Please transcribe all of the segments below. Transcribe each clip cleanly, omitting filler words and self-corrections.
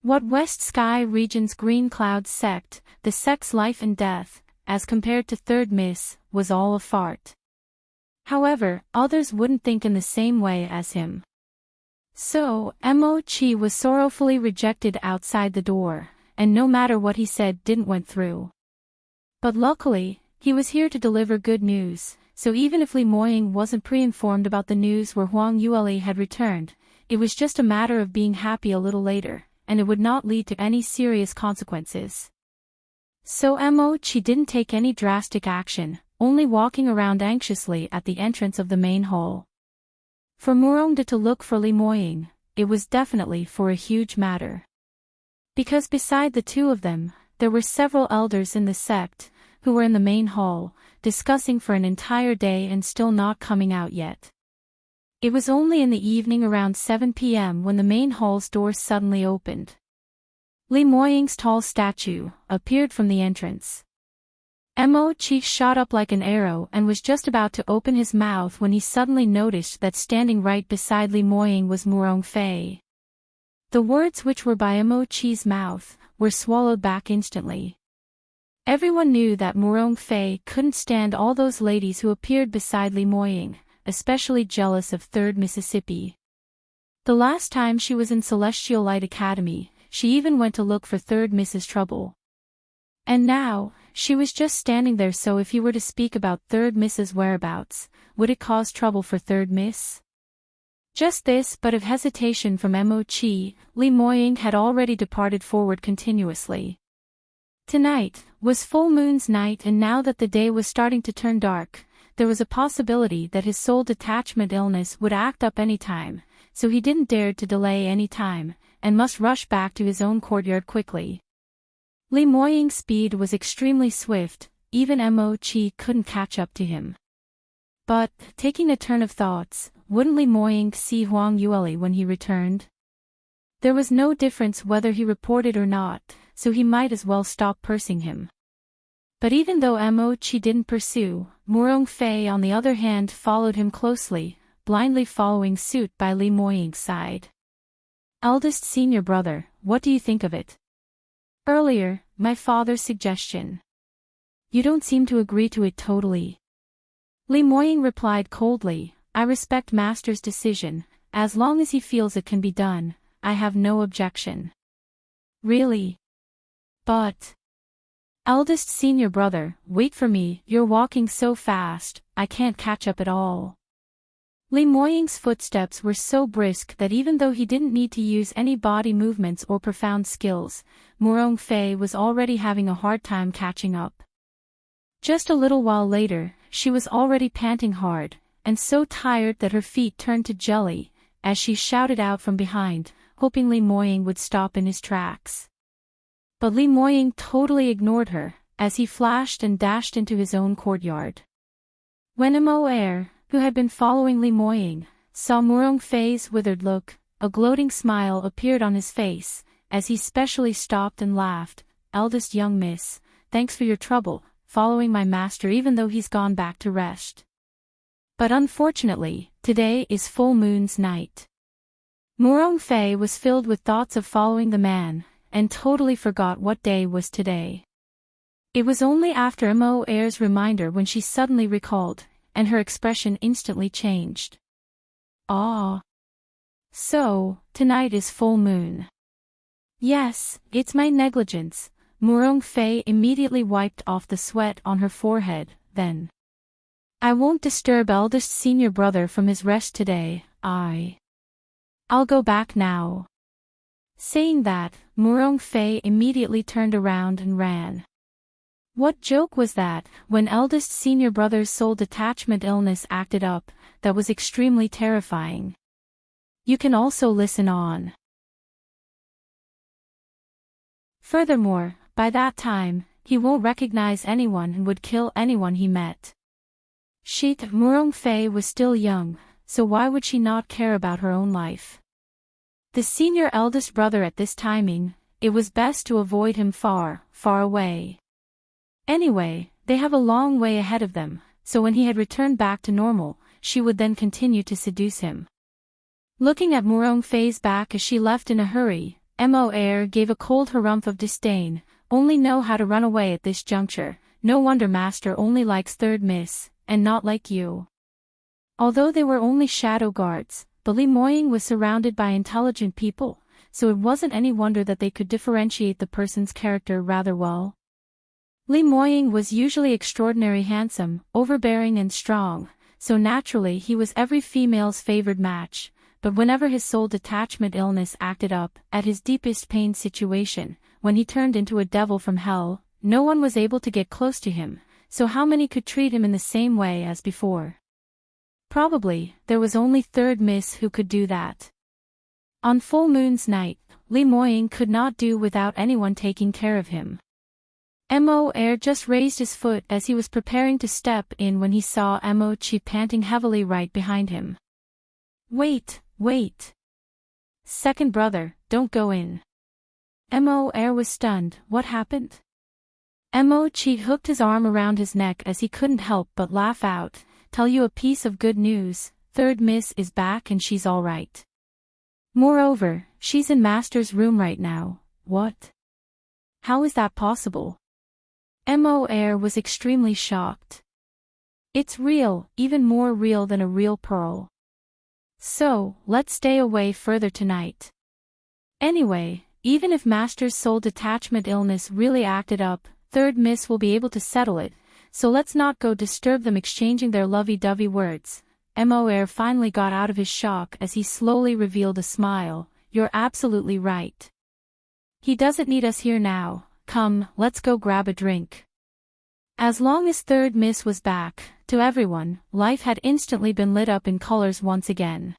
What West Sky Region's Green Cloud sect, the sect's life and death, as compared to Third Miss, was all a fart. However, others wouldn't think in the same way as him. So, Mo-chi was sorrowfully rejected outside the door, and no matter what he said didn't went through. But luckily, he was here to deliver good news, so even if Lee Moying wasn't pre-informed about the news where Huang Yueli had returned, it was just a matter of being happy a little later, and it would not lead to any serious consequences. So Mo-chi didn't take any drastic action, only walking around anxiously at the entrance of the main hall. For Murongda to look for Lee Moying, it was definitely for a huge matter. Because beside the two of them, there were several elders in the sect, who were in the main hall, discussing for an entire day and still not coming out yet. It was only in the evening around 7 p.m. when the main hall's door suddenly opened. Lee Moying's tall statue appeared from the entrance. Mo-chi shot up like an arrow and was just about to open his mouth when he suddenly noticed that standing right beside Lee Moying was Murong Fei. The words which were by Mo-chi's mouth were swallowed back instantly. Everyone knew that Murong Fei couldn't stand all those ladies who appeared beside Lee Moying, especially jealous of Third Mississippi. The last time she was in Celestial Light Academy, she even went to look for Third Miss's trouble. And now, she was just standing there, so if he were to speak about Third Miss's whereabouts, would it cause trouble for Third Miss? Just this but of hesitation from Mo-chi, Lee Moying had already departed forward continuously. Tonight was full moon's night, and now that the day was starting to turn dark, there was a possibility that his soul detachment illness would act up any time, so he didn't dare to delay any time, and must rush back to his own courtyard quickly. Lee Moying's speed was extremely swift, even Mo-chi couldn't catch up to him. But, taking a turn of thoughts, wouldn't Lee Moying see Huang Yueli when he returned? There was no difference whether he reported or not, so he might as well stop pursuing him. But even though Mo-chi didn't pursue, Murong Fei on the other hand followed him closely, blindly following suit by Lee Moying's side. Eldest senior brother, what do you think of it? Earlier, my father's suggestion. You don't seem to agree to it totally. Lee Moying replied coldly, I respect Master's decision, as long as he feels it can be done, I have no objection. Really? But... Eldest senior brother, wait for me, you're walking so fast, I can't catch up at all. Lee Moying's footsteps were so brisk that even though he didn't need to use any body movements or profound skills, Murong Fei was already having a hard time catching up. Just a little while later, she was already panting hard, and so tired that her feet turned to jelly, as she shouted out from behind, hoping Lee Moying would stop in his tracks. But Lee Moying totally ignored her, as he flashed and dashed into his own courtyard. When Mo-air, who had been following Lee Moying, saw Murong Fei's withered look, a gloating smile appeared on his face, as he specially stopped and laughed, Eldest young miss, thanks for your trouble, following my master even though he's gone back to rest. But unfortunately, today is full moon's night. Murong Fei was filled with thoughts of following the man, and totally forgot what day was today. It was only after Mo-air's reminder when she suddenly recalled, and her expression instantly changed. Ah. So, tonight is full moon. Yes, it's my negligence. Murong Fei immediately wiped off the sweat on her forehead, then. I won't disturb eldest senior brother from his rest today, I'll go back now. Saying that, Murong Fei immediately turned around and ran. What joke was that, when eldest senior brother's soul detachment illness acted up, that was extremely terrifying. You can also listen on. Furthermore, by that time, he won't recognize anyone and would kill anyone he met. Murong Fei was still young, so why would she not care about her own life? The senior eldest brother at this timing, it was best to avoid him far, far away. Anyway, they have a long way ahead of them, so when he had returned back to normal, she would then continue to seduce him. Looking at Murong Fei's back as she left in a hurry, Mo Air gave a cold harumph of disdain. Only know how to run away at this juncture. No wonder Master only likes third miss, and not like you. Although they were only shadow guards, the Li Moying was surrounded by intelligent people, so it wasn't any wonder that they could differentiate the person's character rather well. Li Moying was usually extraordinarily handsome, overbearing and strong, so naturally he was every female's favored match, but whenever his soul detachment illness acted up, at his deepest pain situation, when he turned into a devil from hell, no one was able to get close to him, so how many could treat him in the same way as before? Probably, there was only third miss who could do that. On full moon's night, Li Moying could not do without anyone taking care of him. Mo Air just raised his foot as he was preparing to step in when he saw Mo Chi panting heavily right behind him. Wait, wait. Second brother, don't go in. Mo Air was stunned. What happened? Mo Chi hooked his arm around his neck as he couldn't help but laugh out. Tell you a piece of good news, third miss is back and she's all right. Moreover, she's in Master's room right now. What? How is that possible? Mo Air was extremely shocked. It's real, even more real than a real pearl. So, let's stay away further tonight. Anyway, even if Master's soul detachment illness really acted up, third miss will be able to settle it, so let's not go disturb them exchanging their lovey-dovey words. Mo Air finally got out of his shock as he slowly revealed a smile. You're absolutely right. He doesn't need us here now. Come, let's go grab a drink. As long as third miss was back, to everyone, life had instantly been lit up in colors once again.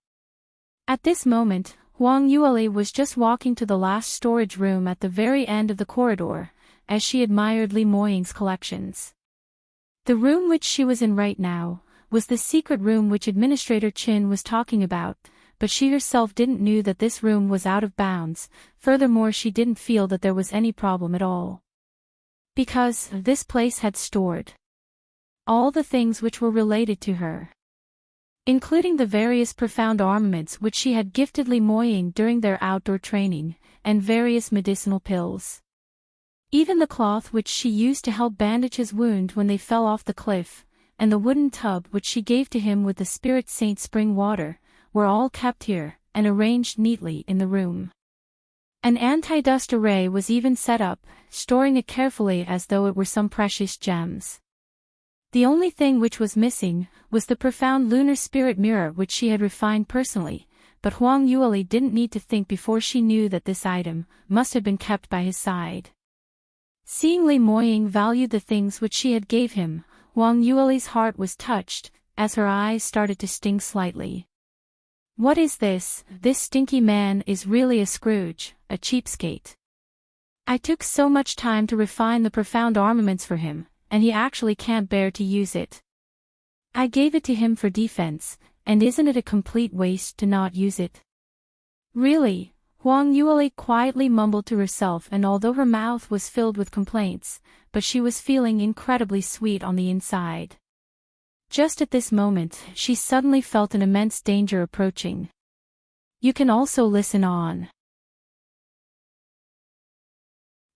At this moment, Huang Yueli was just walking to the last storage room at the very end of the corridor, as she admired Li Moying's collections. The room which she was in right now was the secret room which Administrator Qin was talking about, but she herself didn't know that this room was out of bounds. Furthermore, she didn't feel that there was any problem at all. Because this place had stored all the things which were related to her, including the various profound armaments which she had gifted Li Moying during their outdoor training, and various medicinal pills. Even the cloth which she used to help bandage his wound when they fell off the cliff, and the wooden tub which she gave to him with the Spirit Saint spring water, were all kept here, and arranged neatly in the room. An anti-dust array was even set up, storing it carefully as though it were some precious gems. The only thing which was missing was the profound lunar spirit mirror which she had refined personally, but Huang Yueli didn't need to think before she knew that this item must have been kept by his side. Seeing Li Moying valued the things which she had gave him, Huang Yueli's heart was touched, as her eyes started to sting slightly. What is this? This stinky man is really a Scrooge, a cheapskate. I took so much time to refine the profound armaments for him, and he actually can't bear to use it. I gave it to him for defense, and isn't it a complete waste to not use it? Really? Huang Yueli quietly mumbled to herself, and although her mouth was filled with complaints, but she was feeling incredibly sweet on the inside. Just at this moment, she suddenly felt an immense danger approaching. You can also listen on.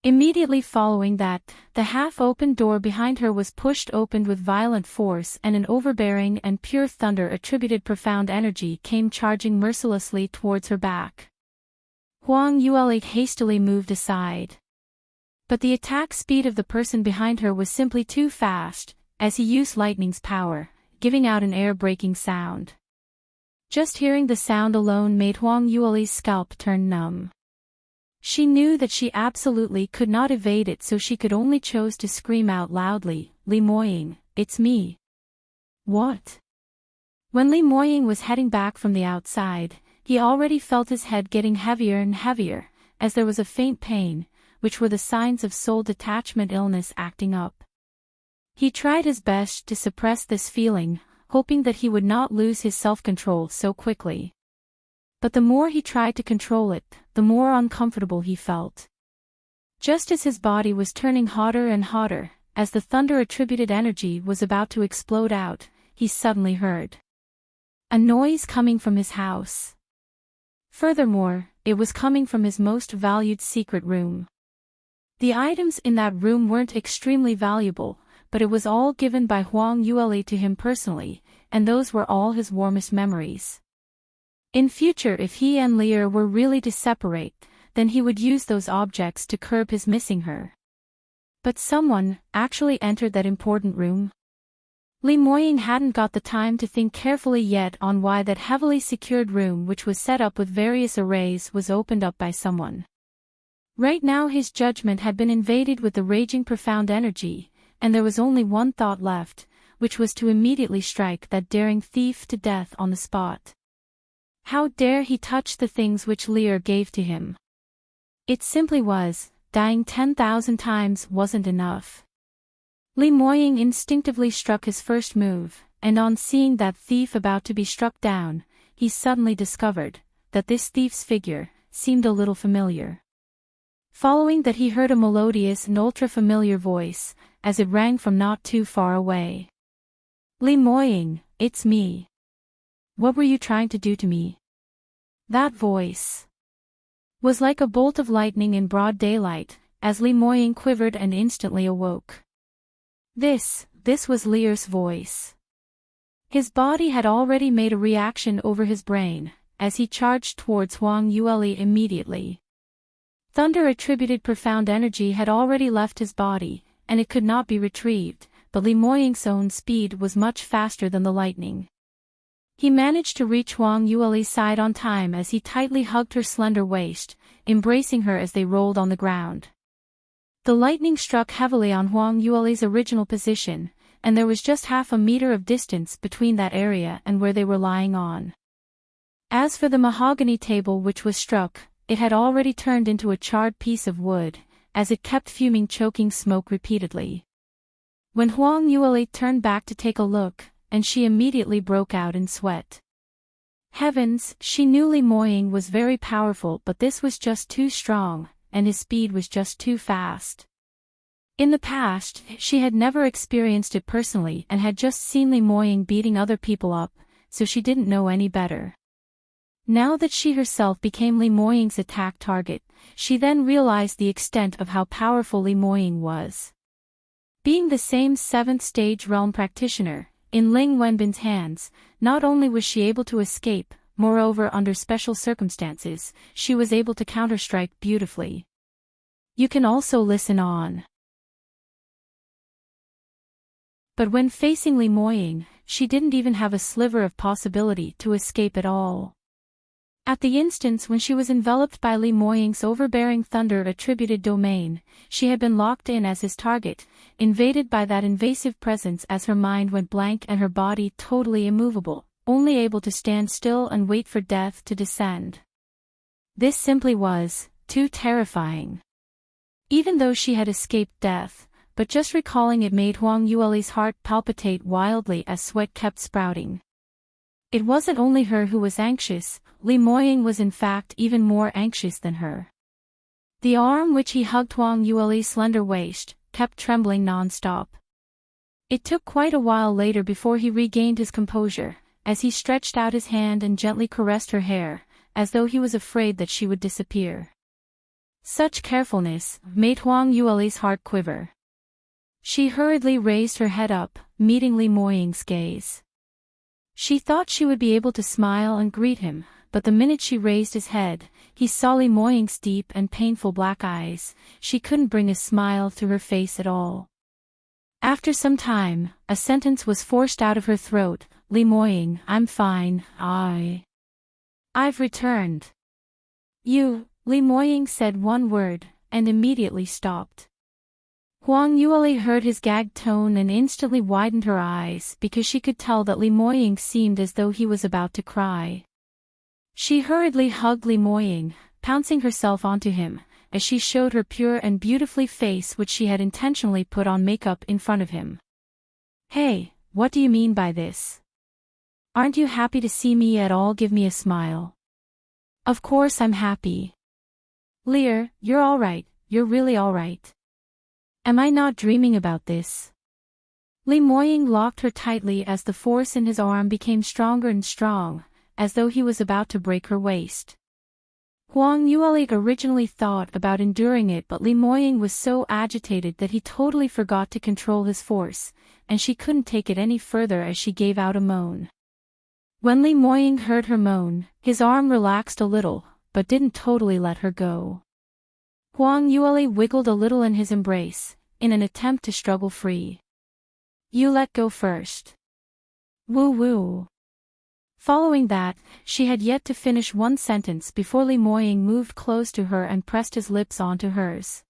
Immediately following that, the half-open door behind her was pushed open with violent force, and an overbearing and pure thunder-attributed profound energy came charging mercilessly towards her back. Huang Yueli hastily moved aside. But the attack speed of the person behind her was simply too fast, as he used lightning's power, giving out an air-breaking sound. Just hearing the sound alone made Huang Yueli's scalp turn numb. She knew that she absolutely could not evade it, so she could only choose to scream out loudly, Li Moying, it's me. What? When Li Moying was heading back from the outside, he already felt his head getting heavier and heavier, as there was a faint pain, which were the signs of soul detachment illness acting up. He tried his best to suppress this feeling, hoping that he would not lose his self-control so quickly. But the more he tried to control it, the more uncomfortable he felt. Just as his body was turning hotter and hotter, as the thunder-attributed energy was about to explode out, he suddenly heard a noise coming from his house. Furthermore, it was coming from his most valued secret room. The items in that room weren't extremely valuable, but it was all given by Huang Yueli to him personally, and those were all his warmest memories. In future, if he and Lear were really to separate, then he would use those objects to curb his missing her. But someone actually entered that important room. Li Moying hadn't got the time to think carefully yet on why that heavily secured room, which was set up with various arrays, was opened up by someone. Right now his judgment had been invaded with the raging profound energy, and there was only one thought left, which was to immediately strike that daring thief to death on the spot. How dare he touch the things which Lear gave to him? It simply was. Dying 10,000 times wasn't enough. Li Moying instinctively struck his first move, and on seeing that thief about to be struck down, he suddenly discovered that this thief's figure seemed a little familiar. Following that, he heard a melodious and ultra-familiar voice, as it rang from not too far away. Li Moying, it's me. What were you trying to do to me? That voice was like a bolt of lightning in broad daylight, as Li Moying quivered and instantly awoke. This was Lear's voice. His body had already made a reaction over his brain, as he charged towards Huang Yueli immediately. Thunder-attributed profound energy had already left his body, and it could not be retrieved, but Li Moying's own speed was much faster than the lightning. He managed to reach Huang Yueli's side on time as he tightly hugged her slender waist, embracing her as they rolled on the ground. The lightning struck heavily on Huang Yueli's original position, and there was just half a meter of distance between that area and where they were lying on. As for the mahogany table which was struck, it had already turned into a charred piece of wood, as it kept fuming choking smoke repeatedly. When Huang Yueli turned back to take a look, and she immediately broke out in sweat. Heavens, she knew Li Moying was very powerful, but this was just too strong, and his speed was just too fast. In the past, she had never experienced it personally and had just seen Li Moying beating other people up, so she didn't know any better. Now that she herself became Li Moying's attack target, she then realized the extent of how powerful Li Moying was. Being the same 7th stage realm practitioner, in Ling Wenbin's hands, not only was she able to escape, moreover under special circumstances, she was able to counterstrike beautifully. You can also listen on. But when facing Li Moying, she didn't even have a sliver of possibility to escape at all. At the instance when she was enveloped by Li Moying's overbearing thunder-attributed domain, she had been locked in as his target, invaded by that invasive presence as her mind went blank and her body totally immovable, only able to stand still and wait for death to descend. This simply was too terrifying. Even though she had escaped death, but just recalling it made Huang Yueli's heart palpitate wildly as sweat kept sprouting. It wasn't only her who was anxious, Li Moying was in fact even more anxious than her. The arm which he hugged Huang Yueli's slender waist kept trembling non-stop. It took quite a while later before he regained his composure, as he stretched out his hand and gently caressed her hair, as though he was afraid that she would disappear. Such carefulness made Huang Yueli's heart quiver. She hurriedly raised her head up, meeting Li Moying's gaze. She thought she would be able to smile and greet him, but the minute she raised his head, he saw Li Moying's deep and painful black eyes. She couldn't bring a smile to her face at all. After some time, a sentence was forced out of her throat. Li Moying, I'm fine, I've returned. You, Li Moying said one word, and immediately stopped. Huang Yueli heard his gagged tone and instantly widened her eyes because she could tell that Li Moying seemed as though he was about to cry. She hurriedly hugged Li Moying, pouncing herself onto him, as she showed her pure and beautifully face which she had intentionally put on makeup in front of him. Hey, what do you mean by this? Aren't you happy to see me at all? Give me a smile. Of course I'm happy. Lear, you're alright, you're really alright. Am I not dreaming about this? Li Moying locked her tightly as the force in his arm became stronger and strong, as though he was about to break her waist. Huang Yueli originally thought about enduring it, but Li Moying was so agitated that he totally forgot to control his force, and she couldn't take it any further as she gave out a moan. When Li Moying heard her moan, his arm relaxed a little, but didn't totally let her go. Huang Yueli wiggled a little in his embrace, in an attempt to struggle free. "You let go first." Woo woo. Following that, she had yet to finish one sentence before Li Moying moved close to her and pressed his lips onto hers.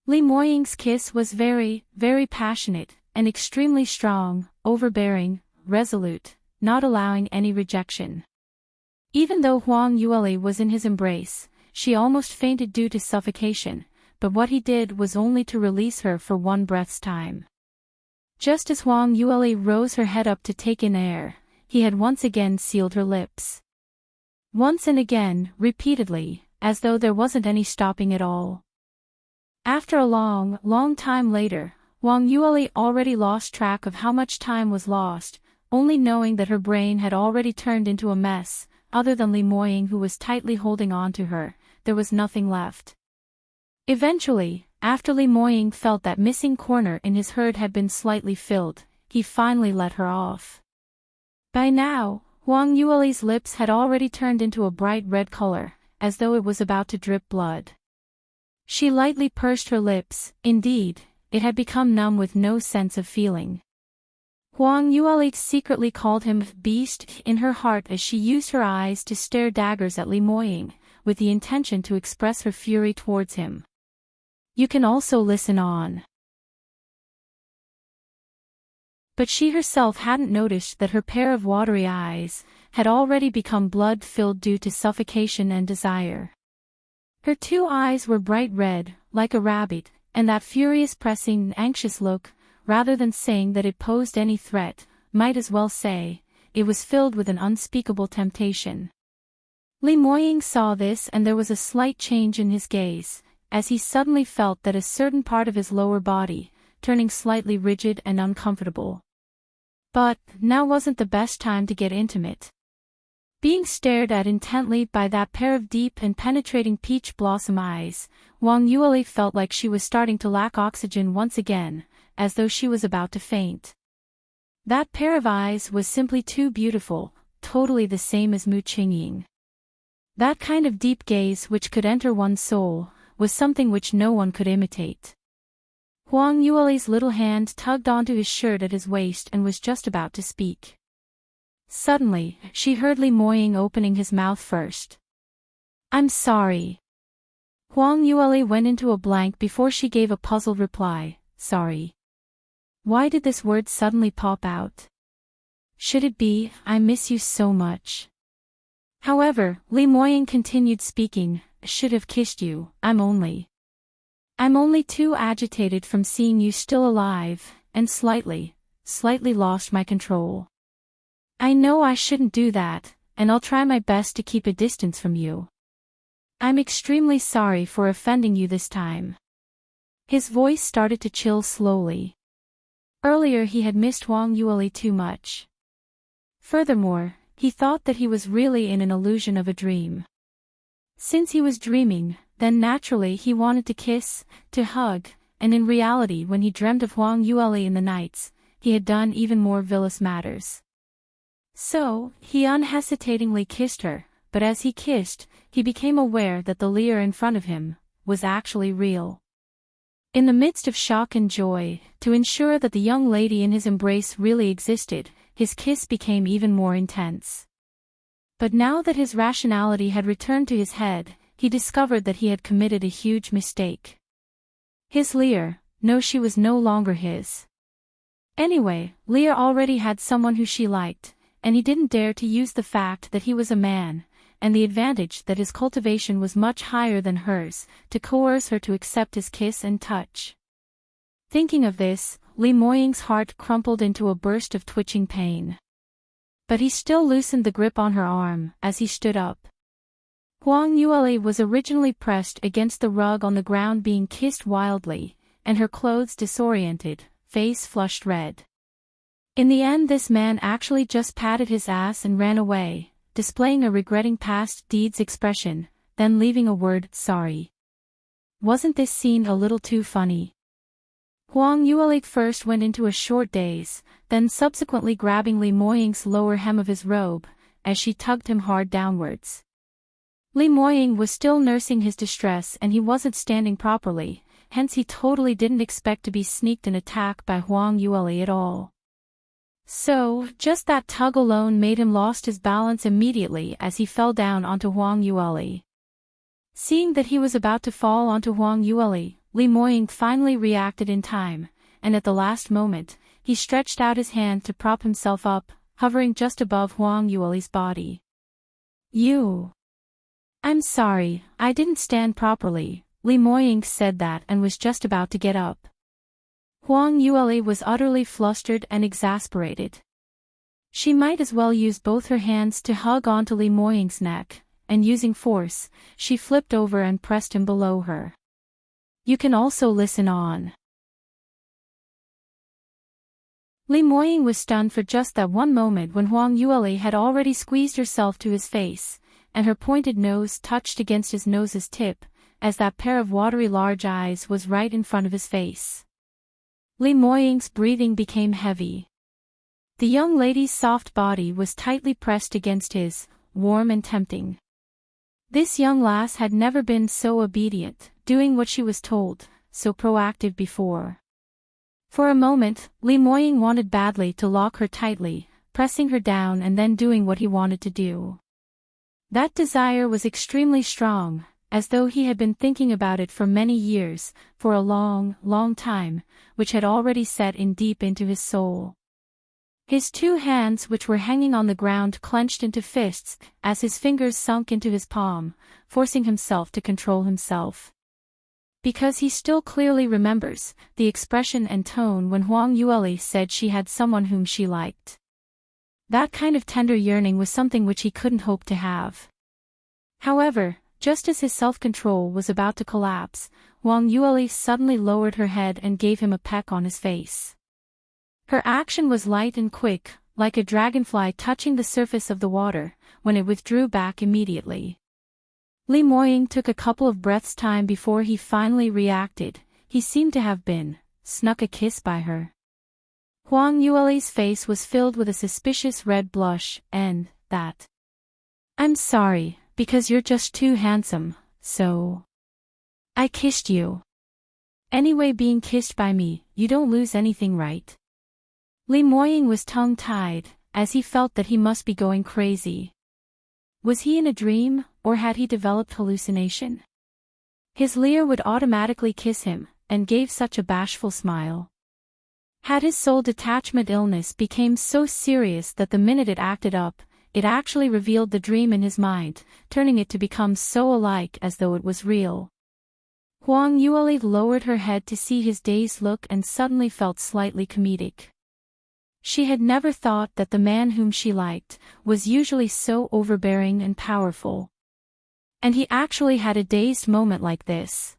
Li Moying's kiss was very, very passionate, and extremely strong, overbearing, resolute, not allowing any rejection. Even though Huang Yueli was in his embrace, she almost fainted due to suffocation, but what he did was only to release her for one breath's time. Just as Huang Yueli rose her head up to take in air, he had once again sealed her lips. Once and again, repeatedly, as though there wasn't any stopping at all. After a long, long time later, Huang Yueli already lost track of how much time was lost, only knowing that her brain had already turned into a mess. Other than Li Moying, who was tightly holding on to her, there was nothing left. Eventually, after Li Moying felt that missing corner in his herd had been slightly filled, he finally let her off. By now, Huang Yueli's lips had already turned into a bright red color, as though it was about to drip blood. She lightly pursed her lips. Indeed, it had become numb with no sense of feeling. Huang Yueli secretly called him beast in her heart as she used her eyes to stare daggers at Li Moying, with the intention to express her fury towards him. "You can also listen on." But she herself hadn't noticed that her pair of watery eyes had already become blood-filled due to suffocation and desire. Her two eyes were bright red, like a rabbit, and that furious pressing anxious look, rather than saying that it posed any threat, might as well say, it was filled with an unspeakable temptation. Li Moying saw this, and there was a slight change in his gaze, as he suddenly felt that a certain part of his lower body, turning slightly rigid and uncomfortable. But now wasn't the best time to get intimate. Being stared at intently by that pair of deep and penetrating peach blossom eyes, Huang Yueli felt like she was starting to lack oxygen once again, as though she was about to faint. That pair of eyes was simply too beautiful, totally the same as Mu Qingying. That kind of deep gaze which could enter one's soul, was something which no one could imitate. Huang Yueli's little hand tugged onto his shirt at his waist and was just about to speak. Suddenly, she heard Li Moying opening his mouth first. "I'm sorry." Huang Yueli went into a blank before she gave a puzzled reply, "Sorry." Why did this word suddenly pop out? Should it be, "I miss you so much"? However, Li Moying continued speaking, "Should have kissed you. I'm only too agitated from seeing you still alive, and slightly lost my control. I know I shouldn't do that, and I'll try my best to keep a distance from you. I'm extremely sorry for offending you this time." His voice started to chill slowly. Earlier he had missed Huang Yueli too much. Furthermore, he thought that he was really in an illusion of a dream. Since he was dreaming, then naturally he wanted to kiss, to hug, and in reality when he dreamt of Huang Yueli in the nights, he had done even more villainous matters. So, he unhesitatingly kissed her, but as he kissed, he became aware that the leer in front of him was actually real. In the midst of shock and joy, to ensure that the young lady in his embrace really existed, his kiss became even more intense. But now that his rationality had returned to his head, he discovered that he had committed a huge mistake. His leer, no, she was no longer his. Anyway, Lear already had someone who she liked, and he didn't dare to use the fact that he was a man, and the advantage that his cultivation was much higher than hers, to coerce her to accept his kiss and touch. Thinking of this, Li Moying's heart crumpled into a burst of twitching pain. But he still loosened the grip on her arm, as he stood up. Huang Yueli was originally pressed against the rug on the ground being kissed wildly, and her clothes disoriented, face flushed red. In the end this man actually just patted his ass and ran away, displaying a regretting past deeds expression, then leaving a word, sorry. Wasn't this scene a little too funny? Huang Yueli first went into a short daze, then subsequently grabbing Li Moying's lower hem of his robe, as she tugged him hard downwards. Li Moying was still nursing his distress and he wasn't standing properly, hence he totally didn't expect to be sneaked an attack by Huang Yueli at all. So, just that tug alone made him lost his balance immediately as he fell down onto Huang Yueli. Seeing that he was about to fall onto Huang Yueli, Li Moying finally reacted in time, and at the last moment, he stretched out his hand to prop himself up, hovering just above Huang Yueli's body. I'm sorry, I didn't stand properly, Li Moying said that and was just about to get up. Huang Yueli was utterly flustered and exasperated. She might as well use both her hands to hug onto Li Moying's neck, and using force, she flipped over and pressed him below her. You can also listen on. Li Moying was stunned for just that one moment when Huang Yueli had already squeezed herself to his face, and her pointed nose touched against his nose's tip, as that pair of watery large eyes was right in front of his face. Li Moying's breathing became heavy. The young lady's soft body was tightly pressed against his, warm and tempting. This young lass had never been so obedient, doing what she was told, so proactive before. For a moment, Li Moying wanted badly to lock her tightly, pressing her down and then doing what he wanted to do. That desire was extremely strong, as though he had been thinking about it for many years, for a long, long time, which had already set in deep into his soul. His two hands which were hanging on the ground clenched into fists, as his fingers sunk into his palm, forcing himself to control himself. Because he still clearly remembers the expression and tone when Huang Yueli said she had someone whom she liked. That kind of tender yearning was something which he couldn't hope to have. However, just as his self-control was about to collapse, Huang Yueli suddenly lowered her head and gave him a peck on his face. Her action was light and quick, like a dragonfly touching the surface of the water, when it withdrew back immediately. Li Moying took a couple of breaths' time before he finally reacted. He seemed to have been snuck a kiss by her. Huang Yueli's face was filled with a suspicious red blush, and that. I'm sorry, because you're just too handsome, so. I kissed you. Anyway, being kissed by me, you don't lose anything, right? Li Moying was tongue-tied, as he felt that he must be going crazy. Was he in a dream, or had he developed hallucination? His Lear would automatically kiss him, and gave such a bashful smile. Had his soul detachment illness became so serious that the minute it acted up, it actually revealed the dream in his mind, turning it to become so alike as though it was real. Huang Yueli lowered her head to see his dazed look and suddenly felt slightly comedic. She had never thought that the man whom she liked was usually so overbearing and powerful. And he actually had a dazed moment like this.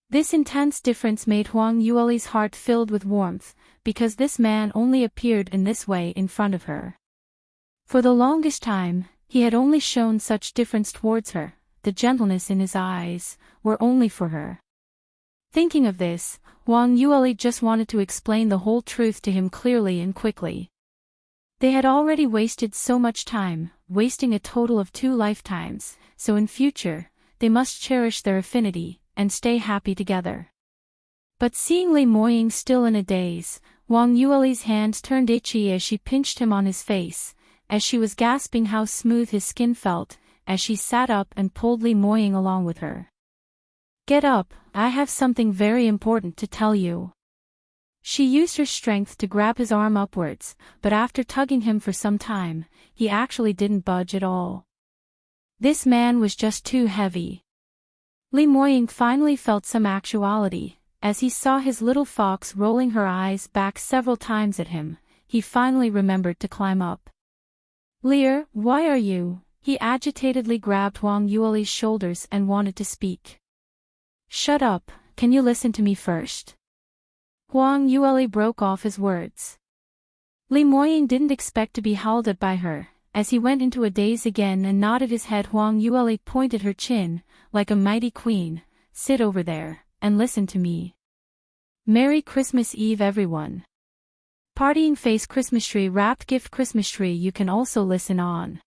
This intense difference made Huang Yueli's heart filled with warmth, because this man only appeared in this way in front of her. For the longest time, he had only shown such difference towards her, the gentleness in his eyes, were only for her. Thinking of this, Huang Yueli just wanted to explain the whole truth to him clearly and quickly. They had already wasted so much time, wasting a total of 2 lifetimes, so in future, they must cherish their affinity, and stay happy together. But seeing Li Moying still in a daze, Huang Yueli's hands turned itchy as she pinched him on his face, as she was gasping how smooth his skin felt, as she sat up and pulled Li Moying along with her. Get up, I have something very important to tell you. She used her strength to grab his arm upwards, but after tugging him for some time, he actually didn't budge at all. This man was just too heavy. Li Moying finally felt some actuality, as he saw his little fox rolling her eyes back several times at him. He finally remembered to climb up. Lear, why are you? He agitatedly grabbed Huang Yueli's shoulders and wanted to speak. Shut up, can you listen to me first? Huang Yueli broke off his words. Li Moying didn't expect to be howled at by her, as he went into a daze again and nodded his head. Huang Yueli pointed her chin, like a mighty queen. Sit over there, and listen to me. Merry Christmas Eve everyone. Partying face Christmas tree wrapped gift Christmas tree. You can also listen on.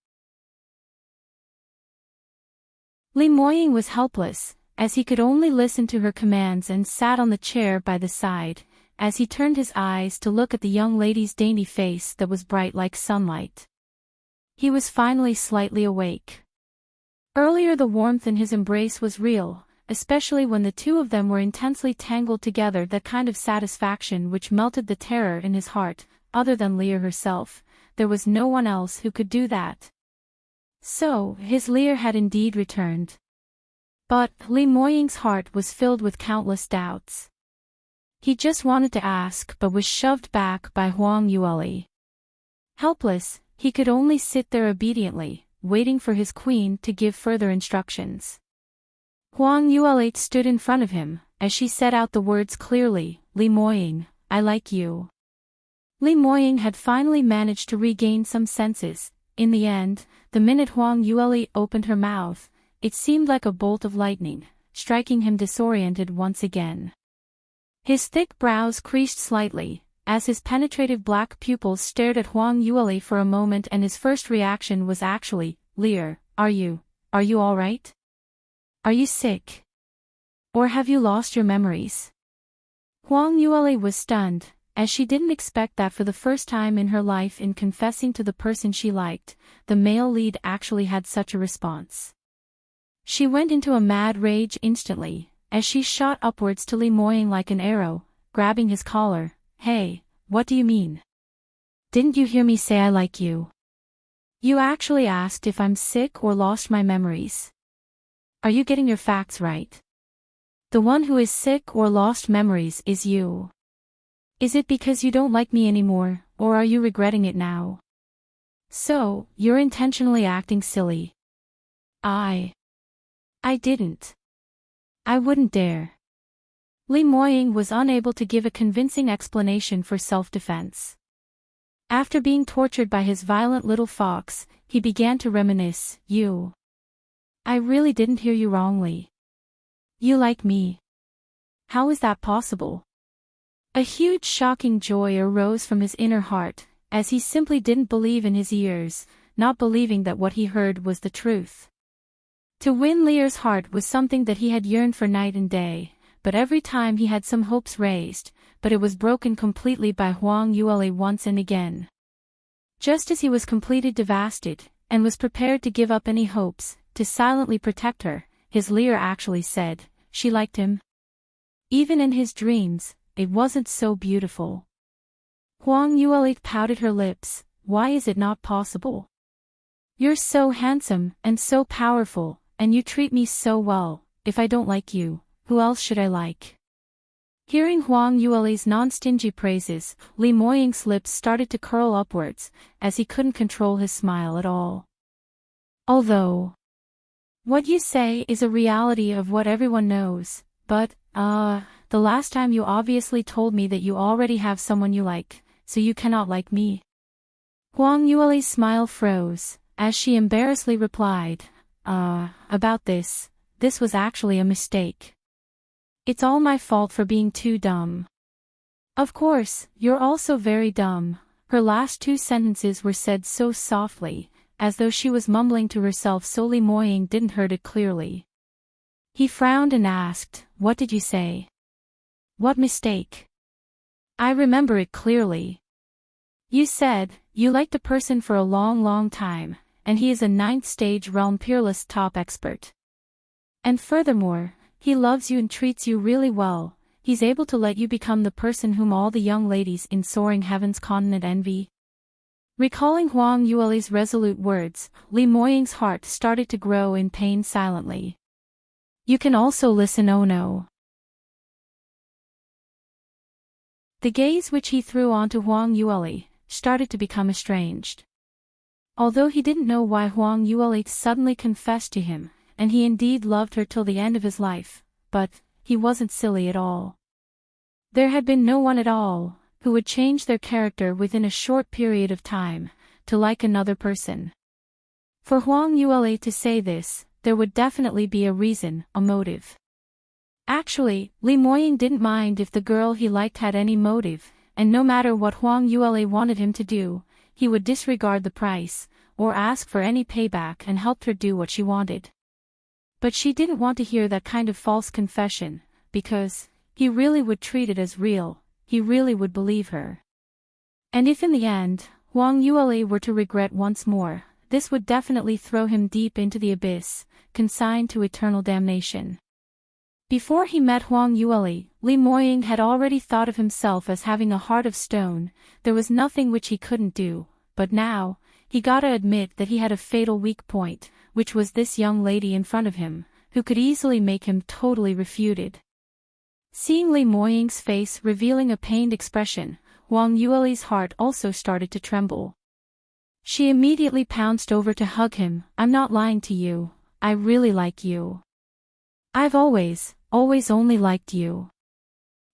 Li Moying was helpless, as he could only listen to her commands and sat on the chair by the side, as he turned his eyes to look at the young lady's dainty face that was bright like sunlight. He was finally slightly awake. Earlier the warmth in his embrace was real, especially when the two of them were intensely tangled together, that kind of satisfaction which melted the terror in his heart. Other than Lear herself, there was no one else who could do that. So, his Lear had indeed returned. But, Li Moying's heart was filled with countless doubts. He just wanted to ask but was shoved back by Huang Yueli. Helpless, he could only sit there obediently, waiting for his queen to give further instructions. Huang Yueli stood in front of him, as she said out the words clearly, Li Moying, I like you. Li Moying had finally managed to regain some senses. In the end, the minute Huang Yueli opened her mouth, it seemed like a bolt of lightning, striking him disoriented once again. His thick brows creased slightly, as his penetrative black pupils stared at Huang Yueli for a moment, and his first reaction was actually, Lear, are you all right? Are you sick? Or have you lost your memories? Huang Yueli was stunned, as she didn't expect that for the first time in her life in confessing to the person she liked, the male lead actually had such a response. She went into a mad rage instantly, as she shot upwards to Li Moying like an arrow, grabbing his collar. Hey, what do you mean? Didn't you hear me say I like you? You actually asked if I'm sick or lost my memories. Are you getting your facts right? The one who is sick or lost memories is you. Is it because you don't like me anymore, or are you regretting it now? So, you're intentionally acting silly. I didn't. I wouldn't dare. Li Moying was unable to give a convincing explanation for self-defense. After being tortured by his violent little fox, he began to reminisce, I really didn't hear you wrongly. You like me. How is that possible? A huge shocking joy arose from his inner heart, as he simply didn't believe in his ears, not believing that what he heard was the truth. To win Lear's heart was something that he had yearned for night and day, but every time he had some hopes raised, but it was broken completely by Huang Yueli once and again. Just as he was completely devastated, and was prepared to give up any hopes, to silently protect her, his Lear actually said, she liked him. Even in his dreams, it wasn't so beautiful. Huang Yueli pouted her lips, why is it not possible? You're so handsome, and so powerful, and you treat me so well. If I don't like you, who else should I like? Hearing Huang Yueli's non-stingy praises, Li Moying's lips started to curl upwards, as he couldn't control his smile at all. Although what you say is a reality of what everyone knows, but, the last time you obviously told me that you already have someone you like, so you cannot like me. Huang Yueli's smile froze, as she embarrassedly replied, about this was actually a mistake. It's all my fault for being too dumb. Of course, you're also very dumb. Her last two sentences were said so softly, as though she was mumbling to herself, so Li Moying didn't hear it clearly. He frowned and asked, what did you say? What mistake? I remember it clearly. You said, you liked a person for a long time, and he is a 9th stage realm peerless top expert. And furthermore, he loves you and treats you really well. He's able to let you become the person whom all the young ladies in Soaring Heaven's continent envy. Recalling Huang Yueli's resolute words, Li Moying's heart started to grow in pain silently. You can also listen. Oh no. The gaze which he threw onto Huang Yueli started to become estranged. Although he didn't know why Huang Yueli suddenly confessed to him, and he indeed loved her till the end of his life, but he wasn't silly at all. There had been no one at all who would change their character within a short period of time, to like another person. For Huang Yuele to say this, there would definitely be a reason, a motive. Actually, Li Moying didn't mind if the girl he liked had any motive, and no matter what Huang Yuele wanted him to do, he would disregard the price, or ask for any payback and helped her do what she wanted. But she didn't want to hear that kind of false confession, because he really would treat it as real, he really would believe her. And if in the end, Huang Yuele were to regret once more, this would definitely throw him deep into the abyss, consigned to eternal damnation. Before he met Huang Yuele, Li Moying had already thought of himself as having a heart of stone, there was nothing which he couldn't do, but now, he gotta admit that he had a fatal weak point, which was this young lady in front of him, who could easily make him totally refuted. Seeing Li Moying's face revealing a pained expression, Huang Yuele's heart also started to tremble. She immediately pounced over to hug him. I'm not lying to you, I really like you. I've always only liked you.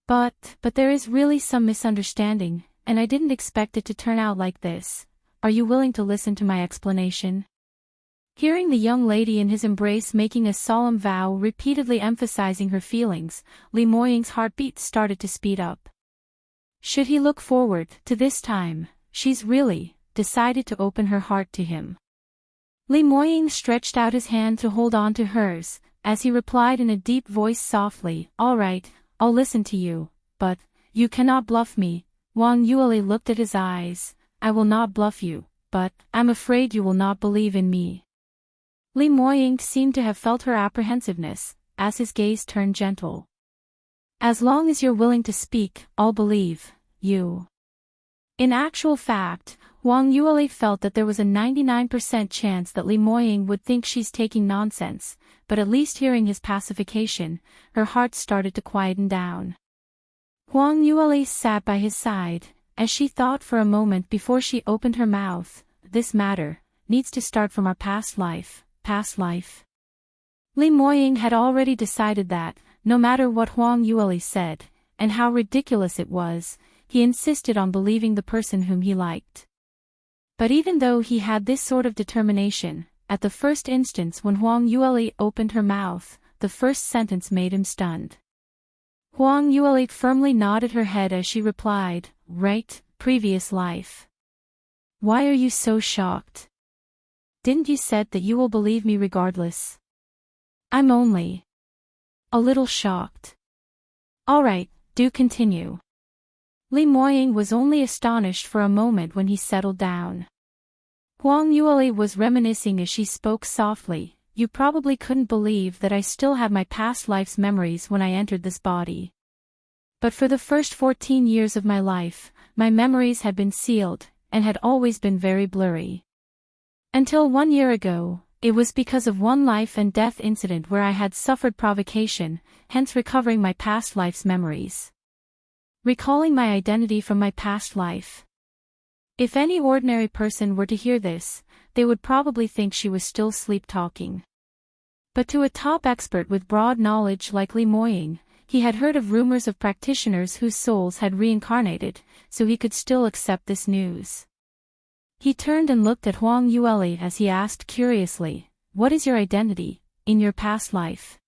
But there is really some misunderstanding, and I didn't expect it to turn out like this. Are you willing to listen to my explanation? Hearing the young lady in his embrace making a solemn vow repeatedly emphasizing her feelings, Li Moying's heartbeat started to speed up. Should he look forward to this time, she's really decided to open her heart to him. Li Moying stretched out his hand to hold on to hers, as he replied in a deep voice softly, all right, I'll listen to you, but you cannot bluff me. Huang Yuele looked at his eyes. I will not bluff you, but I'm afraid you will not believe in me. Li Moying seemed to have felt her apprehensiveness, as his gaze turned gentle. As long as you're willing to speak, I'll believe you. In actual fact, Huang Yuele felt that there was a 99% chance that Li Moying would think she's taking nonsense, but at least hearing his pacification, her heart started to quieten down. Huang Yuele sat by his side, as she thought for a moment before she opened her mouth. This matter needs to start from our past life. Li Moying had already decided that, no matter what Huang Yuele said, and how ridiculous it was, he insisted on believing the person whom he liked. But even though he had this sort of determination, at the first instance when Huang Yuele opened her mouth, the first sentence made him stunned. Huang Yuele firmly nodded her head as she replied, right, previous life. Why are you so shocked? Didn't you said that you will believe me regardless? I'm only a little shocked. Alright, do continue. Li Moying was only astonished for a moment when he settled down. Huang Yuele was reminiscing as she spoke softly, you probably couldn't believe that I still have my past life's memories when I entered this body. But for the first 14 years of my life, my memories had been sealed, and had always been very blurry. Until 1 year ago, it was because of one life and death incident where I had suffered provocation, hence recovering my past life's memories. Recalling my identity from my past life. If any ordinary person were to hear this, they would probably think she was still sleep-talking. But to a top expert with broad knowledge like Li Moying, he had heard of rumors of practitioners whose souls had reincarnated, so he could still accept this news. He turned and looked at Huang Yuele as he asked curiously, what is your identity, in your past life?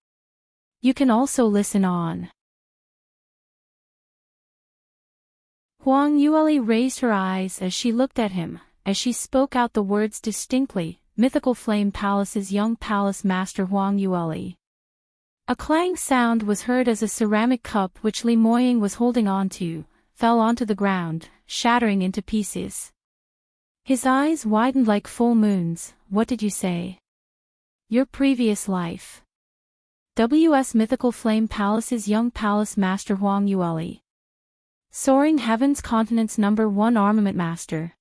You can also listen on. Huang Yuele raised her eyes as she looked at him, as she spoke out the words distinctly, Mythical Flame Palace's young palace master Huang Yuele. A clang sound was heard as a ceramic cup which Li Moying was holding onto, fell onto the ground, shattering into pieces. His eyes widened like full moons. What did you say? Your previous life. W.S. Mythical Flame Palace's young palace master Huang Yuele. Soaring Heaven's Continent's #1 armament master.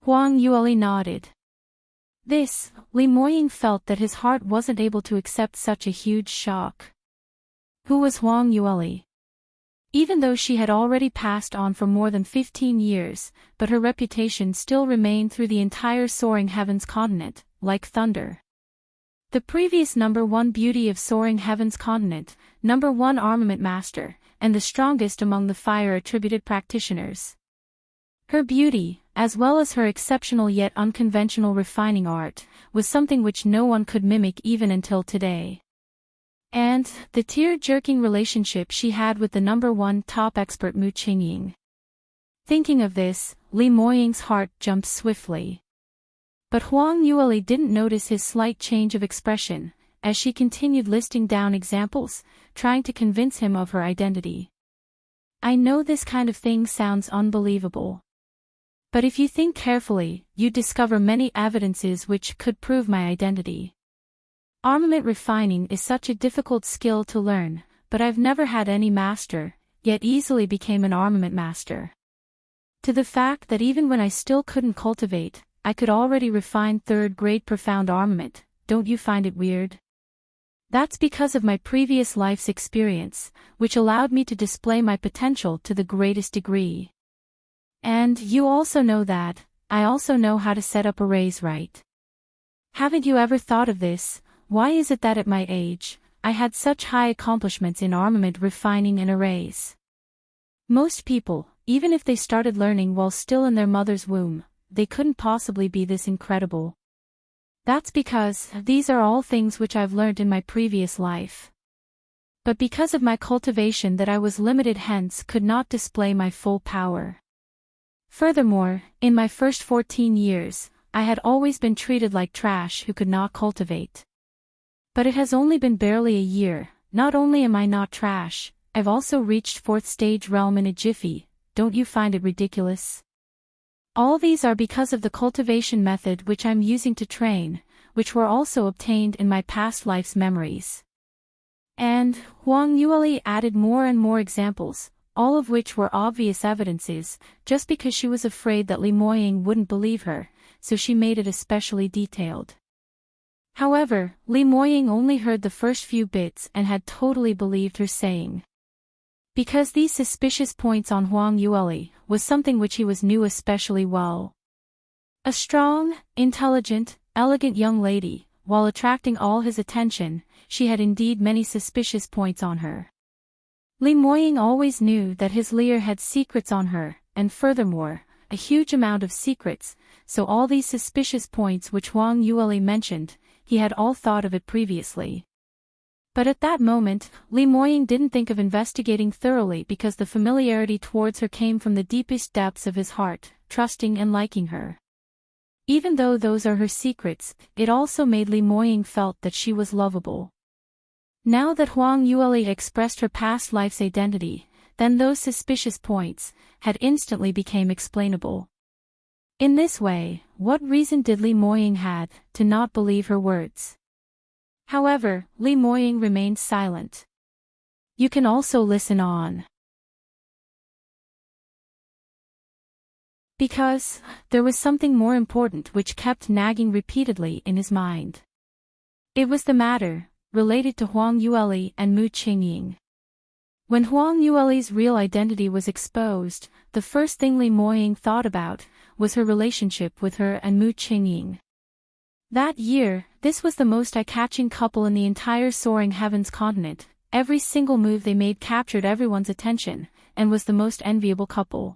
Huang Yuele nodded. This, Li Moying felt that his heart wasn't able to accept such a huge shock. Who was Huang Yuele? Even though she had already passed on for more than 15 years, but her reputation still remained through the entire Soaring Heaven's Continent, like thunder. The previous #1 beauty of Soaring Heaven's Continent, #1 armament master, and the strongest among the fire-attributed practitioners. Her beauty, as well as her exceptional yet unconventional refining art, was something which no one could mimic even until today. And the tear-jerking relationship she had with the #1 top expert Mu Qingying. Thinking of this, Li Moying's heart jumped swiftly. But Huang Yueli didn't notice his slight change of expression, as she continued listing down examples, trying to convince him of her identity. I know this kind of thing sounds unbelievable. But if you think carefully, you discover many evidences which could prove my identity. Armament refining is such a difficult skill to learn, but I've never had any master, yet easily became an armament master. To the fact that even when I still couldn't cultivate, I could already refine third-grade profound armament, don't you find it weird? That's because of my previous life's experience, which allowed me to display my potential to the greatest degree. And you also know that, I also know how to set up arrays right. Haven't you ever thought of this? Why is it that at my age, I had such high accomplishments in armament refining and arrays? Most people, even if they started learning while still in their mother's womb, they couldn't possibly be this incredible. That's because these are all things which I've learned in my previous life. But because of my cultivation that I was limited, hence could not display my full power. Furthermore, in my first 14 years, I had always been treated like trash who could not cultivate. But it has only been barely a year, not only am I not trash, I've also reached 4th stage realm in a jiffy, don't you find it ridiculous? All these are because of the cultivation method which I'm using to train, which were also obtained in my past life's memories. And Huang Yueli added more and more examples, all of which were obvious evidences, just because she was afraid that Li Moying wouldn't believe her, so she made it especially detailed. However, Li Moying only heard the first few bits and had totally believed her saying. Because these suspicious points on Huang Yueli was something which he knew especially well. A strong, intelligent, elegant young lady, while attracting all his attention, she had indeed many suspicious points on her. Li Moying always knew that his Lear had secrets on her, and furthermore, a huge amount of secrets, so all these suspicious points which Huang Yueli mentioned, he had all thought of it previously. But at that moment, Li Moying didn't think of investigating thoroughly because the familiarity towards her came from the deepest depths of his heart, trusting and liking her. Even though those are her secrets, it also made Li Moying felt that she was lovable. Now that Huang Yueli expressed her past life's identity, then those suspicious points had instantly become explainable. In this way, what reason did Li Moying had to not believe her words? However, Li Moying remained silent. You can also listen on. Because there was something more important which kept nagging repeatedly in his mind. It was the matter related to Huang Yueli and Mu Qingying. When Huang Yueli's real identity was exposed, the first thing Li Moying thought about was her relationship with her and Mu Qingying. That year, this was the most eye-catching couple in the entire Soaring Heavens continent. Every single move they made captured everyone's attention, and was the most enviable couple.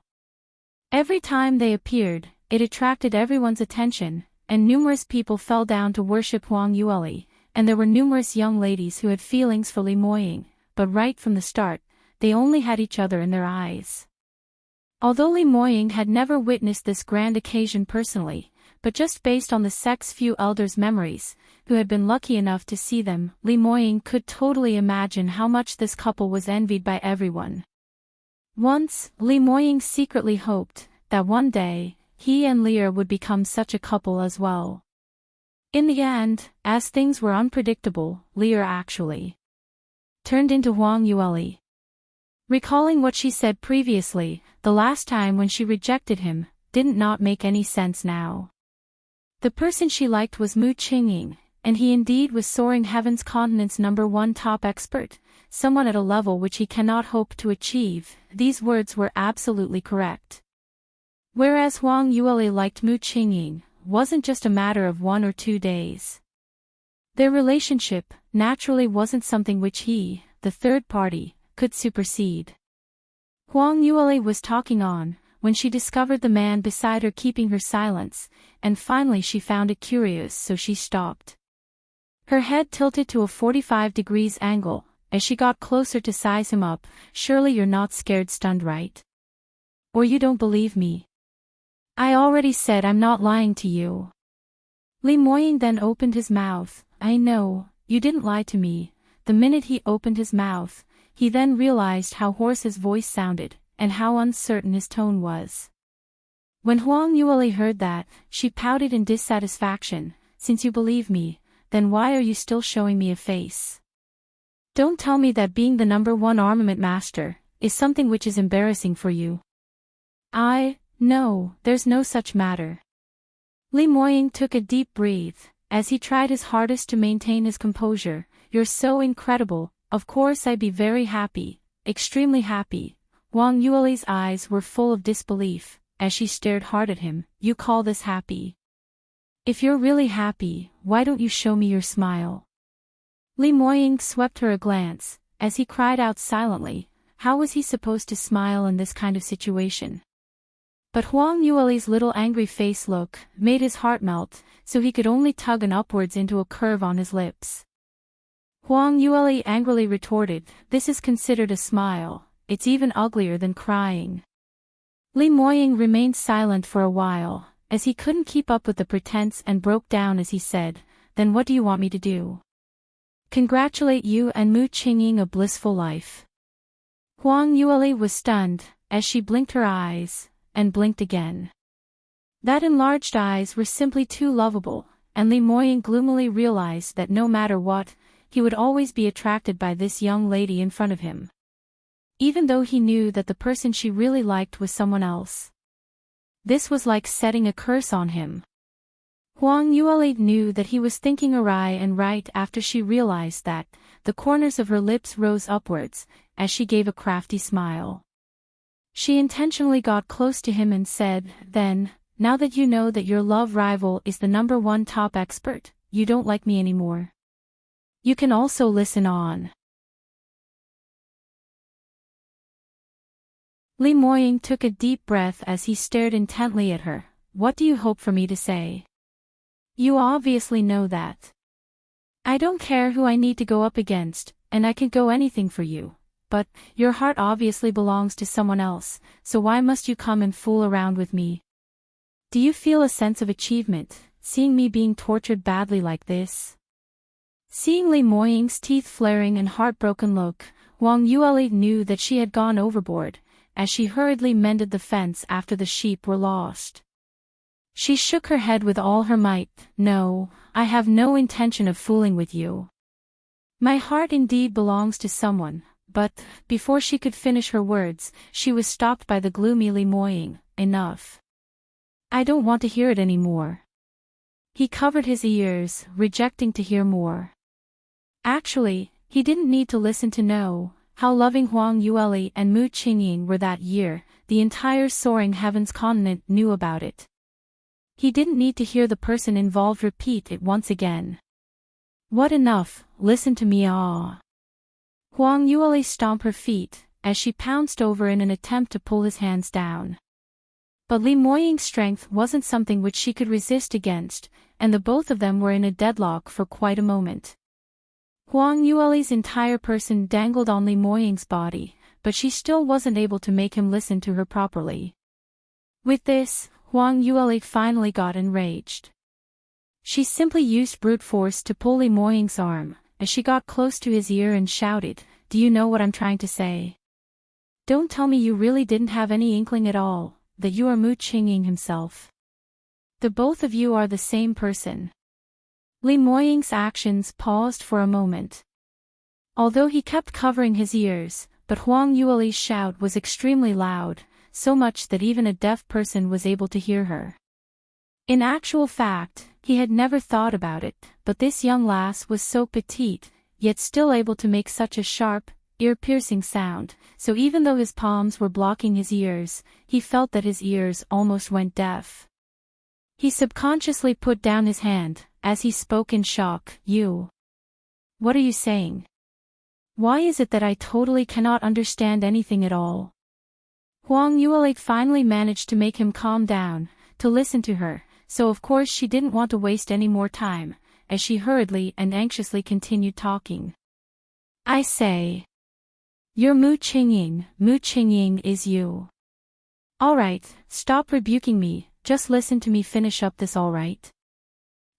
Every time they appeared, it attracted everyone's attention, and numerous people fell down to worship Huang Yueli, and there were numerous young ladies who had feelings for Li Moying, but right from the start, they only had each other in their eyes. Although Li Moying had never witnessed this grand occasion personally, but just based on the sect's few elders' memories, who had been lucky enough to see them, Li Moying could totally imagine how much this couple was envied by everyone. Once, Li Moying secretly hoped that one day, he and Lear would become such a couple as well. In the end, as things were unpredictable, Lear actually turned into Huang Yueli. Recalling what she said previously, the last time when she rejected him, didn't not make any sense now. The person she liked was Mu Qingying, and he indeed was Soaring Heavens continent's #1 top expert, someone at a level which he cannot hope to achieve. These words were absolutely correct. Whereas Huang Yueli liked Mu Qingying, wasn't just a matter of 1 or 2 days. Their relationship, naturally, wasn't something which he, the third party, could supersede. Huang Yueli was talking on, when she discovered the man beside her keeping her silence, and finally she found it curious, so she stopped. Her head tilted to a 45 degrees angle, as she got closer to size him up. Surely you're not scared stunned, right? Or you don't believe me? I already said I'm not lying to you. Li Moying then opened his mouth. I know, you didn't lie to me. The minute he opened his mouth, he then realized how hoarse his voice sounded, and how uncertain his tone was. When Huang Yueli heard that, she pouted in dissatisfaction. Since you believe me, then why are you still showing me a face? Don't tell me that being the #1 armament master is something which is embarrassing for you. No, there's no such matter. Li Moying took a deep breath, as he tried his hardest to maintain his composure. You're so incredible, of course I'd be very happy, extremely happy. Huang Yueli's eyes were full of disbelief, as she stared hard at him. You call this happy? If you're really happy, why don't you show me your smile? Li Moying swept her a glance, as he cried out silently, how was he supposed to smile in this kind of situation? But Huang Yueli's little angry face look made his heart melt, so he could only tug an upwards into a curve on his lips. Huang Yueli angrily retorted, this is considered a smile, it's even uglier than crying. Li Moying remained silent for a while, as he couldn't keep up with the pretense, and broke down as he said, then what do you want me to do? Congratulate you and Mu Qingying a blissful life. Huang Yueli was stunned, as she blinked her eyes, and blinked again. That enlarged eyes were simply too lovable, and Li Moying gloomily realized that no matter what, he would always be attracted by this young lady in front of him. Even though he knew that the person she really liked was someone else. This was like setting a curse on him. Huang Yueli knew that he was thinking awry, and right after she realized that, the corners of her lips rose upwards, as she gave a crafty smile. She intentionally got close to him and said, then, now that you know that your love rival is the #1 top expert, you don't like me anymore. You can also listen on. Li Moying took a deep breath as he stared intently at her. What do you hope for me to say? You obviously know that. I don't care who I need to go up against, and I can go anything for you. But, your heart obviously belongs to someone else, so why must you come and fool around with me? Do you feel a sense of achievement, seeing me being tortured badly like this? Seeing Li Moying's teeth flaring and heartbroken look, Huang Yueli knew that she had gone overboard, as she hurriedly mended the fence after the sheep were lost. She shook her head with all her might. No, I have no intention of fooling with you. My heart indeed belongs to someone, but, before she could finish her words, she was stopped by the gloomy Li Moying. Enough. I don't want to hear it anymore. He covered his ears, rejecting to hear more. Actually, he didn't need to listen to know how loving Huang Yueli and Mu Qingying were that year. The entire soaring heavens continent knew about it. He didn't need to hear the person involved repeat it once again. What enough, listen to me ah. Huang Yueli stomped her feet, as she pounced over in an attempt to pull his hands down. But Li Moying's strength wasn't something which she could resist against, and the both of them were in a deadlock for quite a moment. Huang Yueli's entire person dangled on Li Moying's body, but she still wasn't able to make him listen to her properly. With this, Huang Yueli finally got enraged. She simply used brute force to pull Li Moying's arm, as she got close to his ear and shouted, do you know what I'm trying to say? Don't tell me you really didn't have any inkling at all, that you are Mu Qingying himself. The both of you are the same person. Li Moying's actions paused for a moment. Although he kept covering his ears, but Huang Yueli's shout was extremely loud, so much that even a deaf person was able to hear her. In actual fact, he had never thought about it, but this young lass was so petite, yet still able to make such a sharp, ear-piercing sound, so even though his palms were blocking his ears, he felt that his ears almost went deaf. He subconsciously put down his hand, as he spoke in shock. You. What are you saying? Why is it that I totally cannot understand anything at all? Huang Yuele finally managed to make him calm down, to listen to her, so of course she didn't want to waste any more time, as she hurriedly and anxiously continued talking. I say. You're Mu Qingying is you. Alright, stop rebuking me, just listen to me finish up this alright?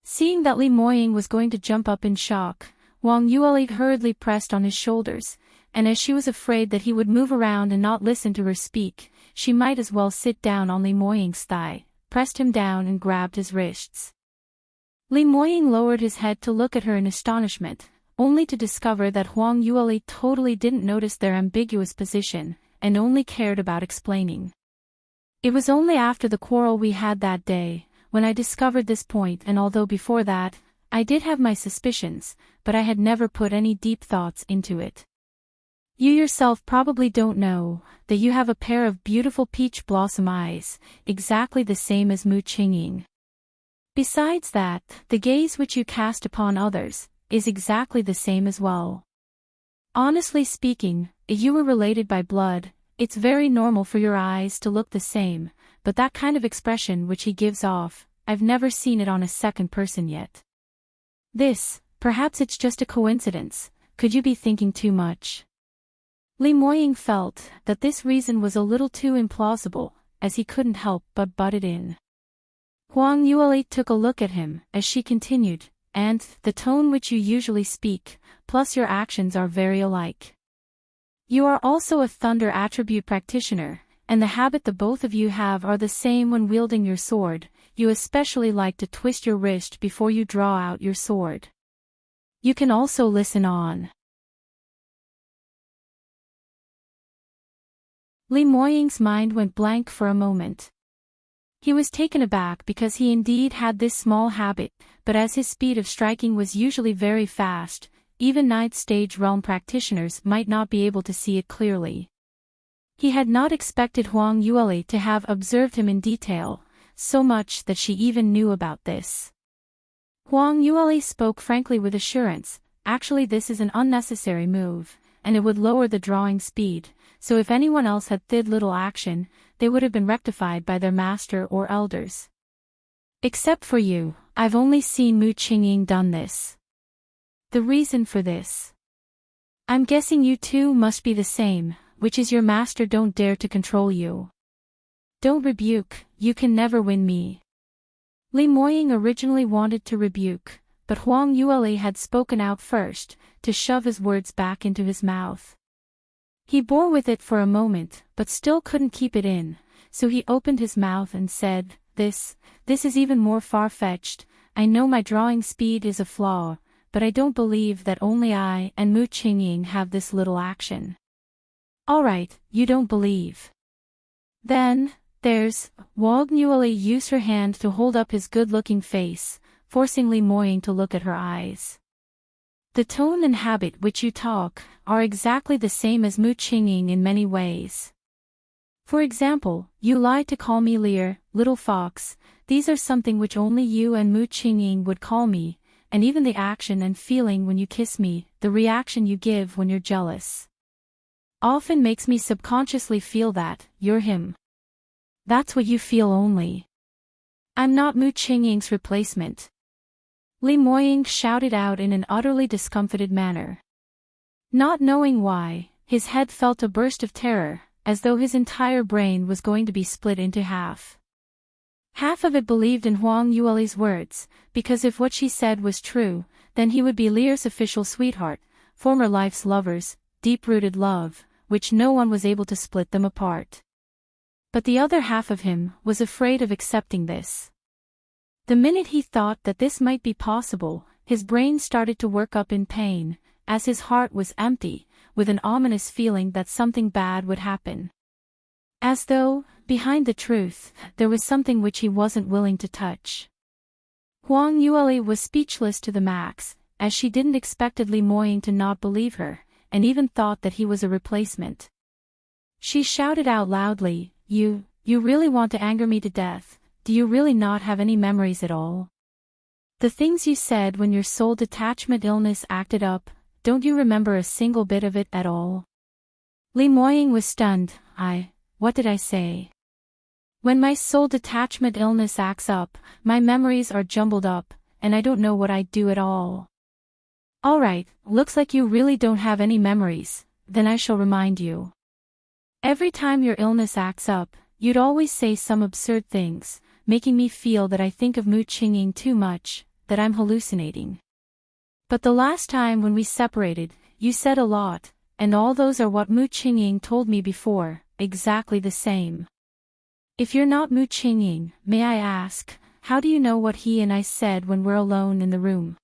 Seeing that Li Moying was going to jump up in shock, Huang Yuele hurriedly pressed on his shoulders, and as she was afraid that he would move around and not listen to her speak, she might as well sit down on Li Moying's thigh, pressed him down and grabbed his wrists. Li Moying lowered his head to look at her in astonishment, only to discover that Huang Yuele totally didn't notice their ambiguous position, and only cared about explaining. It was only after the quarrel we had that day, when I discovered this point, and although before that, I did have my suspicions, but I had never put any deep thoughts into it. You yourself probably don't know that you have a pair of beautiful peach blossom eyes, exactly the same as Mu Qingying. Besides that, the gaze which you cast upon others is exactly the same as well. Honestly speaking, if you were related by blood, it's very normal for your eyes to look the same, but that kind of expression which he gives off, I've never seen it on a second person yet. Perhaps it's just a coincidence, could you be thinking too much? Li Moying felt that this reason was a little too implausible, as he couldn't help but butted in. Huang Yuele took a look at him as she continued, and the tone which you usually speak, plus your actions are very alike. You are also a thunder attribute practitioner, and the habit the both of you have are the same when wielding your sword. You especially like to twist your wrist before you draw out your sword. You can also listen on. Li Moying's mind went blank for a moment. He was taken aback because he indeed had this small habit, but as his speed of striking was usually very fast, even ninth stage realm practitioners might not be able to see it clearly. He had not expected Huang Yuele to have observed him in detail, so much that she even knew about this. Huang Yuele spoke frankly with assurance, actually this is an unnecessary move, and it would lower the drawing speed, so if anyone else had did little action, they would have been rectified by their master or elders. Except for you, I've only seen Mu Qingying done this. The reason for this? I'm guessing you two must be the same, which is your master don't dare to control you. Don't rebuke, you can never win me. Li Moying originally wanted to rebuke, but Huang Yuele had spoken out first, to shove his words back into his mouth. He bore with it for a moment, but still couldn't keep it in, so he opened his mouth and said, This is even more far-fetched. I know my drawing speed is a flaw, but I don't believe that only I and Mu Qingying have this little action. Alright, you don't believe. Then, there's, Huang Yuele used her hand to hold up his good-looking face, forcing Li Moying to look at her eyes. The tone and habit which you talk are exactly the same as Mu Qingying in many ways. For example, you lie to call me Lear, little fox. These are something which only you and Mu Qingying would call me, and even the action and feeling when you kiss me, the reaction you give when you're jealous, often makes me subconsciously feel that you're him. That's what you feel only. I'm not Mu Qingying's replacement. Li Moying shouted out in an utterly discomfited manner. Not knowing why, his head felt a burst of terror, as though his entire brain was going to be split into half. Half of it believed in Huang Yuele's words, because if what she said was true, then he would be Lear's official sweetheart, former life's lovers, deep-rooted love, which no one was able to split them apart. But the other half of him was afraid of accepting this. The minute he thought that this might be possible, his brain started to work up in pain, as his heart was empty, with an ominous feeling that something bad would happen. As though, behind the truth, there was something which he wasn't willing to touch. Huang Yuele was speechless to the max, as she didn't expect Li Moying to not believe her, and even thought that he was a replacement. She shouted out loudly, You really want to anger me to death? Do you really not have any memories at all? The things you said when your soul detachment illness acted up, don't you remember a single bit of it at all? Li Moying was stunned. what did I say? When my soul detachment illness acts up, my memories are jumbled up, and I don't know what I do at all. Alright, looks like you really don't have any memories, then I shall remind you. Every time your illness acts up, you'd always say some absurd things, making me feel that I think of Mu Qingying too much, that I'm hallucinating. But the last time when we separated, you said a lot, and all those are what Mu Qingying told me before, exactly the same. If you're not Mu Qingying, may I ask, how do you know what he and I said when we're alone in the room?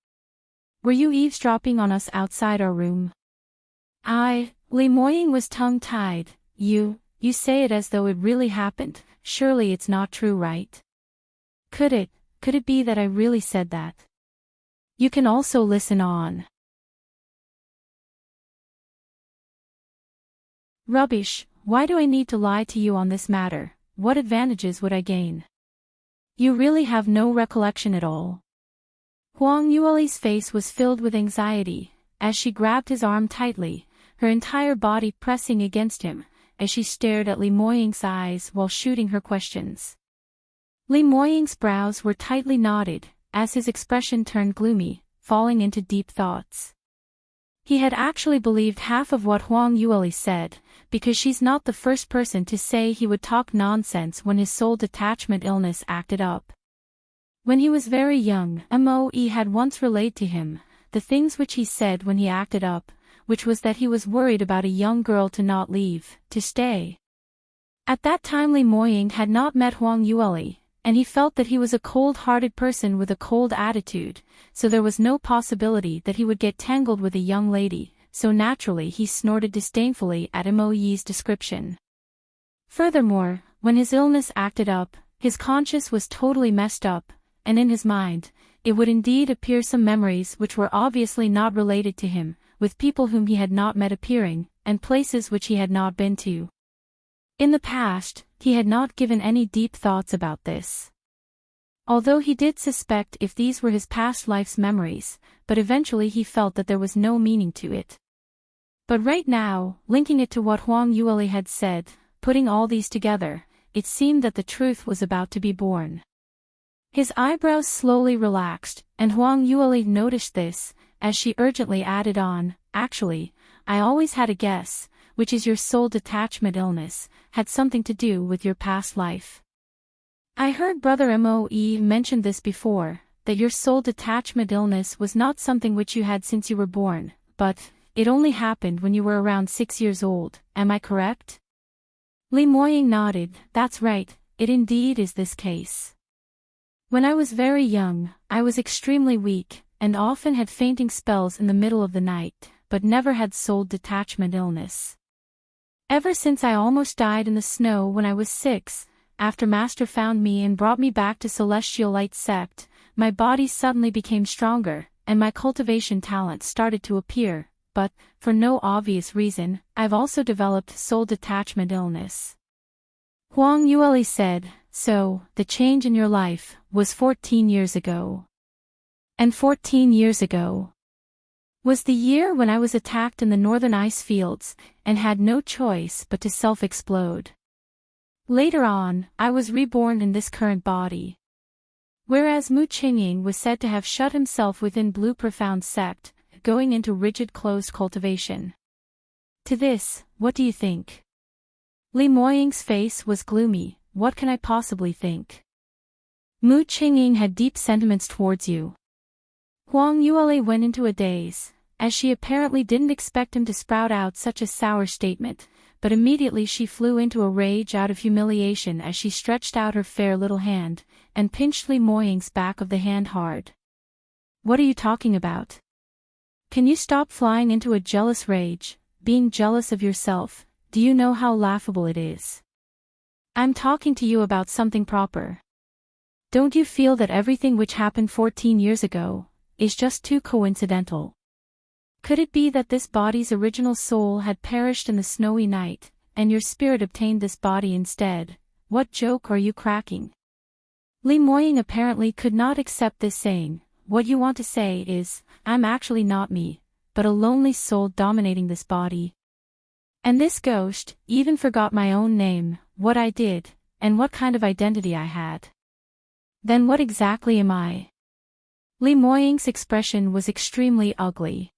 Were you eavesdropping on us outside our room? Li Moying was tongue-tied. You say it as though it really happened, surely it's not true, right? Could it be that I really said that? You can also listen on. Rubbish, why do I need to lie to you on this matter? What advantages would I gain? You really have no recollection at all. Huang Yueli's face was filled with anxiety, as she grabbed his arm tightly, her entire body pressing against him, as she stared at Li Moying's eyes while shooting her questions. Li Moying's brows were tightly knotted, as his expression turned gloomy, falling into deep thoughts. He had actually believed half of what Huang Yueli said, because she's not the first person to say he would talk nonsense when his soul detachment illness acted up. When he was very young, Moe had once relayed to him the things which he said when he acted up, which was that he was worried about a young girl to not leave, to stay. At that time Li Moying had not met Huang Yueli, and he felt that he was a cold-hearted person with a cold attitude, so there was no possibility that he would get tangled with a young lady, so naturally he snorted disdainfully at Moe's description. Furthermore, when his illness acted up, his conscience was totally messed up, and in his mind, it would indeed appear some memories which were obviously not related to him, with people whom he had not met appearing, and places which he had not been to. In the past, he had not given any deep thoughts about this. Although he did suspect if these were his past life's memories, but eventually he felt that there was no meaning to it. But right now, linking it to what Huang Yueli had said, putting all these together, it seemed that the truth was about to be born. His eyebrows slowly relaxed, and Huang Yueli noticed this, as she urgently added on, actually, I always had a guess, which is your soul detachment illness, had something to do with your past life. I heard Brother Moe mention this before, that your soul detachment illness was not something which you had since you were born, but it only happened when you were around 6 years old, am I correct? Li Moying nodded, that's right, it indeed is this case. When I was very young, I was extremely weak, and often had fainting spells in the middle of the night, but never had soul detachment illness. Ever since I almost died in the snow when I was 6, after Master found me and brought me back to Celestial Light Sect, my body suddenly became stronger, and my cultivation talent started to appear, but, for no obvious reason, I've also developed soul detachment illness. Huang Yueli said, so, the change in your life was 14 years ago. And 14 years ago was the year when I was attacked in the northern ice fields, and had no choice but to self-explode. Later on, I was reborn in this current body. Whereas Mu Qingying was said to have shut himself within Blue Profound Sect, going into rigid closed cultivation. To this, what do you think? Li Moying's face was gloomy, what can I possibly think? Mu Qingying had deep sentiments towards you. Huang Yueli went into a daze, as she apparently didn't expect him to sprout out such a sour statement, but immediately she flew into a rage out of humiliation as she stretched out her fair little hand, and pinched Li Moying's back of the hand hard. What are you talking about? Can you stop flying into a jealous rage, being jealous of yourself? Do you know how laughable it is? I'm talking to you about something proper. Don't you feel that everything which happened 14 years ago is just too coincidental? Could it be that this body's original soul had perished in the snowy night, and your spirit obtained this body instead? What joke are you cracking? Li Moying apparently could not accept this saying. What you want to say is, I'm actually not me, but a lonely soul dominating this body. And this ghost even forgot my own name, what I did, and what kind of identity I had. Then what exactly am I? Lee Moying's expression was extremely ugly.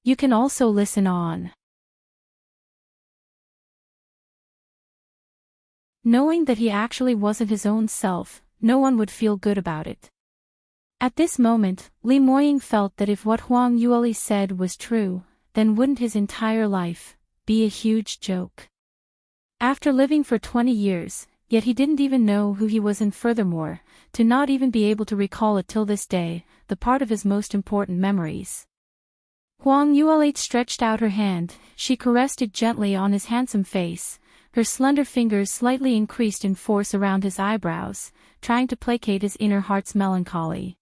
You can also listen on. Knowing that he actually wasn't his own self, no one would feel good about it. At this moment, Lee Moying felt that if what Huang Yueli said was true, then wouldn't his entire life be a huge joke? After living for 20 years, yet he didn't even know who he was, and furthermore, to not even be able to recall it till this day, the part of his most important memories. Huang Yueli stretched out her hand, she caressed it gently on his handsome face, her slender fingers slightly increased in force around his eyebrows, trying to placate his inner heart's melancholy.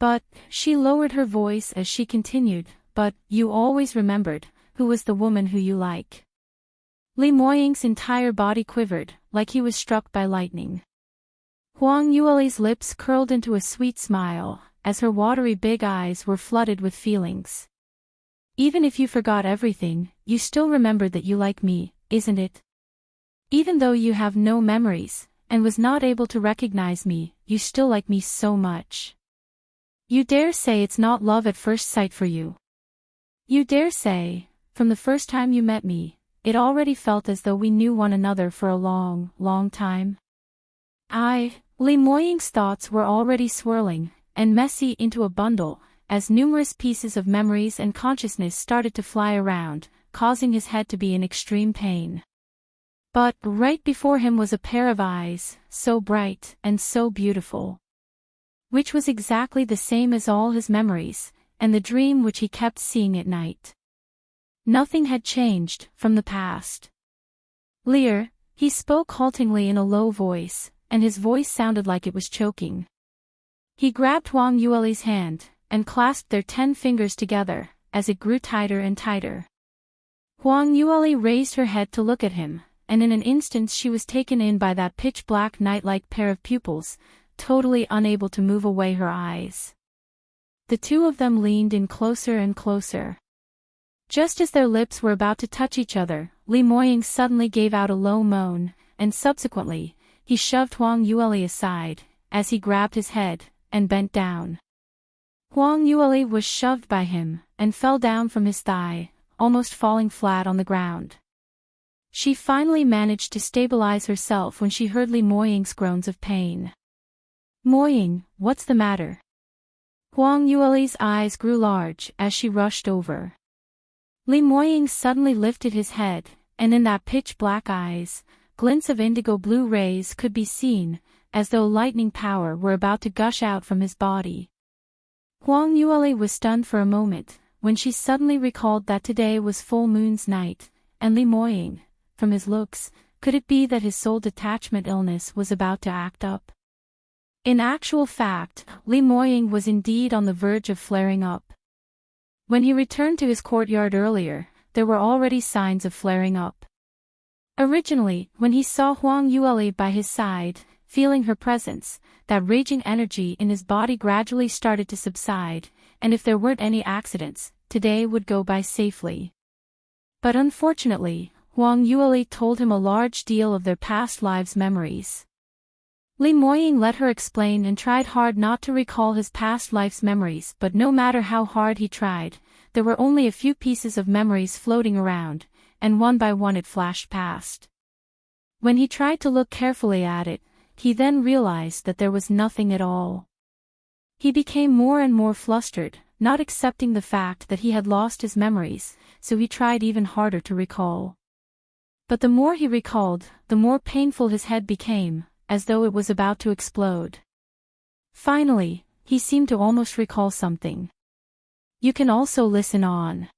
But, she lowered her voice as she continued, but, you always remembered, who was the woman who you like. Lee Moying's entire body quivered, like he was struck by lightning. Huang Yueli's lips curled into a sweet smile, as her watery big eyes were flooded with feelings. Even if you forgot everything, you still remembered that you like me, isn't it? Even though you have no memories, and was not able to recognize me, you still like me so much. You dare say it's not love at first sight for you. You dare say, from the first time you met me, it already felt as though we knew one another for a long, long time. Lee Moying's thoughts were already swirling, and messy into a bundle, as numerous pieces of memories and consciousness started to fly around, causing his head to be in extreme pain. But, right before him was a pair of eyes, so bright and so beautiful. Which was exactly the same as all his memories, and the dream which he kept seeing at night. Nothing had changed from the past. Lear, he spoke haltingly in a low voice, and his voice sounded like it was choking. He grabbed Huang Yueli's hand, and clasped their 10 fingers together, as it grew tighter and tighter. Huang Yueli raised her head to look at him, and in an instant she was taken in by that pitch-black night-like pair of pupils, totally unable to move away her eyes. The two of them leaned in closer and closer. Just as their lips were about to touch each other, Lee Moying suddenly gave out a low moan, and subsequently, he shoved Huang Yueli aside, as he grabbed his head, and bent down. Huang Yueli was shoved by him, and fell down from his thigh, almost falling flat on the ground. She finally managed to stabilize herself when she heard Lee Moying's groans of pain. Moying, what's the matter? Huang Yueli's eyes grew large as she rushed over. Lee Moying suddenly lifted his head, and in that pitch-black eyes, glints of indigo-blue rays could be seen, as though lightning power were about to gush out from his body. Huang Yueli was stunned for a moment, when she suddenly recalled that today was full moon's night, and Lee Moying, from his looks, could it be that his soul detachment illness was about to act up? In actual fact, Lee Moying was indeed on the verge of flaring up. When he returned to his courtyard earlier, there were already signs of flaring up. Originally, when he saw Huang Yueli by his side, feeling her presence, that raging energy in his body gradually started to subside, and if there weren't any accidents, today would go by safely. But unfortunately, Huang Yueli told him a large deal of their past lives' memories. Lee Moying let her explain and tried hard not to recall his past life's memories, but no matter how hard he tried, there were only a few pieces of memories floating around, and one by one it flashed past. When he tried to look carefully at it, he then realized that there was nothing at all. He became more and more flustered, not accepting the fact that he had lost his memories, so he tried even harder to recall. But the more he recalled, the more painful his head became, as though it was about to explode. Finally, he seemed to almost recall something. You can also listen on.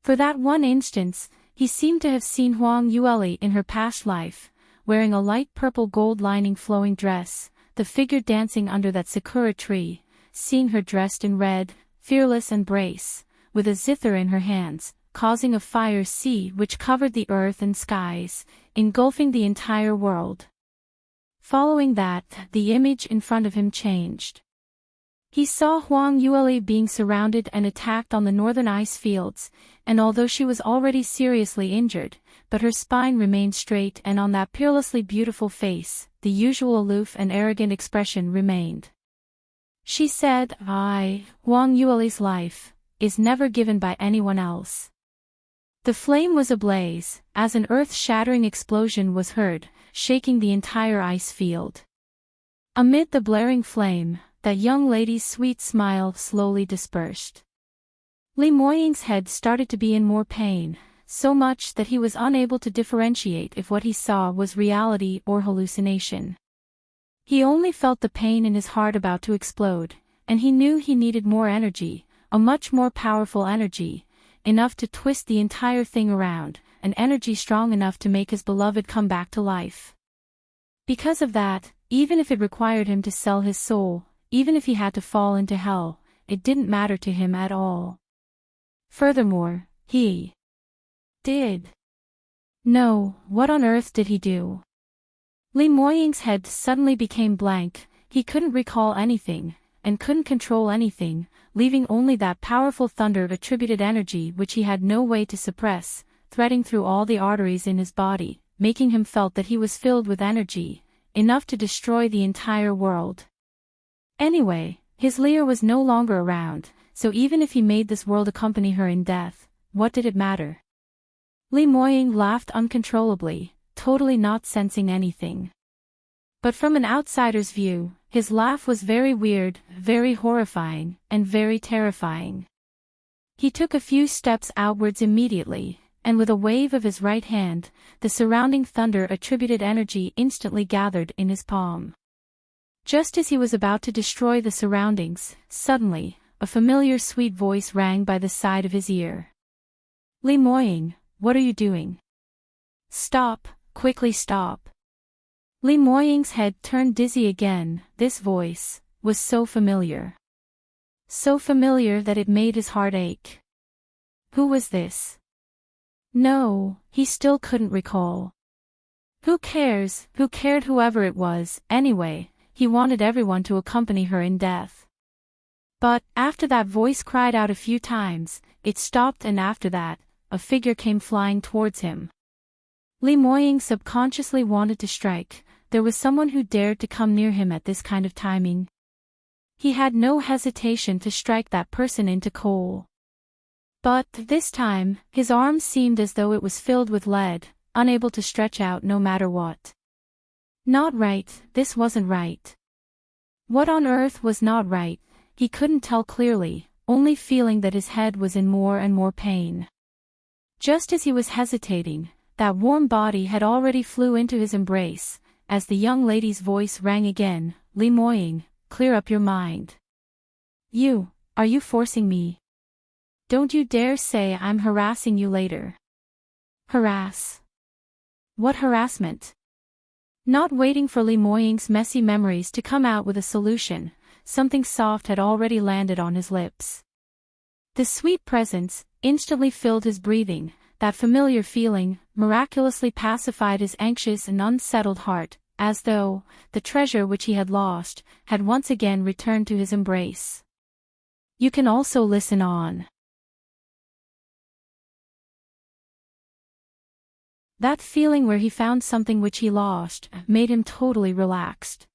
For that one instance, he seemed to have seen Huang Yueli in her past life, wearing a light purple gold lining flowing dress, the figure dancing under that sakura tree, seeing her dressed in red, fearless and brave, with a zither in her hands, causing a fire sea which covered the earth and skies, engulfing the entire world. Following that, the image in front of him changed. He saw Huang Yueli being surrounded and attacked on the northern ice fields, and although she was already seriously injured, but her spine remained straight and on that peerlessly beautiful face, the usual aloof and arrogant expression remained. She said, Huang Yueli's life is never given by anyone else. The flame was ablaze, as an earth-shattering explosion was heard, shaking the entire ice field. Amid the blaring flame, that young lady's sweet smile slowly dispersed. Li Moying's head started to be in more pain, so much that he was unable to differentiate if what he saw was reality or hallucination. He only felt the pain in his heart about to explode, and he knew he needed more energy, a much more powerful energy, enough to twist the entire thing around, an energy strong enough to make his beloved come back to life. Because of that, even if it required him to sell his soul, even if he had to fall into hell, it didn't matter to him at all. Furthermore, he did know what on earth did he do. Li Moying's head suddenly became blank, he couldn't recall anything, and couldn't control anything, leaving only that powerful thunder-attributed energy which he had no way to suppress, threading through all the arteries in his body, making him felt that he was filled with energy, enough to destroy the entire world. Anyway, his Lear was no longer around, so even if he made this world accompany her in death, what did it matter? Li Moying laughed uncontrollably, totally not sensing anything. But from an outsider's view, his laugh was very weird, very horrifying, and very terrifying. He took a few steps outwards immediately, and with a wave of his right hand, the surrounding thunder-attributed energy instantly gathered in his palm. Just as he was about to destroy the surroundings, suddenly, a familiar sweet voice rang by the side of his ear. Li Moying, what are you doing? Stop, quickly stop. Li Moying's head turned dizzy again, this voice was so familiar. So familiar that it made his heart ache. Who was this? No, he still couldn't recall. Who cares, who cared whoever it was, anyway, he wanted everyone to accompany her in death. But, after that voice cried out a few times, it stopped and after that, a figure came flying towards him. Li Moying subconsciously wanted to strike, there was someone who dared to come near him at this kind of timing. He had no hesitation to strike that person into coal. But, this time, his arm seemed as though it was filled with lead, unable to stretch out no matter what. Not right, this wasn't right. What on earth was not right, he couldn't tell clearly, only feeling that his head was in more and more pain. Just as he was hesitating, that warm body had already flew into his embrace, as the young lady's voice rang again, Li Moying, clear up your mind. Are you forcing me? Don't you dare say I'm harassing you later. Harass? What harassment? Not waiting for Li Moying's messy memories to come out with a solution, something soft had already landed on his lips. The sweet presence instantly filled his breathing, that familiar feeling miraculously pacified his anxious and unsettled heart, as though the treasure which he had lost had once again returned to his embrace. You can also listen on. That feeling where he found something which he lost made him totally relaxed.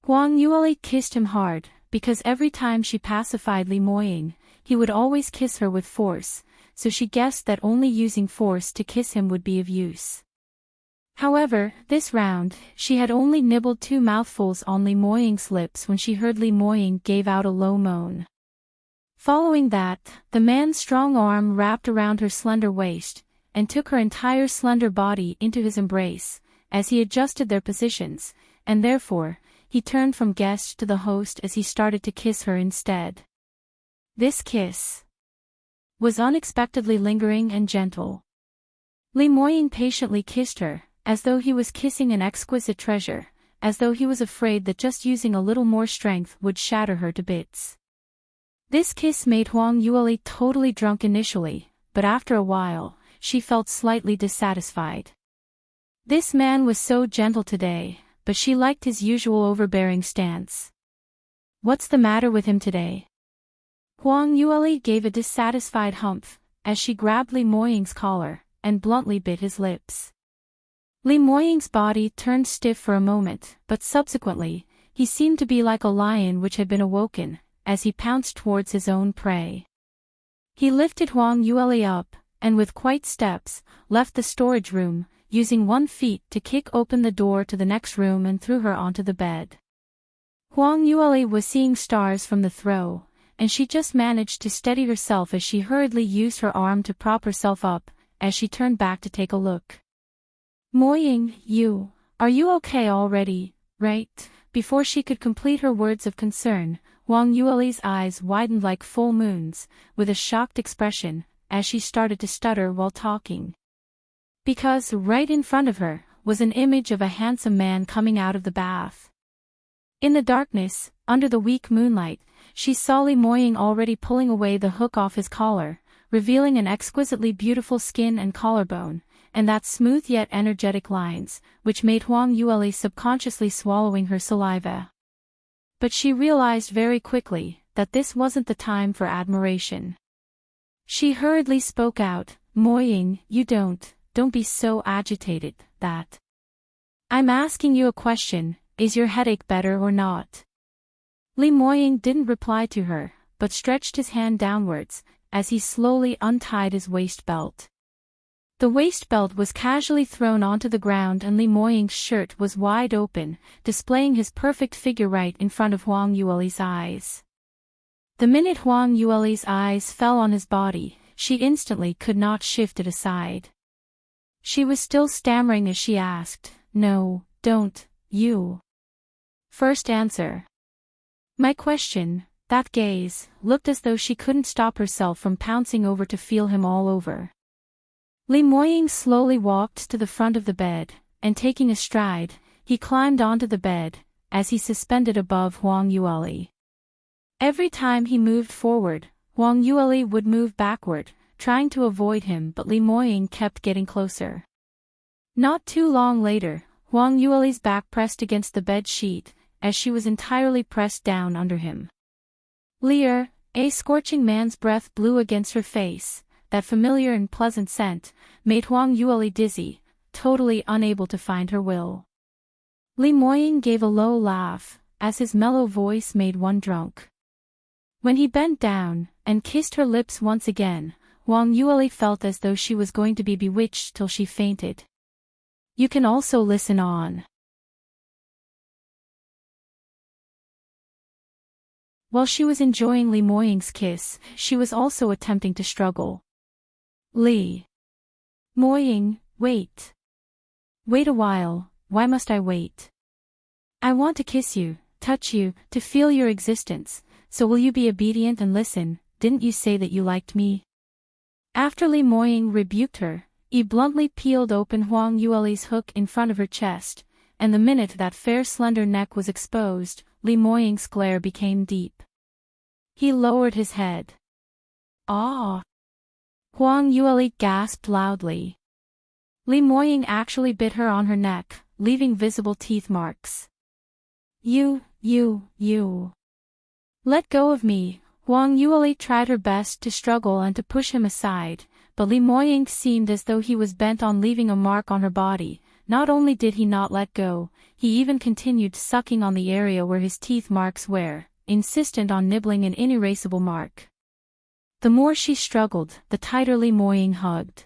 Huang Yueli kissed him hard, because every time she pacified Li Moying, he would always kiss her with force, so she guessed that only using force to kiss him would be of use. However, this round, she had only nibbled 2 mouthfuls on Li Moying's lips when she heard Li Moying gave out a low moan. Following that, the man's strong arm wrapped around her slender waist, and took her entire slender body into his embrace, as he adjusted their positions, and therefore, he turned from guest to the host as he started to kiss her instead. This kiss was unexpectedly lingering and gentle. Li Moying patiently kissed her, as though he was kissing an exquisite treasure, as though he was afraid that just using a little more strength would shatter her to bits. This kiss made Huang Yueli totally drunk initially, but after a while, she felt slightly dissatisfied. This man was so gentle today, but she liked his usual overbearing stance. What's the matter with him today? Huang Yueli gave a dissatisfied humph, as she grabbed Li Moying's collar, and bluntly bit his lips. Li Moying's body turned stiff for a moment, but subsequently, he seemed to be like a lion which had been awoken, as he pounced towards his own prey. He lifted Huang Yueli up, and with quiet steps, left the storage room, using 1 feet to kick open the door to the next room and threw her onto the bed. Huang Yueli was seeing stars from the throw, and she just managed to steady herself as she hurriedly used her arm to prop herself up, as she turned back to take a look. Moying, are you okay already, right? Before she could complete her words of concern, Huang Yueli's eyes widened like full moons, with a shocked expression, as she started to stutter while talking. Because right in front of her was an image of a handsome man coming out of the bath. In the darkness, under the weak moonlight, she saw Li Moying already pulling away the hook off his collar, revealing an exquisitely beautiful skin and collarbone, and that smooth yet energetic lines, which made Huang Yueli subconsciously swallowing her saliva. But she realized very quickly that this wasn't the time for admiration. She hurriedly spoke out, Moying, don't be so agitated, that. I'm asking you a question, is your headache better or not? Li Moying didn't reply to her, but stretched his hand downwards, as he slowly untied his waist belt. The waist belt was casually thrown onto the ground and Li Moying's shirt was wide open, displaying his perfect figure right in front of Huang Yueli's eyes. The minute Huang Yueli's eyes fell on his body, she instantly could not shift it aside. She was still stammering as she asked, No, don't, you. First answer. My question, that gaze, looked as though she couldn't stop herself from pouncing over to feel him all over. Li Moying slowly walked to the front of the bed, and taking a stride, he climbed onto the bed, as he suspended above Huang Yueli. Every time he moved forward, Huang Yueli would move backward, trying to avoid him, but Li Moying kept getting closer. Not too long later, Huang Yueli's back pressed against the bed sheet, as she was entirely pressed down under him. Leer, a scorching man's breath blew against her face. That familiar and pleasant scent made Huang Yueli dizzy, totally unable to find her will. Li Moying gave a low laugh, as his mellow voice made one drunk. When he bent down and kissed her lips once again, Huang Yueli felt as though she was going to be bewitched till she fainted. You can also listen on. While she was enjoying Li Moying's kiss, she was also attempting to struggle. Li Moying, wait. Wait a while, why must I wait? I want to kiss you, touch you, to feel your existence, so will you be obedient and listen? Didn't you say that you liked me? After Li Moying rebuked her, he bluntly peeled open Huang Yueli's hook in front of her chest, and the minute that fair slender neck was exposed, Li Moying's glare became deep. He lowered his head. Ah! Huang Yueli gasped loudly. Li Moying actually bit her on her neck, leaving visible teeth marks. You. Let go of me. Huang Yueli tried her best to struggle and to push him aside, but Li Moying seemed as though he was bent on leaving a mark on her body. Not only did he not let go, he even continued sucking on the area where his teeth marks were, insistent on nibbling an inerasable mark. The more she struggled, the tighter Li Moying hugged.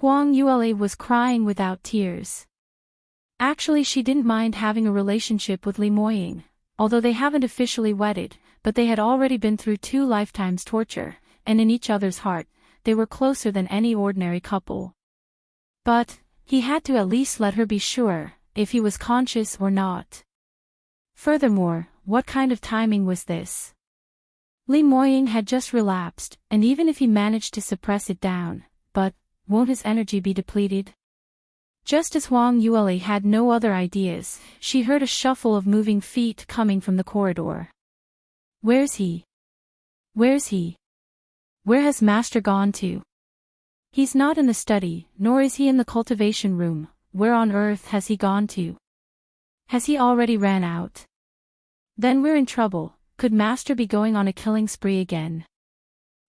Huang Yueli was crying without tears. Actually, she didn't mind having a relationship with Li Moying, although they haven't officially wedded, but they had already been through 2 lifetimes torture, and in each other's heart, they were closer than any ordinary couple. But he had to at least let her be sure if he was conscious or not. Furthermore, what kind of timing was this? Li Moying had just relapsed, and even if he managed to suppress it down, won't his energy be depleted? Just as Huang Yueli had no other ideas, she heard a shuffle of moving feet coming from the corridor. Where's he? Where's he? Where has Master gone to? He's not in the study, nor is he in the cultivation room. Where on earth has he gone to? Has he already ran out? Then we're in trouble. Could Master be going on a killing spree again?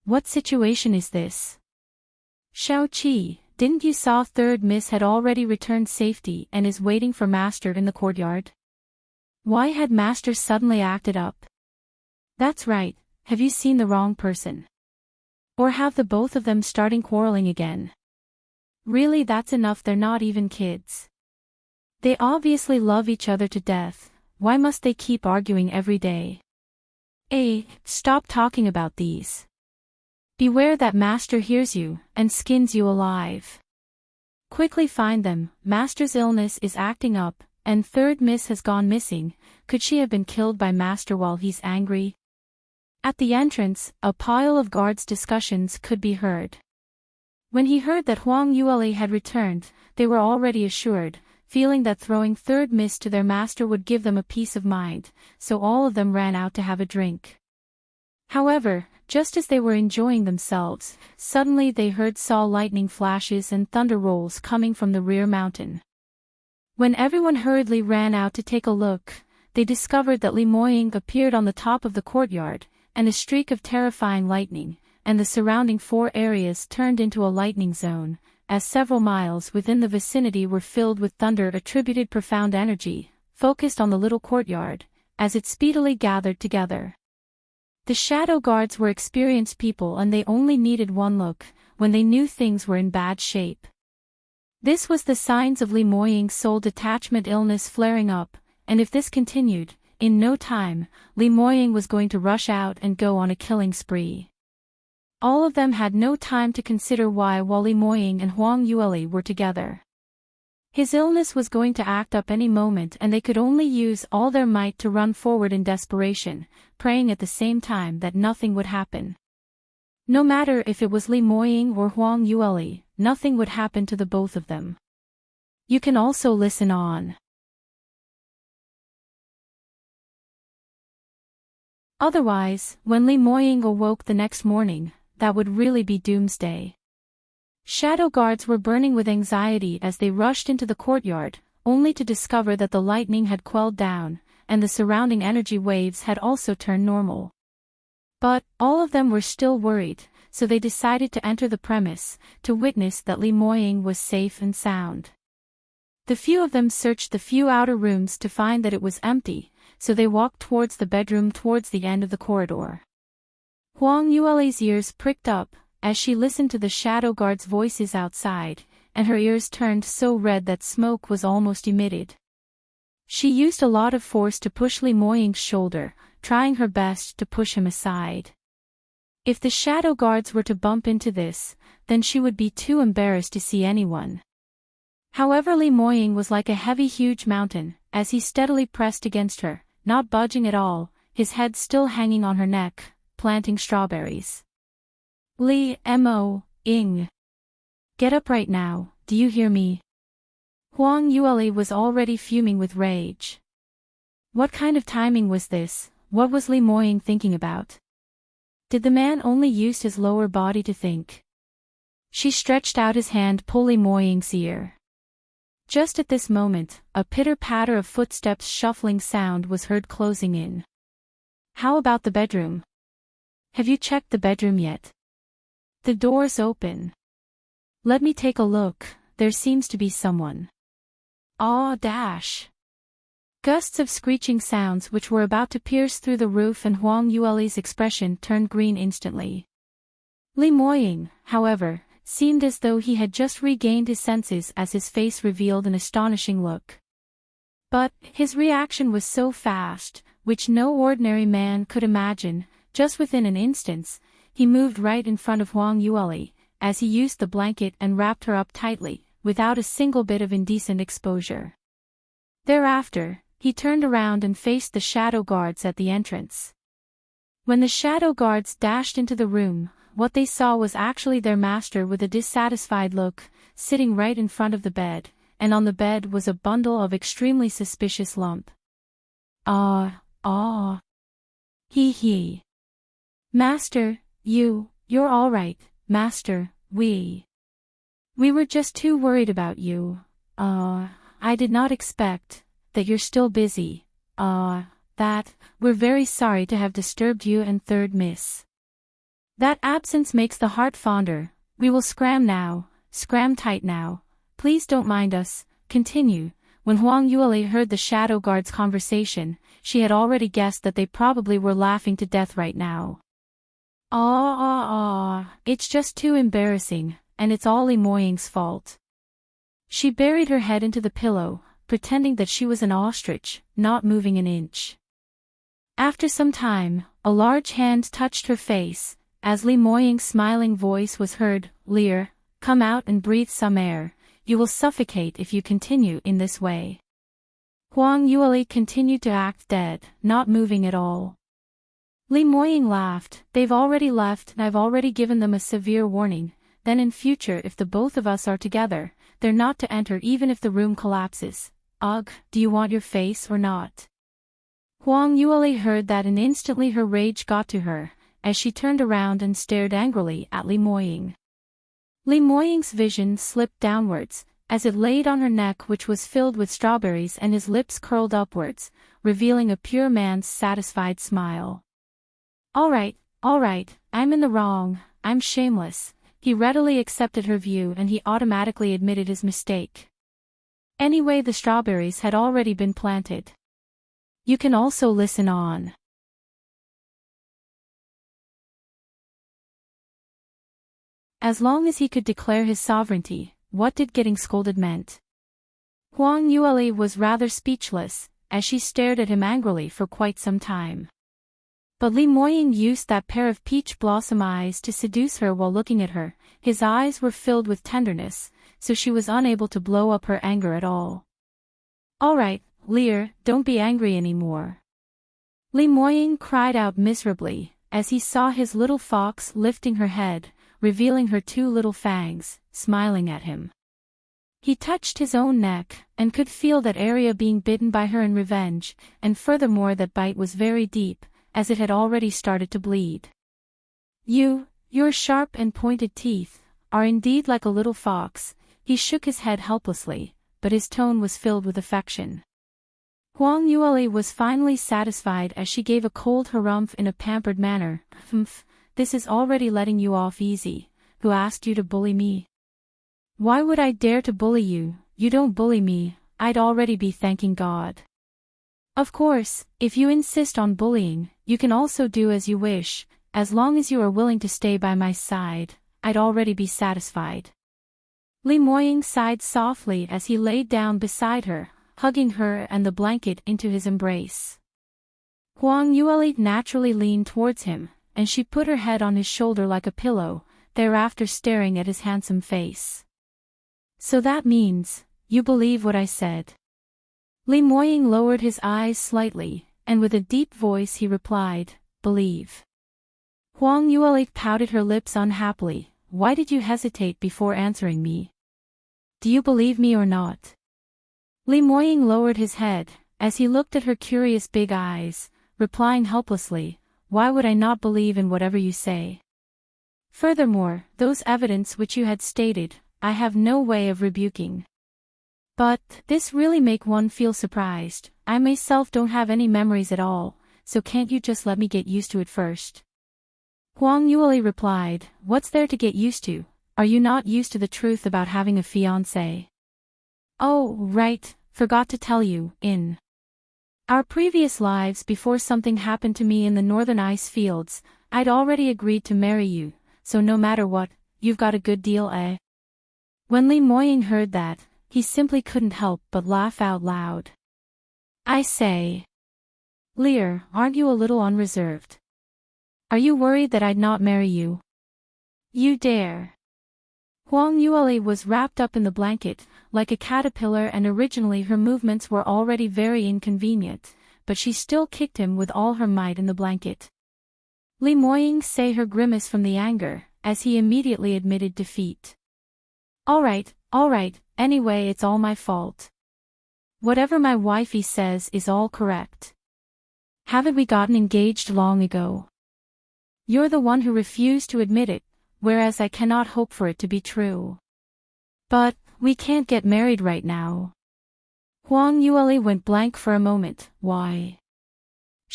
What situation is this? Xiao-Qi, didn't you saw third Miss had already returned safety and is waiting for Master in the courtyard? Why had Master suddenly acted up? That's right, have you seen the wrong person? Or have the both of them starting quarreling again? Really, that's enough, they're not even kids. They obviously love each other to death, why must they keep arguing every day? Stop talking about these. Beware that Master hears you, and skins you alive. Quickly find them, Master's illness is acting up, and third Miss has gone missing, could she have been killed by Master while he's angry? At the entrance, a pile of guards' discussions could be heard. When he heard that Huang Yueli had returned, they were already assured, feeling that throwing third Miss to their master would give them a peace of mind, so all of them ran out to have a drink. However, just as they were enjoying themselves, suddenly they saw lightning flashes and thunder rolls coming from the rear mountain. When everyone hurriedly ran out to take a look, they discovered that Li Moying appeared on the top of the courtyard, and a streak of terrifying lightning, and the surrounding 4 areas turned into a lightning zone, as several miles within the vicinity were filled with thunder attributed profound energy, focused on the little courtyard, as it speedily gathered together. The shadow guards were experienced people and they only needed one look, when they knew things were in bad shape. This was the signs of Li Moying's soul detachment illness flaring up, and if this continued, in no time, Li Moying was going to rush out and go on a killing spree. All of them had no time to consider why while Li Moying and Huang Yueli were together. His illness was going to act up any moment and they could only use all their might to run forward in desperation, praying at the same time that nothing would happen. No matter if it was Li Moying or Huang Yueli, nothing would happen to the both of them. You can also listen on. Otherwise, when Li Moying awoke the next morning, that would really be doomsday. Shadow guards were burning with anxiety as they rushed into the courtyard, only to discover that the lightning had quelled down, and the surrounding energy waves had also turned normal. But, all of them were still worried, so they decided to enter the premise, to witness that Li Moying was safe and sound. The few of them searched the few outer rooms to find that it was empty, so they walked towards the bedroom towards the end of the corridor. Huang Yueli's ears pricked up, as she listened to the shadow guards' voices outside, and her ears turned so red that smoke was almost emitted. She used a lot of force to push Li Moying's shoulder, trying her best to push him aside. If the shadow guards were to bump into this, then she would be too embarrassed to see anyone. However, Li Moying was like a heavy huge mountain, as he steadily pressed against her, not budging at all, his head still hanging on her neck, planting strawberries. Li Moying. Get up right now, do you hear me? Huang Yueli was already fuming with rage. What kind of timing was this? What was Li Moying thinking about? Did the man only use his lower body to think? She stretched out his hand, pulling Li Moying's ear. Just at this moment, a pitter-patter of footsteps shuffling sound was heard closing in. How about the bedroom? Have you checked the bedroom yet? The door's open. Let me take a look, there seems to be someone. Aw dash. Gusts of screeching sounds which were about to pierce through the roof and Huang Yueli's expression turned green instantly. Li Moying, however, seemed as though he had just regained his senses as his face revealed an astonishing look. But, his reaction was so fast, which no ordinary man could imagine, just within an instant, he moved right in front of Huang Yueli, as he used the blanket and wrapped her up tightly, without a single bit of indecent exposure. Thereafter, he turned around and faced the shadow guards at the entrance. When the shadow guards dashed into the room, what they saw was actually their master with a dissatisfied look, sitting right in front of the bed, and on the bed was a bundle of extremely suspicious lump. He. Master, you're all right, Master, we were just too worried about you. I did not expect that you're still busy. we're very sorry to have disturbed you and third miss. That absence makes the heart fonder. We will scram now, scram tight now. Please don't mind us, continue. When Huang Yueli heard the shadow guard's conversation, she had already guessed that they probably were laughing to death right now. It's just too embarrassing, and it's all Li Moying's fault. She buried her head into the pillow, pretending that she was an ostrich, not moving an inch. After some time, a large hand touched her face. As Li Moying's smiling voice was heard, "Lear, come out and breathe some air. You will suffocate if you continue in this way." Huang Yueli continued to act dead, not moving at all. Li Moying laughed. "They've already left and I've already given them a severe warning. Then in future if the both of us are together, they're not to enter even if the room collapses. Ugh, do you want your face or not?" Huang Yueli heard that and instantly her rage got to her, as she turned around and stared angrily at Li Moying. Li Moying's vision slipped downwards, as it laid on her neck which was filled with strawberries and his lips curled upwards, revealing a pure man's satisfied smile. All right, I'm in the wrong, I'm shameless." He readily accepted her view and he automatically admitted his mistake. Anyway, the strawberries had already been planted. You can also listen on. As long as he could declare his sovereignty, what did getting scolded meant? Huang Yueli was rather speechless, as she stared at him angrily for quite some time. But Li Moying used that pair of peach blossom eyes to seduce her while looking at her. His eyes were filled with tenderness, so she was unable to blow up her anger at all. "All right, Lear, don't be angry anymore." Li Moying cried out miserably, as he saw his little fox lifting her head, revealing her two little fangs, smiling at him. He touched his own neck, and could feel that area being bitten by her in revenge, and furthermore that bite was very deep, as it had already started to bleed. Your sharp and pointed teeth are indeed like a little fox." He shook his head helplessly, but his tone was filled with affection. Huang Yueli was finally satisfied as she gave a cold harumph in a pampered manner. "Humph, this is already letting you off easy. Who asked you to bully me?" "Why would I dare to bully you? You don't bully me, I'd already be thanking God." "Of course, if you insist on bullying, you can also do as you wish. As long as you are willing to stay by my side, I'd already be satisfied." Li Moying sighed softly as he laid down beside her, hugging her and the blanket into his embrace. Huang Yueli naturally leaned towards him, and she put her head on his shoulder like a pillow, thereafter staring at his handsome face. "So that means, you believe what I said?" Li Moying lowered his eyes slightly, and with a deep voice he replied, "Believe." Huang Yueli pouted her lips unhappily. "Why did you hesitate before answering me? Do you believe me or not?" Li Moying lowered his head, as he looked at her curious big eyes, replying helplessly, "Why would I not believe in whatever you say? Furthermore, those evidence which you had stated, I have no way of rebuking. But, this really make one feel surprised. I myself don't have any memories at all, so can't you just let me get used to it first?" Huang Yueli replied, "What's there to get used to? Are you not used to the truth about having a fiancé?" "Oh, right, forgot to tell you, in our previous lives before something happened to me in the northern ice fields, I'd already agreed to marry you, so no matter what, you've got a good deal, eh?" When Li Moying heard that, he simply couldn't help but laugh out loud. "I say, Lear, aren't you a little unreserved? Are you worried that I'd not marry you? You dare." Huang Yueli was wrapped up in the blanket, like a caterpillar, and originally her movements were already very inconvenient, but she still kicked him with all her might in the blanket. Li Moying saw her grimace from the anger, as he immediately admitted defeat. All right, anyway it's all my fault. Whatever my wifey says is all correct. Haven't we gotten engaged long ago? You're the one who refused to admit it, whereas I cannot hope for it to be true. But, we can't get married right now." Huang Yueli went blank for a moment. "Why?"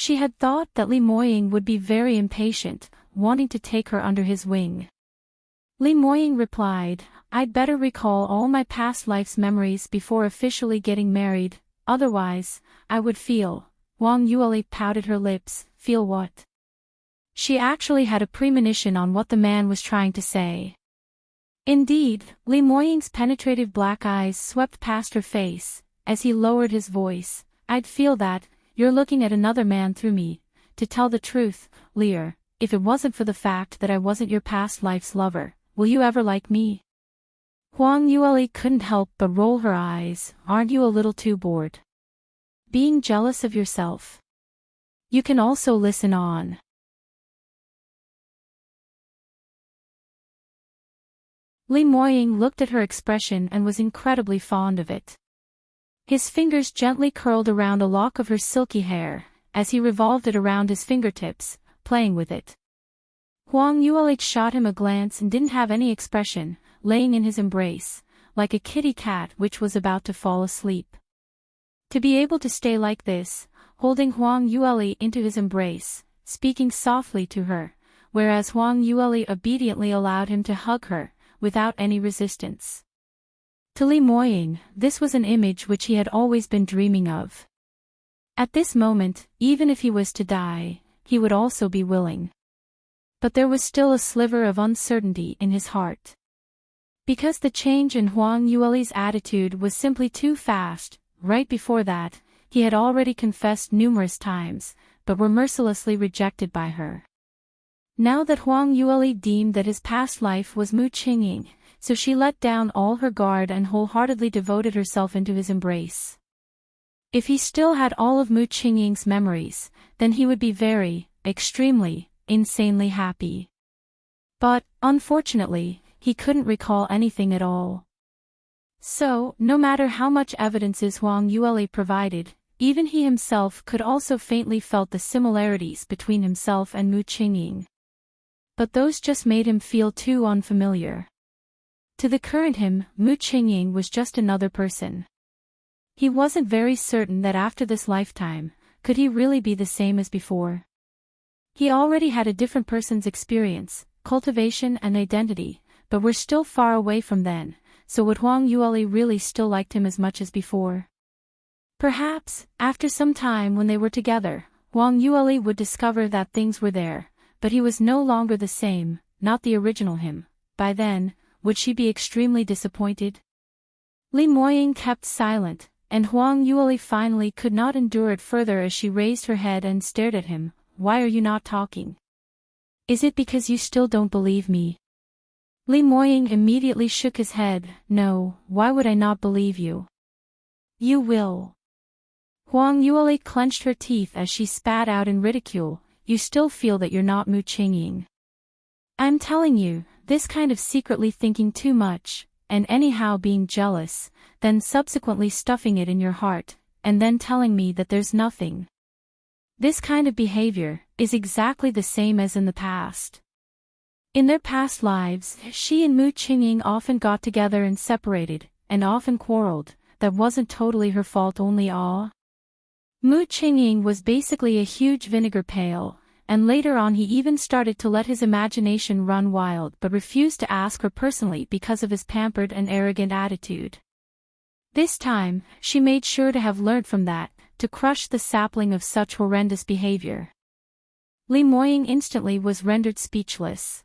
She had thought that Li Moying would be very impatient, wanting to take her under his wing. Li Moying replied, "I'd better recall all my past life's memories before officially getting married, otherwise, I would feel." Huang Yueli pouted her lips. Feel what? She actually had a premonition on what the man was trying to say. Indeed, Li Moying's penetrative black eyes swept past her face, as he lowered his voice. "I'd feel that, you're looking at another man through me. To tell the truth, Lear, if it wasn't for the fact that I wasn't your past life's lover, will you ever like me?" Huang Yueli couldn't help but roll her eyes. "Aren't you a little too bored? Being jealous of yourself? You can also listen on." Li Moying looked at her expression and was incredibly fond of it. His fingers gently curled around a lock of her silky hair, as he revolved it around his fingertips, playing with it. Huang Yueli shot him a glance and didn't have any expression, laying in his embrace, like a kitty cat which was about to fall asleep. To be able to stay like this, holding Huang Yueli into his embrace, speaking softly to her, whereas Huang Yueli obediently allowed him to hug her, without any resistance. To Li Moying, this was an image which he had always been dreaming of. At this moment, even if he was to die, he would also be willing. But there was still a sliver of uncertainty in his heart. Because the change in Huang Yueli's attitude was simply too fast. Right before that, he had already confessed numerous times, but were mercilessly rejected by her. Now that Huang Yueli deemed that his past life was Mu Qingying, so she let down all her guard and wholeheartedly devoted herself into his embrace. If he still had all of Mu Qingying's memories, then he would be very, extremely, insanely happy. But, unfortunately, he couldn't recall anything at all. So, no matter how much evidences Huang Yueli provided, even he himself could also faintly felt the similarities between himself and Mu Qingying. But those just made him feel too unfamiliar. To the current him, Mu Qingying was just another person. He wasn't very certain that after this lifetime, could he really be the same as before. He already had a different person's experience, cultivation and identity, but were still far away from then, so would Huang Yueli really still liked him as much as before? Perhaps, after some time when they were together, Huang Yueli would discover that things were there, but he was no longer the same, not the original him. By then, would she be extremely disappointed? Li Moying kept silent, and Huang Yueli finally could not endure it further as she raised her head and stared at him. "Why are you not talking? Is it because you still don't believe me?" Li Moying immediately shook his head. "No, why would I not believe you? You will." Huang Yueli clenched her teeth as she spat out in ridicule. "You still feel that you're not Mu Qingying. I'm telling you, this kind of secretly thinking too much, and anyhow being jealous, then subsequently stuffing it in your heart, and then telling me that there's nothing. This kind of behavior is exactly the same as in the past. In their past lives, she and Mu Qingying often got together and separated, and often quarreled. That wasn't totally her fault, only Mu Qingying was basically a huge vinegar pail, and later on he even started to let his imagination run wild but refused to ask her personally because of his pampered and arrogant attitude. This time, she made sure to have learnt from that, to crush the sapling of such horrendous behavior. Li Moying instantly was rendered speechless.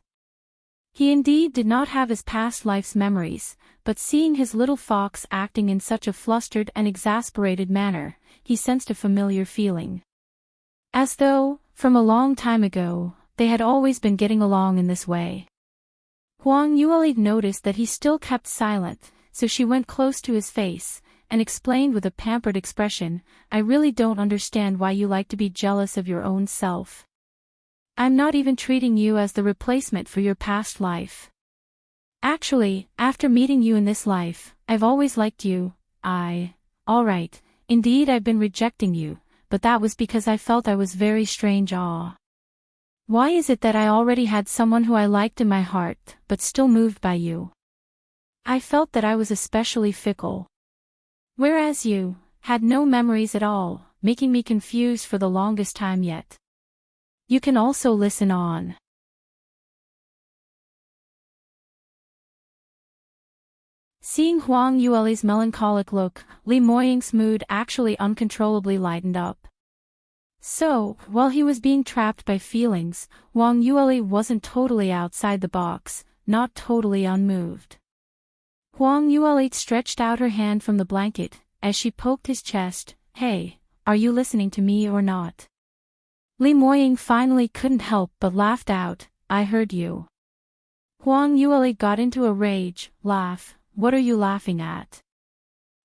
He indeed did not have his past life's memories, but seeing his little fox acting in such a flustered and exasperated manner, he sensed a familiar feeling. As though, from a long time ago, they had always been getting along in this way. Huang Yueli noticed that he still kept silent, so she went close to his face, and explained with a pampered expression, "I really don't understand why you like to be jealous of your own self. I'm not even treating you as the replacement for your past life. Actually, after meeting you in this life, I've always liked you. Alright, indeed I've been rejecting you, but that was because I felt I was very strange. Why is it that I already had someone who I liked in my heart, but still moved by you? I felt that I was especially fickle. Whereas you had no memories at all, making me confused for the longest time yet. You can also listen on. Seeing Huang Yueli's melancholic look, Li Moying's mood actually uncontrollably lightened up. So, while he was being trapped by feelings, Huang Yueli wasn't totally outside the box, not totally unmoved. Huang Yueli stretched out her hand from the blanket, as she poked his chest. Hey, are you listening to me or not? Li Moying finally couldn't help but laughed out, I heard you. Huang Yueli got into a rage, laugh, what are you laughing at?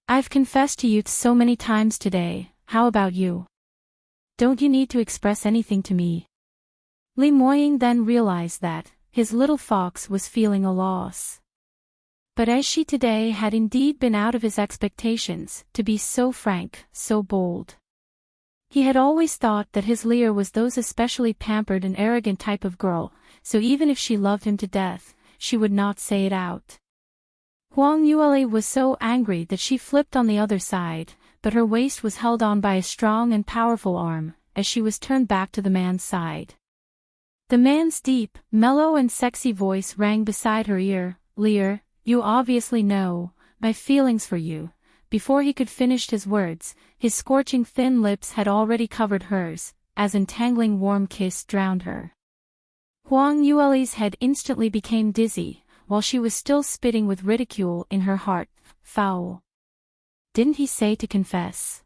I've confessed to you so many times today, how about you? Don't you need to express anything to me? Li Moying then realized that his little fox was feeling a loss. But as she today had indeed been out of his expectations, to be so frank, so bold. He had always thought that his Lear was those especially pampered and arrogant type of girl, so even if she loved him to death, she would not say it out. Huang Yueli was so angry that she flipped on the other side, but her waist was held on by a strong and powerful arm, as she was turned back to the man's side. The man's deep, mellow and sexy voice rang beside her ear, Lear, you obviously know my feelings for you. Before he could finish his words, his scorching thin lips had already covered hers, as entangling warm kiss drowned her. Huang Yueli's head instantly became dizzy, while she was still spitting with ridicule in her heart. Foul. Didn't he say to confess?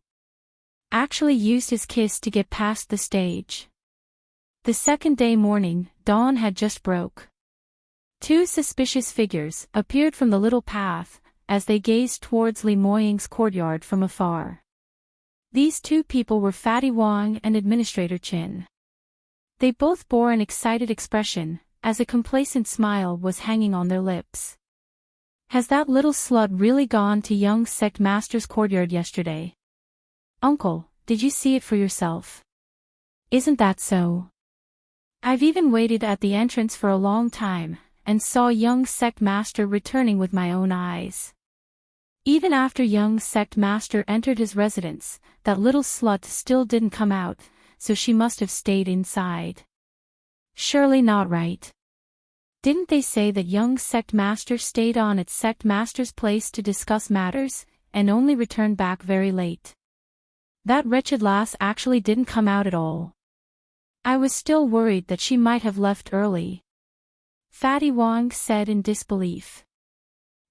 Actually used his kiss to get past the stage. The second day morning, dawn had just broke. Two suspicious figures appeared from the little path, as they gazed towards Li Moying's courtyard from afar. These two people were Fatty Wang and Administrator Qin. They both bore an excited expression, as a complacent smile was hanging on their lips. Has that little slut really gone to young sect master's courtyard yesterday? Uncle, did you see it for yourself? Isn't that so? I've even waited at the entrance for a long time, and saw young sect master returning with my own eyes. Even after young sect master entered his residence, that little slut still didn't come out, so she must have stayed inside. Surely not right. Didn't they say that young sect master stayed on at sect master's place to discuss matters, and only returned back very late? That wretched lass actually didn't come out at all. I was still worried that she might have left early. Fatty Wang said in disbelief.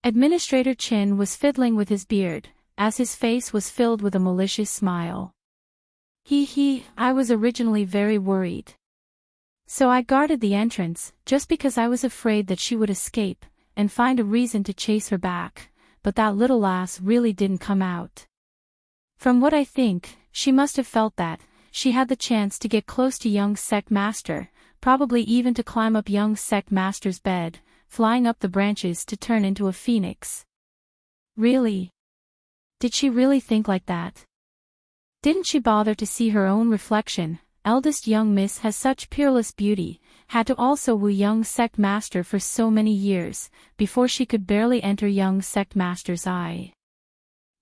Administrator Qin was fiddling with his beard, as his face was filled with a malicious smile. I was originally very worried. So I guarded the entrance, just because I was afraid that she would escape, and find a reason to chase her back, but that little lass really didn't come out. From what I think, she must have felt that she had the chance to get close to young sect master, probably even to climb up young sect master's bed, flying up the branches to turn into a phoenix. Really? Did she really think like that? Didn't she bother to see her own reflection? Eldest young miss has such peerless beauty, had to also woo young sect master for so many years, before she could barely enter young sect master's eye.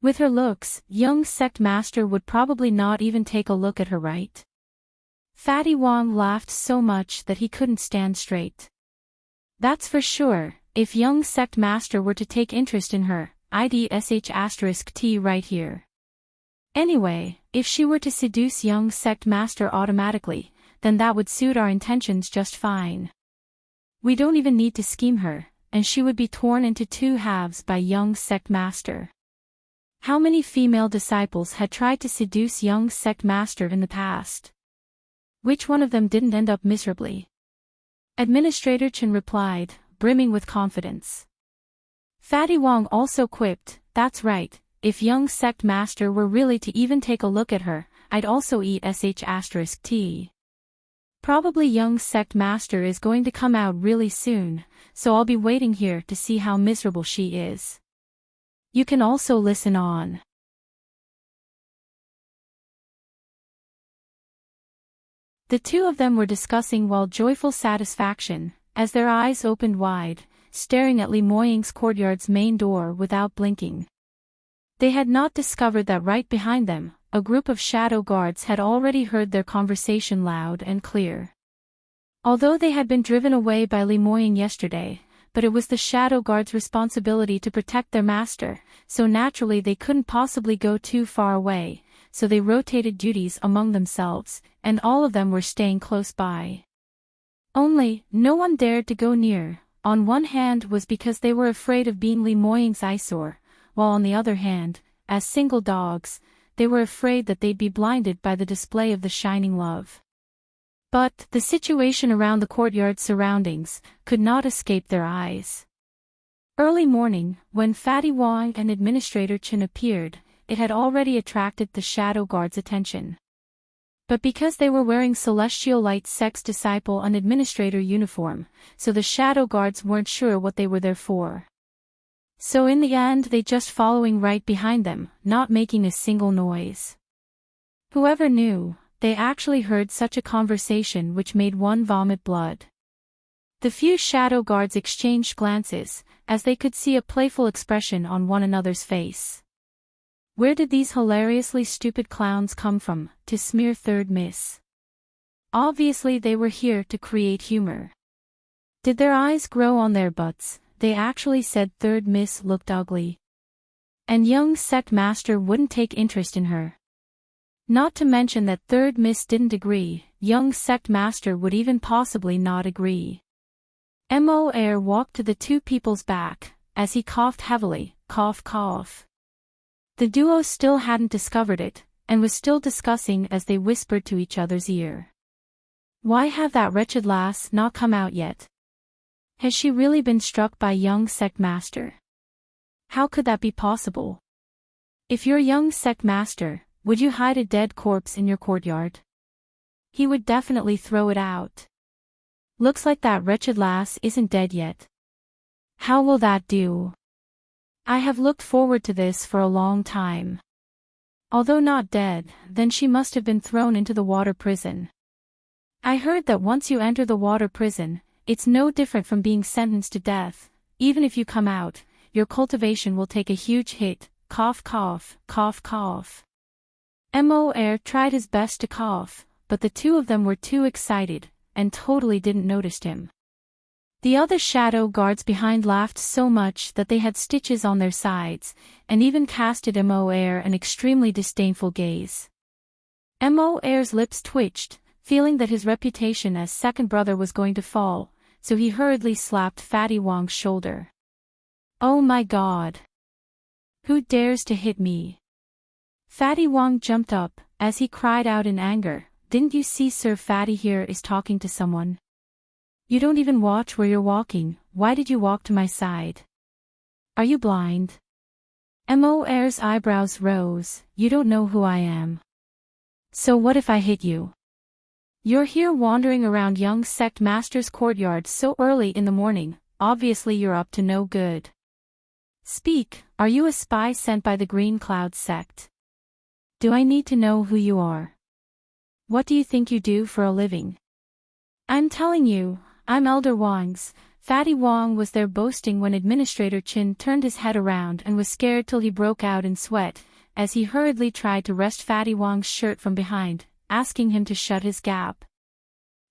With her looks, young sect master would probably not even take a look at her, right? Fatty Wang laughed so much that he couldn't stand straight. That's for sure, if young sect master were to take interest in her, IDSH*T right here. Anyway, if she were to seduce young sect master automatically, then that would suit our intentions just fine. We don't even need to scheme her, and she would be torn into two halves by young sect master. How many female disciples had tried to seduce young sect master in the past? Which one of them didn't end up miserably? Administrator Qin replied, brimming with confidence. Fatty Wang also quipped, that's right, if young sect master were really to even take a look at her, I'd also eat sh*T. Probably young sect master is going to come out really soon, so I'll be waiting here to see how miserable she is. You can also listen on. The two of them were discussing while joyful satisfaction, as their eyes opened wide, staring at Li Moying's courtyard's main door without blinking. They had not discovered that right behind them, a group of shadow guards had already heard their conversation loud and clear. Although they had been driven away by Lemoyne yesterday, but it was the shadow guards' responsibility to protect their master, so naturally they couldn't possibly go too far away, so they rotated duties among themselves, and all of them were staying close by. Only, no one dared to go near, on one hand was because they were afraid of being Lemoyne's eyesore, while on the other hand, as single dogs, they were afraid that they'd be blinded by the display of the shining love. But, the situation around the courtyard's surroundings could not escape their eyes. Early morning, when Fatty Wong and Administrator Chen appeared, it had already attracted the shadow guard's attention. But because they were wearing Celestial Light Sect's disciple and administrator uniform, so the shadow guards weren't sure what they were there for. So in the end they just following right behind them, not making a single noise. Whoever knew, they actually heard such a conversation which made one vomit blood. The few shadow guards exchanged glances, as they could see a playful expression on one another's face. Where did these hilariously stupid clowns come from, to smear third miss? Obviously they were here to create humor. Did their eyes grow on their butts? They actually said third miss looked ugly. And young sect master wouldn't take interest in her. Not to mention that third miss didn't agree, young sect master would even possibly not agree. Mo Air walked to the two people's back, as he coughed heavily, cough cough. The duo still hadn't discovered it, and was still discussing as they whispered to each other's ear. Why have that wretched lass not come out yet? Has she really been struck by young sect master? How could that be possible? If you're young sect master, would you hide a dead corpse in your courtyard? He would definitely throw it out. Looks like that wretched lass isn't dead yet. How will that do? I have looked forward to this for a long time. Although not dead, then she must have been thrown into the water prison. I heard that once you enter the water prison, it's no different from being sentenced to death. Even if you come out, your cultivation will take a huge hit, cough cough, cough cough. Mo Air tried his best to cough, but the two of them were too excited, and totally didn't notice him. The other shadow guards behind laughed so much that they had stitches on their sides, and even casted Mo Air an extremely disdainful gaze. Mo Air's lips twitched, feeling that his reputation as second brother was going to fall, so he hurriedly slapped Fatty Wong's shoulder. Oh my God! Who dares to hit me? Fatty Wong jumped up, as he cried out in anger, didn't you see Sir Fatty here is talking to someone? You don't even watch where you're walking, why did you walk to my side? Are you blind? Mo Air's eyebrows rose, you don't know who I am. So what if I hit you? You're here wandering around young sect master's courtyard so early in the morning, obviously you're up to no good. Speak, are you a spy sent by the Green Cloud sect? Do I need to know who you are? What do you think you do for a living? I'm telling you, I'm Elder Wong's. Fatty Wong was there boasting when Administrator Chin turned his head around and was scared till he broke out in sweat, as he hurriedly tried to wrest Fatty Wong's shirt from behind, asking him to shut his gap.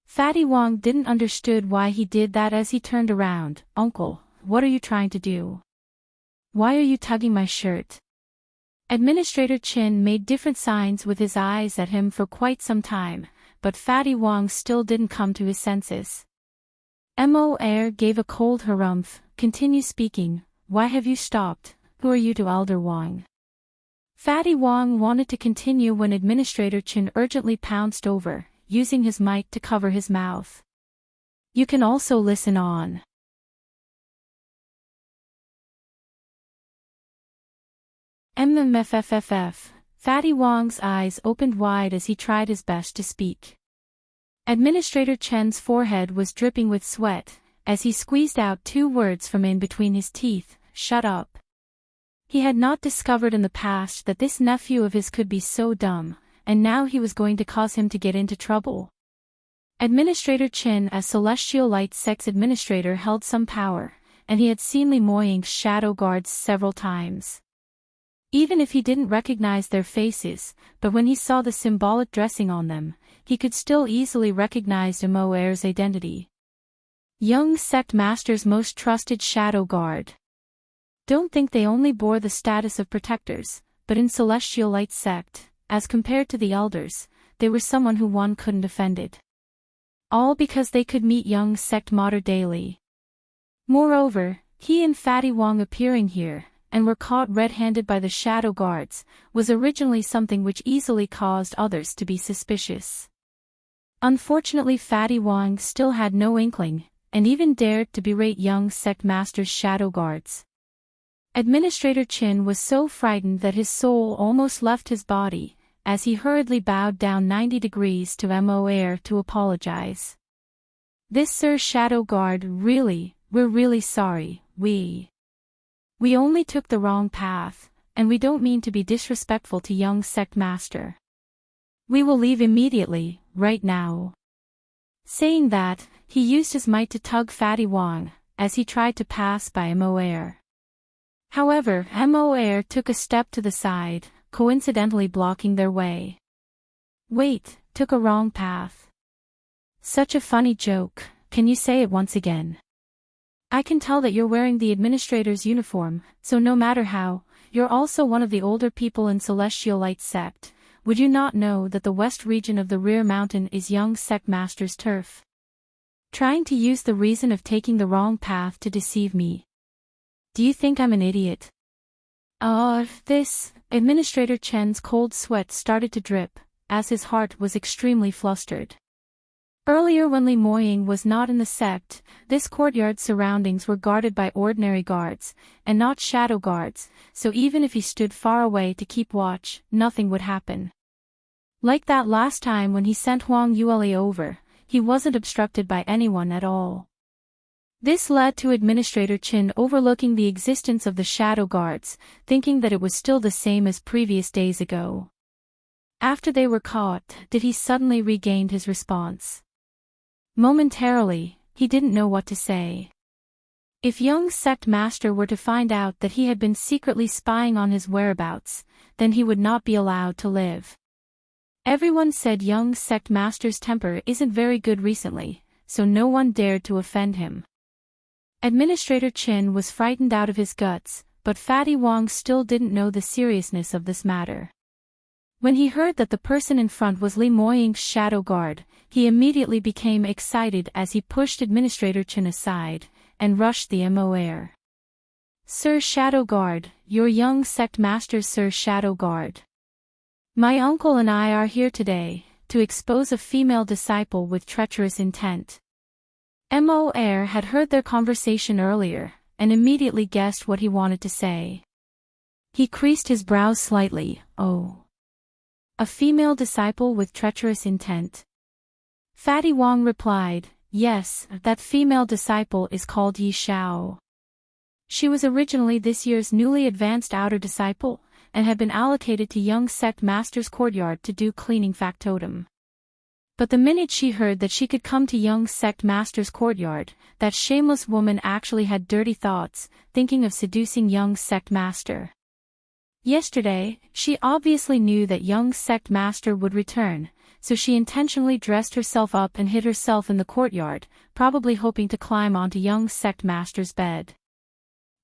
Fatty Wong didn't understood why he did that as he turned around. Uncle, what are you trying to do? Why are you tugging my shirt? Administrator Chin made different signs with his eyes at him for quite some time, but Fatty Wong still didn't come to his senses. Mo Air gave a cold harumph, continue speaking, why have you stopped, who are you to Elder Wong? Fatty Wong wanted to continue when Administrator Chin urgently pounced over, using his mic to cover his mouth. You can also listen on. MMFFFF. Fatty Wong's eyes opened wide as he tried his best to speak. Administrator Chen's forehead was dripping with sweat, as he squeezed out two words from in between his teeth, shut up. He had not discovered in the past that this nephew of his could be so dumb, and now he was going to cause him to get into trouble. Administrator Chin as Celestial Light Sect's administrator held some power, and he had seen Lemoyne's shadow guards several times. Even if he didn't recognize their faces, but when he saw the symbolic dressing on them, he could still easily recognize Immerse's identity. Young Sect Master's most trusted shadow guard. Don't think they only bore the status of protectors, but in Celestial Light Sect, as compared to the elders, they were someone who one couldn't offend it. All because they could meet young Sect Mater daily. Moreover, he and Fatty Wong appearing here, and were caught red-handed by the shadow guards, was originally something which easily caused others to be suspicious. Unfortunately, Fatty Wong still had no inkling, and even dared to berate young Sect Master's shadow guards. Administrator Chin was so frightened that his soul almost left his body, as he hurriedly bowed down 90 degrees to Mo to apologize. "This Sir Shadow Guard, we're really sorry, we only took the wrong path, and we don't mean to be disrespectful to young Sect Master. We will leave immediately, right now." Saying that, he used his might to tug Fatty Wong, as he tried to pass by Mo. However, Mo took a step to the side, coincidentally blocking their way. "Wait, took a wrong path. Such a funny joke, can you say it once again? I can tell that you're wearing the administrator's uniform, so no matter how, you're also one of the older people in Celestial Light Sect. Would you not know that the west region of the rear mountain is young Sect Master's turf? Trying to use the reason of taking the wrong path to deceive me. Do you think I'm an idiot?" This, Administrator Chen's cold sweat started to drip, as his heart was extremely flustered. Earlier when Li Moying was not in the sect, this courtyard's surroundings were guarded by ordinary guards, and not shadow guards, so even if he stood far away to keep watch, nothing would happen. Like that last time when he sent Huang Yueli over, he wasn't obstructed by anyone at all. This led to Administrator Chin overlooking the existence of the shadow guards, thinking that it was still the same as previous days ago. After they were caught, did he suddenly regained his response. Momentarily, he didn't know what to say. If young Sect Master were to find out that he had been secretly spying on his whereabouts, then he would not be allowed to live. Everyone said young Sect Master's temper isn't very good recently, so no one dared to offend him. Administrator Chin was frightened out of his guts, but Fatty Wong still didn't know the seriousness of this matter. When he heard that the person in front was Li Moying's shadow guard, he immediately became excited as he pushed Administrator Chin aside, and rushed the Mo. "Sir Shadow Guard, your young Sect Master Sir Shadow Guard. My uncle and I are here today, to expose a female disciple with treacherous intent." Mo had heard their conversation earlier, and immediately guessed what he wanted to say. He creased his brows slightly. "Oh. A female disciple with treacherous intent?" Fatty Wong replied, "Yes, that female disciple is called Yi Xiao. She was originally this year's newly advanced outer disciple, and had been allocated to young Sect Master's courtyard to do cleaning factotum. But the minute she heard that she could come to young Sect Master's courtyard, that shameless woman actually had dirty thoughts, thinking of seducing young Sect Master. Yesterday, she obviously knew that young Sect Master would return, so she intentionally dressed herself up and hid herself in the courtyard, probably hoping to climb onto young Sect Master's bed.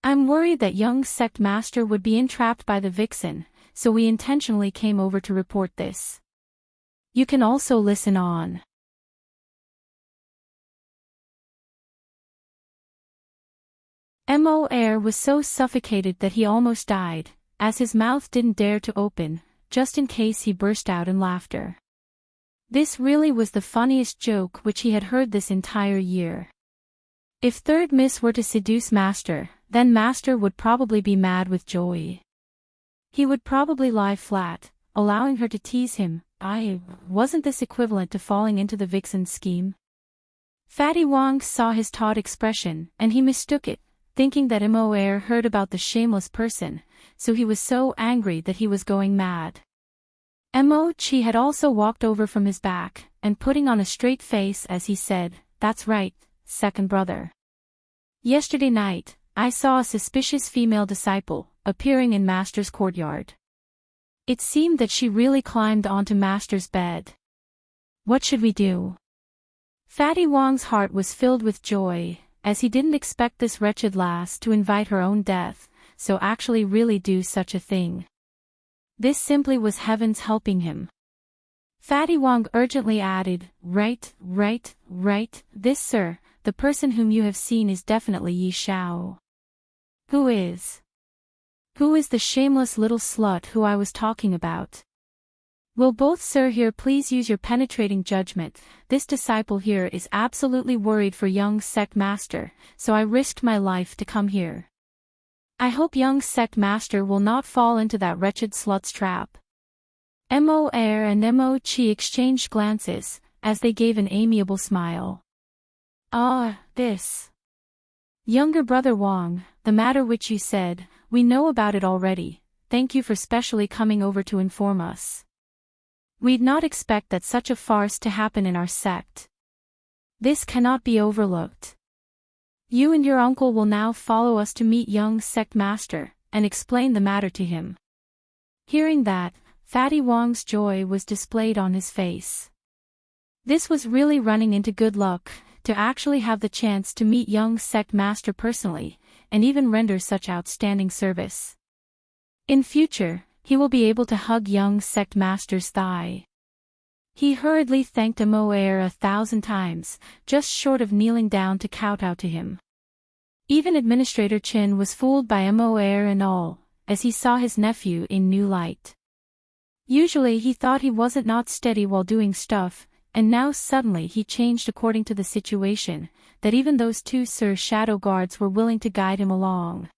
I'm worried that young Sect Master would be entrapped by the vixen, so we intentionally came over to report this. You can also listen on. Mo was so suffocated that he almost died, as his mouth didn't dare to open, just in case he burst out in laughter. This really was the funniest joke which he had heard this entire year. If Third Miss were to seduce Master, then Master would probably be mad with joy. He would probably lie flat, allowing her to tease him. Wasn't this equivalent to falling into the vixen's scheme? Fatty Wong saw his taut expression, and he mistook it, thinking that Mo heard about the shameless person, so he was so angry that he was going mad. Mo Chi had also walked over from his back, and putting on a straight face as he said, "That's right, second brother. Yesterday night, I saw a suspicious female disciple, appearing in Master's courtyard. It seemed that she really climbed onto Master's bed. What should we do? Fatty Wong's heart was filled with joy, as he didn't expect this wretched lass to invite her own death, so actually really do such a thing. This simply was heavens helping him. Fatty Wong urgently added, Right, this sir, the person whom you have seen is definitely Yi Shao. Who is the shameless little slut who I was talking about? Will both sir here please use your penetrating judgment? This disciple here is absolutely worried for young sect master, so I risked my life to come here. I hope young sect master will not fall into that wretched slut's trap. Mo Air and Mo Chi exchanged glances, as they gave an amiable smile. This. Younger brother Wong, the matter which you said, we know about it already, thank you for specially coming over to inform us. We'd not expect that such a farce to happen in our sect. This cannot be overlooked. You and your uncle will now follow us to meet young sect master, and explain the matter to him. Hearing that, Fatty Wong's joy was displayed on his face. This was really running into good luck, to actually have the chance to meet young sect master personally, and even render such outstanding service. In future, he will be able to hug young sect master's thigh. He hurriedly thanked Mo Air 1,000 times, just short of kneeling down to kowtow to him. Even Administrator Chin was fooled by Mo Air and all, as he saw his nephew in new light. Usually he thought he wasn't not steady while doing stuff, and now suddenly he changed according to the situation, that even those two Sir Shadow Guards were willing to guide him along.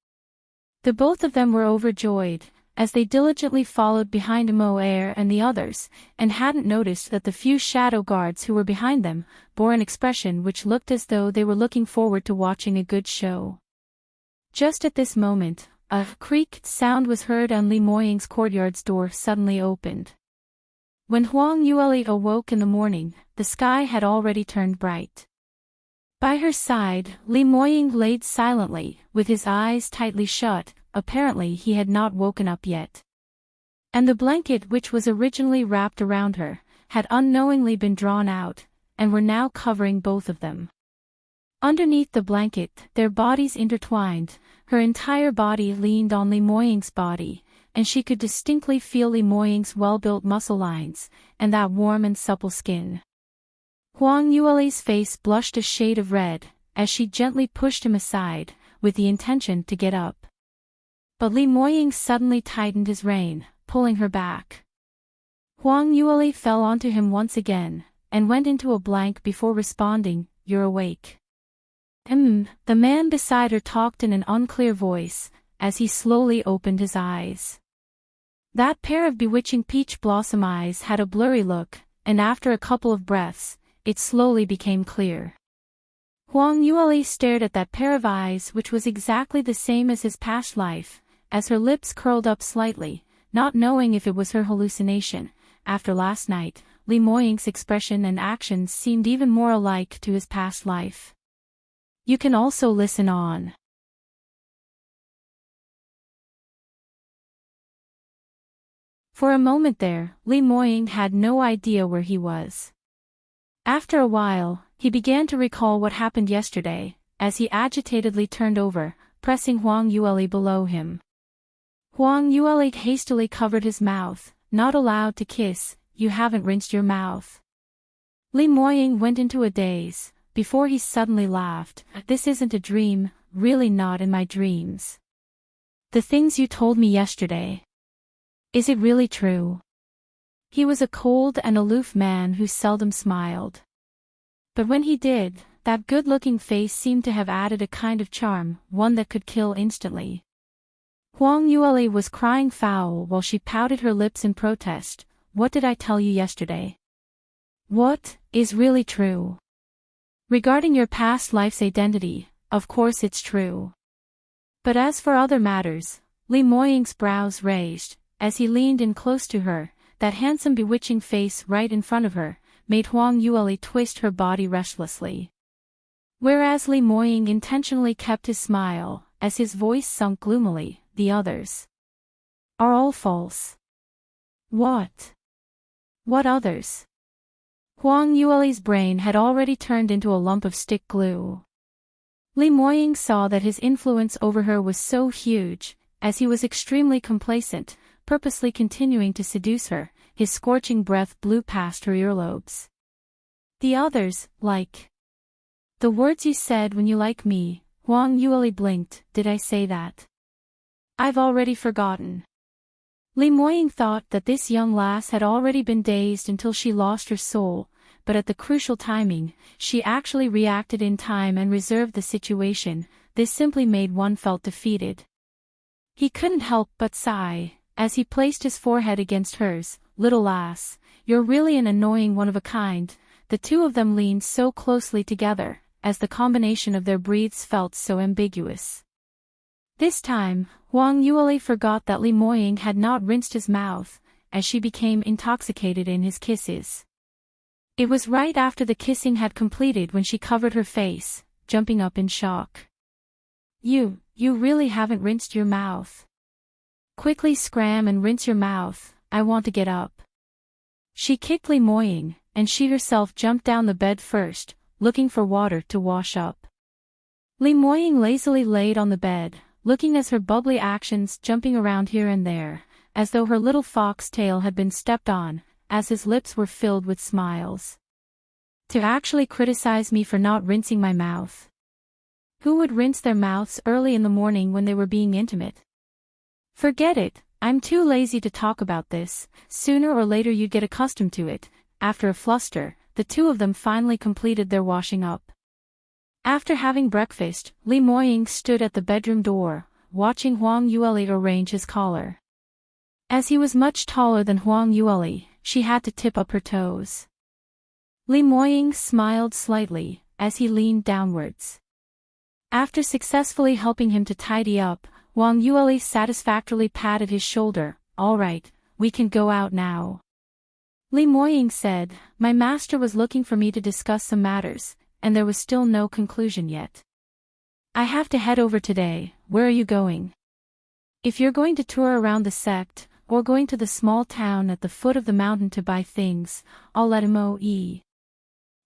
The both of them were overjoyed, as they diligently followed behind Mo Air and the others, and hadn't noticed that the few Shadow Guards who were behind them bore an expression which looked as though they were looking forward to watching a good show. Just at this moment, a creaked sound was heard and Li Moying's courtyard's door suddenly opened. When Huang Yueli awoke in the morning, the sky had already turned bright. By her side, Li Moying laid silently, with his eyes tightly shut. Apparently he had not woken up yet. And the blanket which was originally wrapped around her, had unknowingly been drawn out, and were now covering both of them. Underneath the blanket, their bodies intertwined, her entire body leaned on Li Moying's body, and she could distinctly feel Li Moying's well-built muscle lines, and that warm and supple skin. Huang Yueli's face blushed a shade of red, as she gently pushed him aside, with the intention to get up. But Li Moying suddenly tightened his rein, pulling her back. Huang Yueli fell onto him once again, and went into a blank before responding, "You're awake." The man beside her talked in an unclear voice, as he slowly opened his eyes. That pair of bewitching peach blossom eyes had a blurry look, and after a couple of breaths, it slowly became clear. Huang Yueli stared at that pair of eyes which was exactly the same as his past life, as her lips curled up slightly, not knowing if it was her hallucination. After last night, Li Moying's expression and actions seemed even more alike to his past life. You can also listen on. For a moment there, Li Moying had no idea where he was. After a while, he began to recall what happened yesterday, as he agitatedly turned over, pressing Huang Yueli below him. Huang Yueli hastily covered his mouth, not allowed to kiss. "You haven't rinsed your mouth." Li Moying went into a daze, before he suddenly laughed. "This isn't a dream, really not in my dreams. The things you told me yesterday. Is it really true?" He was a cold and aloof man who seldom smiled. But when he did, that good-looking face seemed to have added a kind of charm, one that could kill instantly. Huang Yueli was crying foul while she pouted her lips in protest. "What did I tell you yesterday? What is really true? Regarding your past life's identity, of course it's true. But as for other matters," Li Moying's brows raised, as he leaned in close to her, that handsome bewitching face right in front of her, made Huang Yueli twist her body restlessly. Whereas Li Moying intentionally kept his smile, as his voice sunk gloomily, the others are all false. What? What others? Huang Yueli's brain had already turned into a lump of stick glue. Li Moying saw that his influence over her was so huge, as he was extremely complacent, purposely continuing to seduce her. His scorching breath blew past her earlobes. The others, like the words you said when you like me. Huang Yueli blinked. Did I say that? I've already forgotten. Li Moying thought that this young lass had already been dazed until she lost her soul, but at the crucial timing, she actually reacted in time and reserved the situation. This simply made one felt defeated. He couldn't help but sigh, as he placed his forehead against hers. Little lass, you're really an annoying one of a kind. The two of them leaned so closely together, as the combination of their breaths felt so ambiguous. This time, Huang Yueli forgot that Li Moying had not rinsed his mouth, as she became intoxicated in his kisses. It was right after the kissing had completed when she covered her face, jumping up in shock. You really haven't rinsed your mouth. Quickly scram and rinse your mouth, I want to get up. She kicked Li Moying, and she herself jumped down the bed first, looking for water to wash up. Li Moying lazily laid on the bed, looking at her bubbly actions jumping around here and there, as though her little fox tail had been stepped on, as his lips were filled with smiles. To actually criticize me for not rinsing my mouth. Who would rinse their mouths early in the morning when they were being intimate? Forget it, I'm too lazy to talk about this. Sooner or later you'd get accustomed to it. After a fluster, the two of them finally completed their washing up. After having breakfast, Li Moying stood at the bedroom door, watching Huang Yueli arrange his collar. As he was much taller than Huang Yueli, she had to tip up her toes. Li Moying smiled slightly, as he leaned downwards. After successfully helping him to tidy up, Huang Yueli satisfactorily patted his shoulder. All right, we can go out now. Li Moying said, my master was looking for me to discuss some matters, and there was still no conclusion yet. I have to head over today. Where are you going? If you're going to tour around the sect, or going to the small town at the foot of the mountain to buy things, I'll let Mo.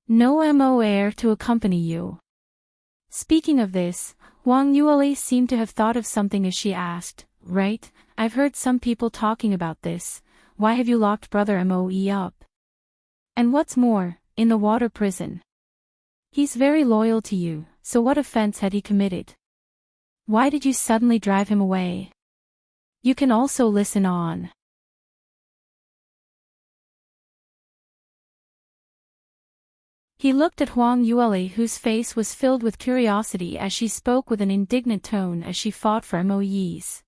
No Mo heir to accompany you. Speaking of this, Huang Yueli seemed to have thought of something as she asked, right, I've heard some people talking about this. Why have you locked Brother Mo up? And what's more, in the water prison? He's very loyal to you, so what offense had he committed? Why did you suddenly drive him away? You can also listen on. He looked at Huang Yueli, whose face was filled with curiosity as she spoke with an indignant tone as she fought for Mo's.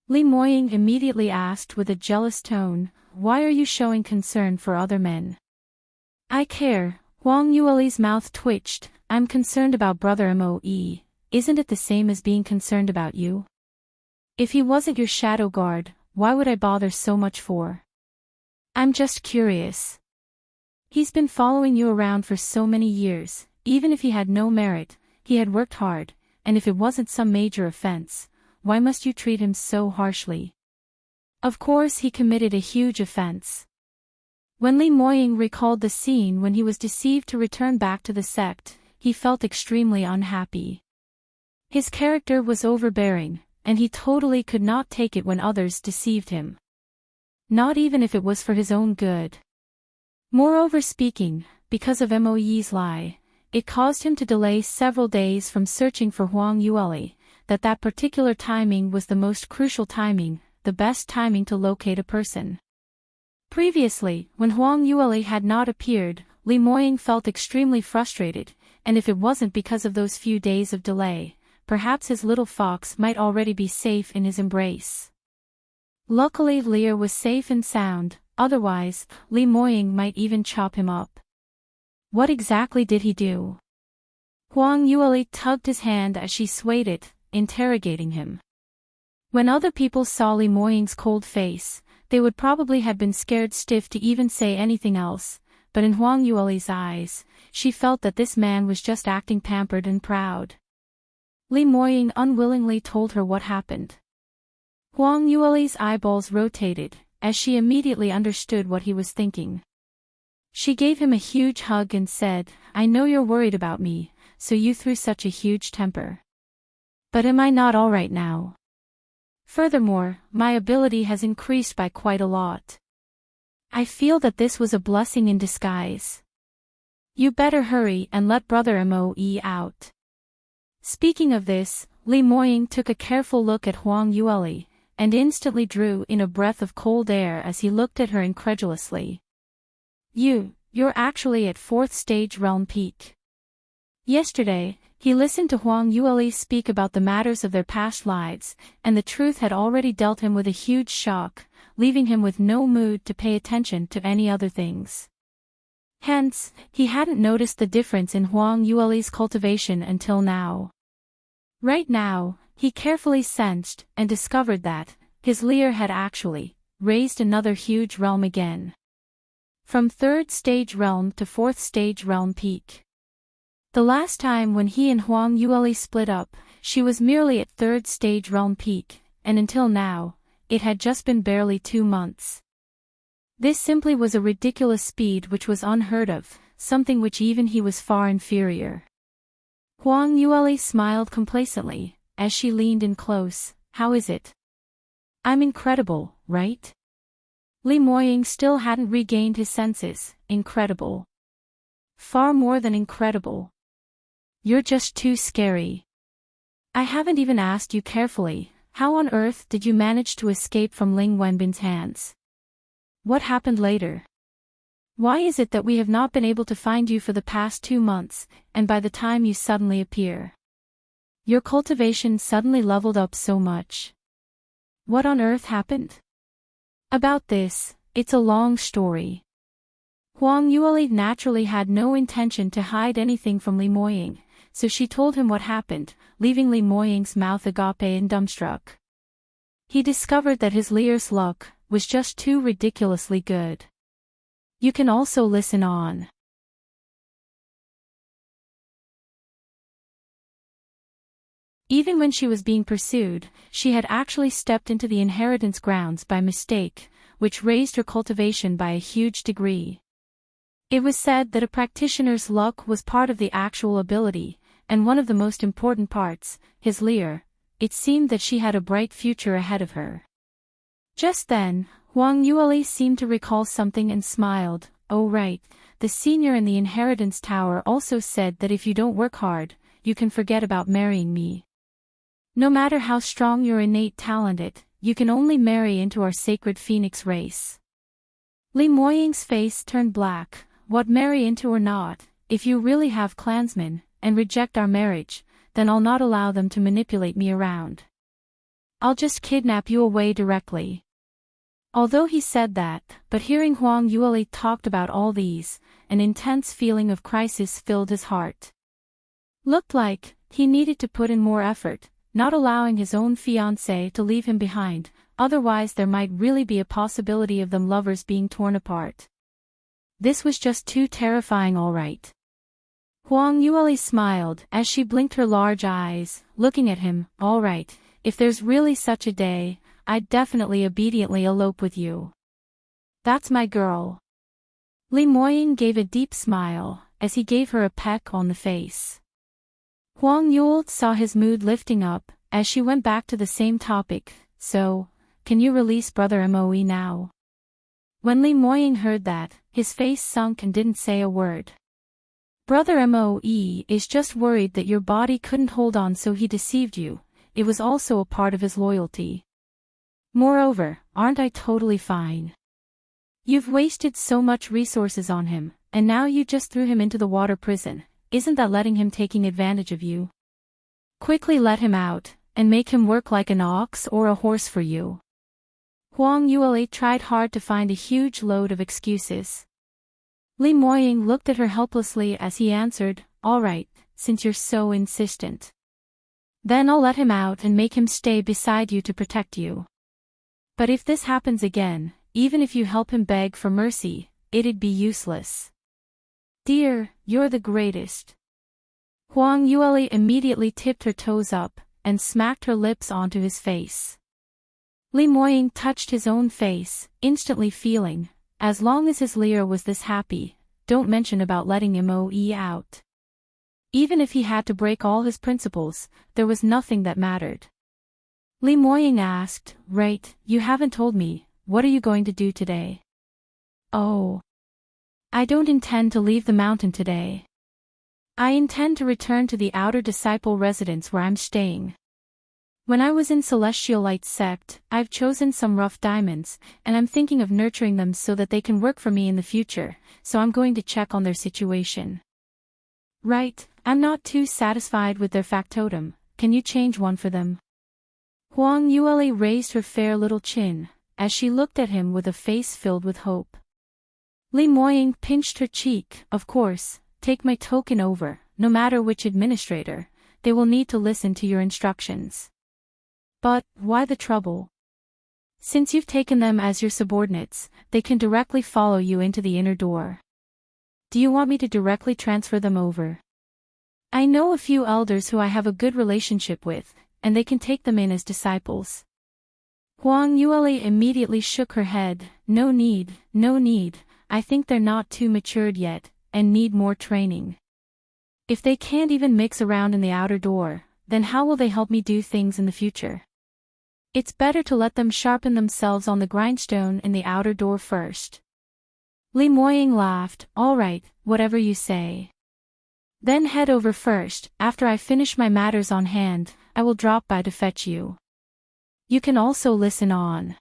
Li Moying immediately asked with a jealous tone, why are you showing concern for other men? I care. Huang Yueli's mouth twitched. I'm concerned about Brother Mo. Isn't it the same as being concerned about you? If he wasn't your shadow guard, why would I bother so much for? I'm just curious. He's been following you around for so many years. Even if he had no merit, he had worked hard, and if it wasn't some major offense, why must you treat him so harshly? Of course he committed a huge offense. When Li Moying recalled the scene when he was deceived to return back to the sect, he felt extremely unhappy. His character was overbearing, and he totally could not take it when others deceived him. Not even if it was for his own good. Moreover speaking, because of Mo's lie, it caused him to delay several days from searching for Huang Yueli. That particular timing was the most crucial timing, the best timing to locate a person. Previously, when Huang Yueli had not appeared, Li Moying felt extremely frustrated, and if it wasn't because of those few days of delay, perhaps his little fox might already be safe in his embrace. Luckily Lear was safe and sound, otherwise, Li Moying might even chop him up. What exactly did he do? Huang Yueli tugged his hand as she swayed it, interrogating him. When other people saw Li Moying's cold face, they would probably have been scared stiff to even say anything else, but in Huang Yueli's eyes, she felt that this man was just acting pampered and proud. Li Moying unwillingly told her what happened. Huang Yueli's eyeballs rotated, as she immediately understood what he was thinking. She gave him a huge hug and said, "I know you're worried about me, so you threw such a huge temper. But am I not all right now? Furthermore, my ability has increased by quite a lot. I feel that this was a blessing in disguise. You better hurry and let Brother Moe out." Speaking of this, Li Moying took a careful look at Huang Yueli, and instantly drew in a breath of cold air as he looked at her incredulously. You're actually at 4th stage realm peak. Yesterday, he listened to Huang Yueli speak about the matters of their past lives, and the truth had already dealt him with a huge shock, leaving him with no mood to pay attention to any other things. Hence, he hadn't noticed the difference in Huang Yueli's cultivation until now. Right now, he carefully sensed and discovered that his Leer had actually raised another huge realm again. From 3rd stage realm to 4th stage realm peak. The last time when he and Huang Yueli split up, she was merely at 3rd stage realm peak, and until now, it had just been barely 2 months. This simply was a ridiculous speed which was unheard of, something which even he was far inferior. Huang Yueli smiled complacently, as she leaned in close. "How is it? I'm incredible, right?" Li Moying still hadn't regained his senses. "Incredible. Far more than incredible. You're just too scary. I haven't even asked you carefully, how on earth did you manage to escape from Ling Wenbin's hands? What happened later? Why is it that we have not been able to find you for the past 2 months, and by the time you suddenly appear? Your cultivation suddenly leveled up so much. What on earth happened?" About this, it's a long story. Huang Yueli naturally had no intention to hide anything from Li Moying, so she told him what happened, leaving Li Moying's mouth agape and dumbstruck. He discovered that his Leer's luck was just too ridiculously good. You can also listen on. Even when she was being pursued, she had actually stepped into the inheritance grounds by mistake, which raised her cultivation by a huge degree. It was said that a practitioner's luck was part of the actual ability, and one of the most important parts, his Leer. It seemed that she had a bright future ahead of her. Just then, Huang Yueli seemed to recall something and smiled. "Oh right, the senior in the inheritance tower also said that if you don't work hard, you can forget about marrying me. No matter how strong your innate talent, you can only marry into our sacred phoenix race." Li Moying's face turned black. "What, marry into or not? If you really have clansmen, and reject our marriage, then I'll not allow them to manipulate me around. I'll just kidnap you away directly." Although he said that, but hearing Huang Yueli talked about all these, an intense feeling of crisis filled his heart. Looked like he needed to put in more effort, not allowing his own fiancée to leave him behind, otherwise there might really be a possibility of them lovers being torn apart. This was just too terrifying, all right. Huang Yueli smiled as she blinked her large eyes, looking at him. "All right, if there's really such a day, I'd definitely obediently elope with you. That's my girl." Li Moying gave a deep smile, as he gave her a peck on the face. Huang Yueli saw his mood lifting up, as she went back to the same topic. "So, can you release Brother Moe now?" When Li Moying heard that, his face sunk and didn't say a word. "Brother Moe is just worried that your body couldn't hold on, so he deceived you. It was also a part of his loyalty. Moreover, aren't I totally fine? You've wasted so much resources on him, and now you just threw him into the water prison. Isn't that letting him taking advantage of you? Quickly let him out, and make him work like an ox or a horse for you." Huang Yueli tried hard to find a huge load of excuses. Li Moying looked at her helplessly as he answered, "All right, since you're so insistent. Then I'll let him out and make him stay beside you to protect you. But if this happens again, even if you help him beg for mercy, it'd be useless. Dear, you're the greatest." Huang Yueli immediately tipped her toes up, and smacked her lips onto his face. Li Moying touched his own face, instantly feeling, as long as his Lear was this happy, don't mention about letting him OE out. Even if he had to break all his principles, there was nothing that mattered. Li Moying asked, right, you haven't told me, what are you going to do today? Oh. I don't intend to leave the mountain today. I intend to return to the outer disciple residence where I'm staying. When I was in Celestial Light sect, I've chosen some rough diamonds, and I'm thinking of nurturing them so that they can work for me in the future, so I'm going to check on their situation. Right, I'm not too satisfied with their factotum, can you change one for them? Huang Yueli raised her fair little chin, as she looked at him with a face filled with hope. Li Moying pinched her cheek, of course, take my token over, no matter which administrator, they will need to listen to your instructions. But, why the trouble? Since you've taken them as your subordinates, they can directly follow you into the inner door. Do you want me to directly transfer them over? I know a few elders who I have a good relationship with, and they can take them in as disciples. Huang Yueli immediately shook her head, no need, I think they're not too matured yet, and need more training. If they can't even mix around in the outer door, then how will they help me do things in the future? It's better to let them sharpen themselves on the grindstone in the outer door first. Li Moying laughed, all right, whatever you say. Then head over first, after I finish my matters on hand, I will drop by to fetch you. You can also listen on.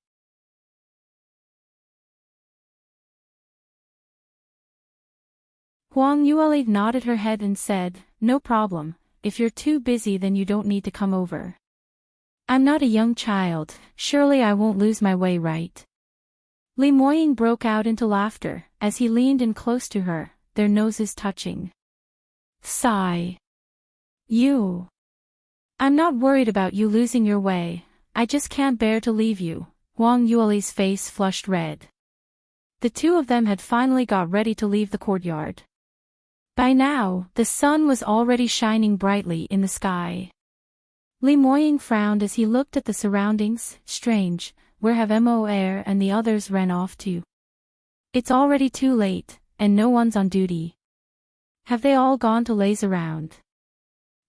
Huang Yueli nodded her head and said, no problem, if you're too busy then you don't need to come over. I'm not a young child, surely I won't lose my way, right? Li Moying broke out into laughter, as he leaned in close to her, their noses touching. Sigh. You. I'm not worried about you losing your way, I just can't bear to leave you. Huang Yueli's face flushed red. The two of them had finally got ready to leave the courtyard. By now, the sun was already shining brightly in the sky. Li Moying frowned as he looked at the surroundings, strange, where have Mo Air and the others ran off to? It's already too late, and no one's on duty. Have they all gone to laze around?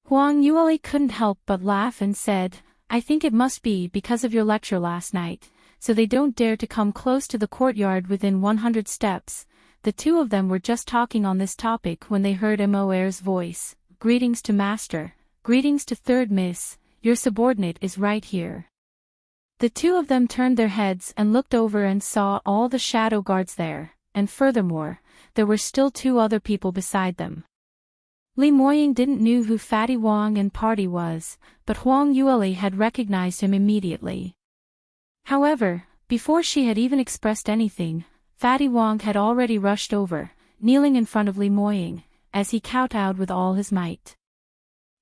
Huang Yueli couldn't help but laugh and said, I think it must be because of your lecture last night, so they don't dare to come close to the courtyard within 100 steps. The two of them were just talking on this topic when they heard Mo Air's voice. Greetings to Master, greetings to Third Miss, your subordinate is right here. The two of them turned their heads and looked over and saw all the shadow guards there, and furthermore, there were still two other people beside them. Li Moying didn't know who Fatty Wang and Party was, but Huang Yueli had recognized him immediately. However, before she had even expressed anything, Fatty Wang had already rushed over, kneeling in front of Li Moying, as he kowtowed with all his might.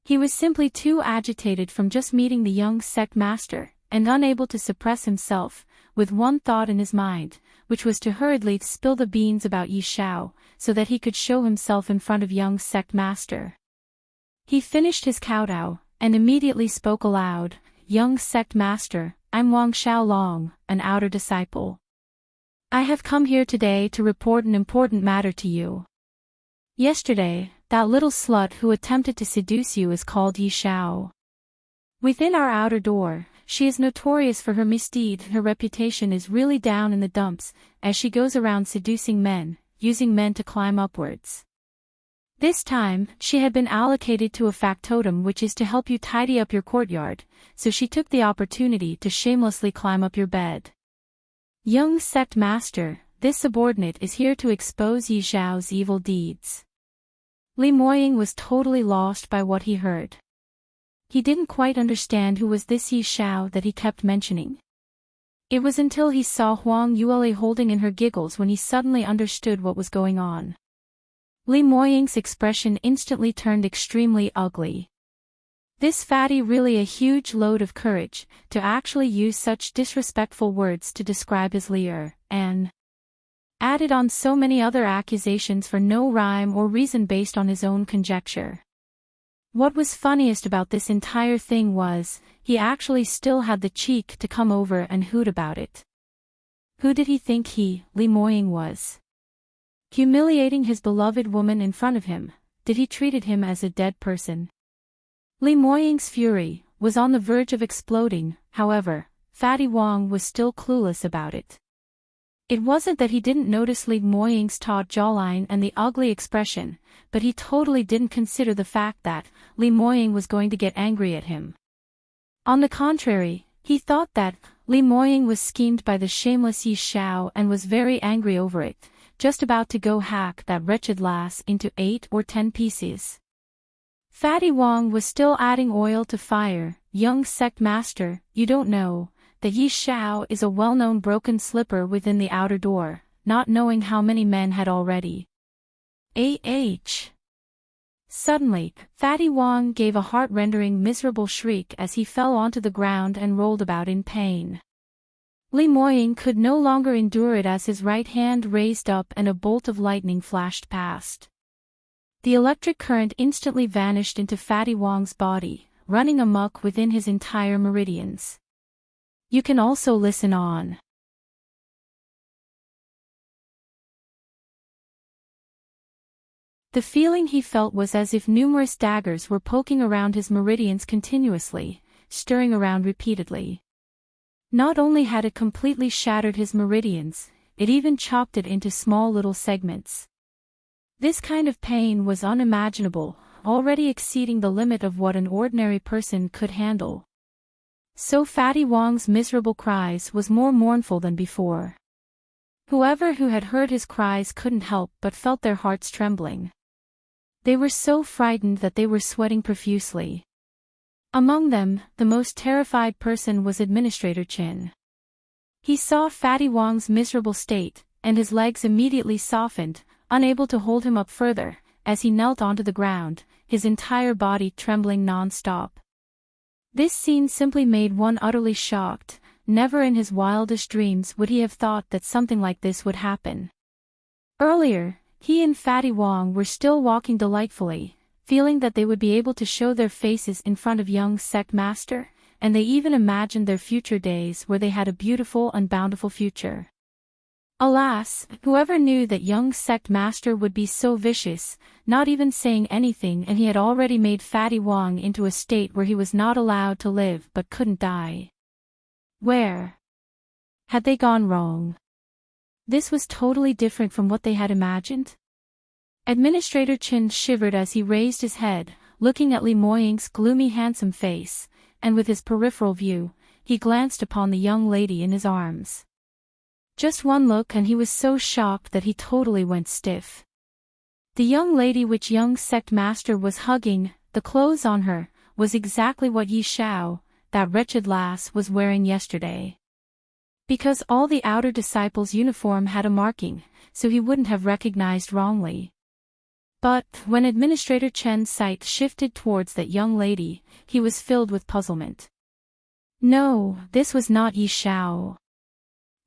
He was simply too agitated from just meeting the young sect master, and unable to suppress himself, with one thought in his mind, which was to hurriedly spill the beans about Yi Shao, so that he could show himself in front of young sect master. He finished his kowtow, and immediately spoke aloud, young sect master, I'm Wang Xiaolong, an outer disciple. I have come here today to report an important matter to you. Yesterday, that little slut who attempted to seduce you is called Yi Shao. Within our outer door, she is notorious for her misdeed. Her reputation is really down in the dumps, as she goes around seducing men, using men to climb upwards. This time, she had been allocated to a factotum which is to help you tidy up your courtyard, so she took the opportunity to shamelessly climb up your bed. Young sect master, this subordinate is here to expose Yi Xiao's evil deeds. Li Moying was totally lost by what he heard. He didn't quite understand who was this Yi Xiao that he kept mentioning. It was until he saw Huang Yueli holding in her giggles when he suddenly understood what was going on. Li Moying's expression instantly turned extremely ugly. This fatty really a huge load of courage, to actually use such disrespectful words to describe his leer, and added on so many other accusations for no rhyme or reason based on his own conjecture. What was funniest about this entire thing was, he actually still had the cheek to come over and hoot about it. Who did he think Li Moying was? Humiliating his beloved woman in front of him, did he treated him as a dead person? Li Moying's fury was on the verge of exploding, however, Fatty Wong was still clueless about it. It wasn't that he didn't notice Li Moying's taut jawline and the ugly expression, but he totally didn't consider the fact that Li Moying was going to get angry at him. On the contrary, he thought that Li Moying was schemed by the shameless Yi Xiao and was very angry over it, just about to go hack that wretched lass into 8 or 10 pieces. Fatty Wong was still adding oil to fire. Young sect master, you don't know that Yi Xiao is a well-known broken slipper within the outer door, not knowing how many men had already. Suddenly, Fatty Wong gave a heart-rending miserable shriek as he fell onto the ground and rolled about in pain. Li Moying could no longer endure it as his right hand raised up and a bolt of lightning flashed past. The electric current instantly vanished into Fatty Wong's body, running amok within his entire meridians. You can also listen on. The feeling he felt was as if numerous daggers were poking around his meridians continuously, stirring around repeatedly. Not only had it completely shattered his meridians, it even chopped it into small little segments. This kind of pain was unimaginable, already exceeding the limit of what an ordinary person could handle. So Fatty Wong's miserable cries was more mournful than before. Whoever who had heard his cries couldn't help but felt their hearts trembling. They were so frightened that they were sweating profusely. Among them, the most terrified person was Administrator Chin. He saw Fatty Wong's miserable state, and his legs immediately softened, unable to hold him up further, as he knelt onto the ground, his entire body trembling non-stop. This scene simply made one utterly shocked. Never in his wildest dreams would he have thought that something like this would happen. Earlier, he and Fatty Wong were still walking delightfully, feeling that they would be able to show their faces in front of young sect master, and they even imagined their future days where they had a beautiful and bountiful future. Alas, whoever knew that young sect master would be so vicious, not even saying anything, and he had already made Fatty Wong into a state where he was not allowed to live but couldn't die. Where had they gone wrong? This was totally different from what they had imagined. Administrator Chin shivered as he raised his head, looking at Li Moying's gloomy handsome face, and with his peripheral view, he glanced upon the young lady in his arms. Just one look and he was so shocked that he totally went stiff. The young lady which young sect master was hugging, the clothes on her, was exactly what Yi Xiao, that wretched lass, was wearing yesterday. Because all the outer disciples' uniform had a marking, so he wouldn't have recognized wrongly. But, when Administrator Chen's sight shifted towards that young lady, he was filled with puzzlement. No, this was not Yi Xiao.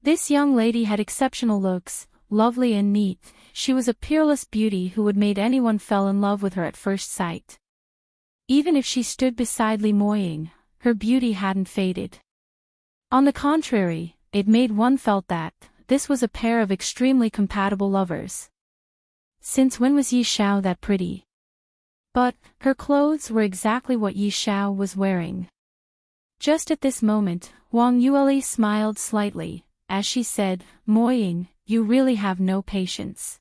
This young lady had exceptional looks, lovely and neat. She was a peerless beauty who would made anyone fall in love with her at first sight. Even if she stood beside Li Moying, her beauty hadn't faded. On the contrary, it made one felt that this was a pair of extremely compatible lovers. Since when was Yi Xiao that pretty? But her clothes were exactly what Yi Xiao was wearing. Just at this moment, Wang Yueli smiled slightly, as she said, "Moying, you really have no patience.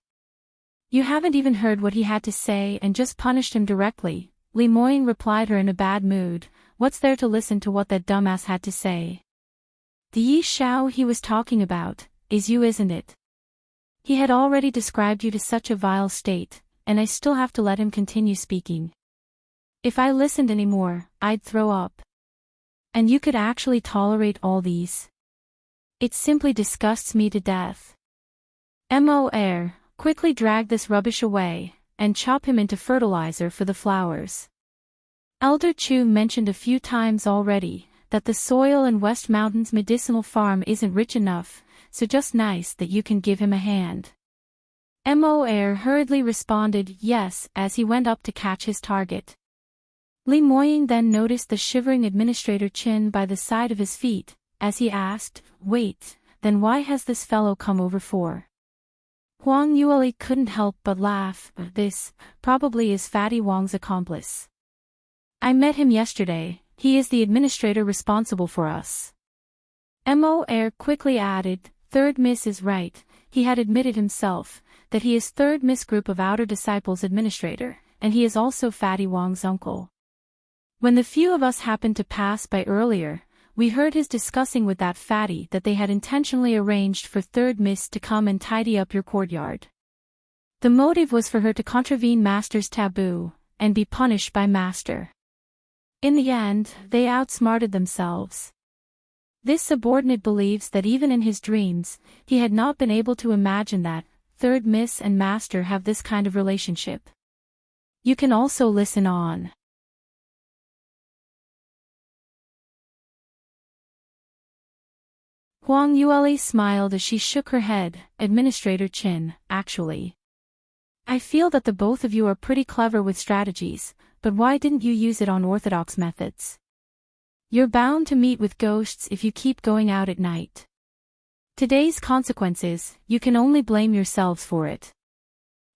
You haven't even heard what he had to say and just punished him directly." Li Moying replied her in a bad mood, "What's there to listen to what that dumbass had to say? The Yi Xiao he was talking about is you, isn't it? He had already described you to such a vile state, and I still have to let him continue speaking. If I listened anymore, I'd throw up. And you could actually tolerate all these? It simply disgusts me to death. Mor, quickly drag this rubbish away, and chop him into fertilizer for the flowers. Elder Chu mentioned a few times already that the soil in West Mountain's medicinal farm isn't rich enough, so just nice that you can give him a hand." Mor hurriedly responded yes as he went up to catch his target. Li Moying then noticed the shivering administrator Qin by the side of his feet, as he asked, "Wait, then why has this fellow come over for?" Huang Yueli couldn't help but laugh. "This, probably is Fatty Wang's accomplice. I met him yesterday, he is the administrator responsible for us." Mo Air quickly added, "Third Miss is right, he had admitted himself, that he is Third Miss Group of Outer Disciples Administrator, and he is also Fatty Wang's uncle. When the few of us happened to pass by earlier, we heard his discussing with that fatty that they had intentionally arranged for Third Miss to come and tidy up your courtyard. The motive was for her to contravene Master's taboo, and be punished by Master. In the end, they outsmarted themselves. This subordinate believes that even in his dreams, he had not been able to imagine that Third Miss and Master have this kind of relationship. You can also listen on. Huang Yueli smiled as she shook her head. "Administrator Qin, actually. I feel that the both of you are pretty clever with strategies, but why didn't you use it on orthodox methods? You're bound to meet with ghosts if you keep going out at night. Today's consequences, you can only blame yourselves for it."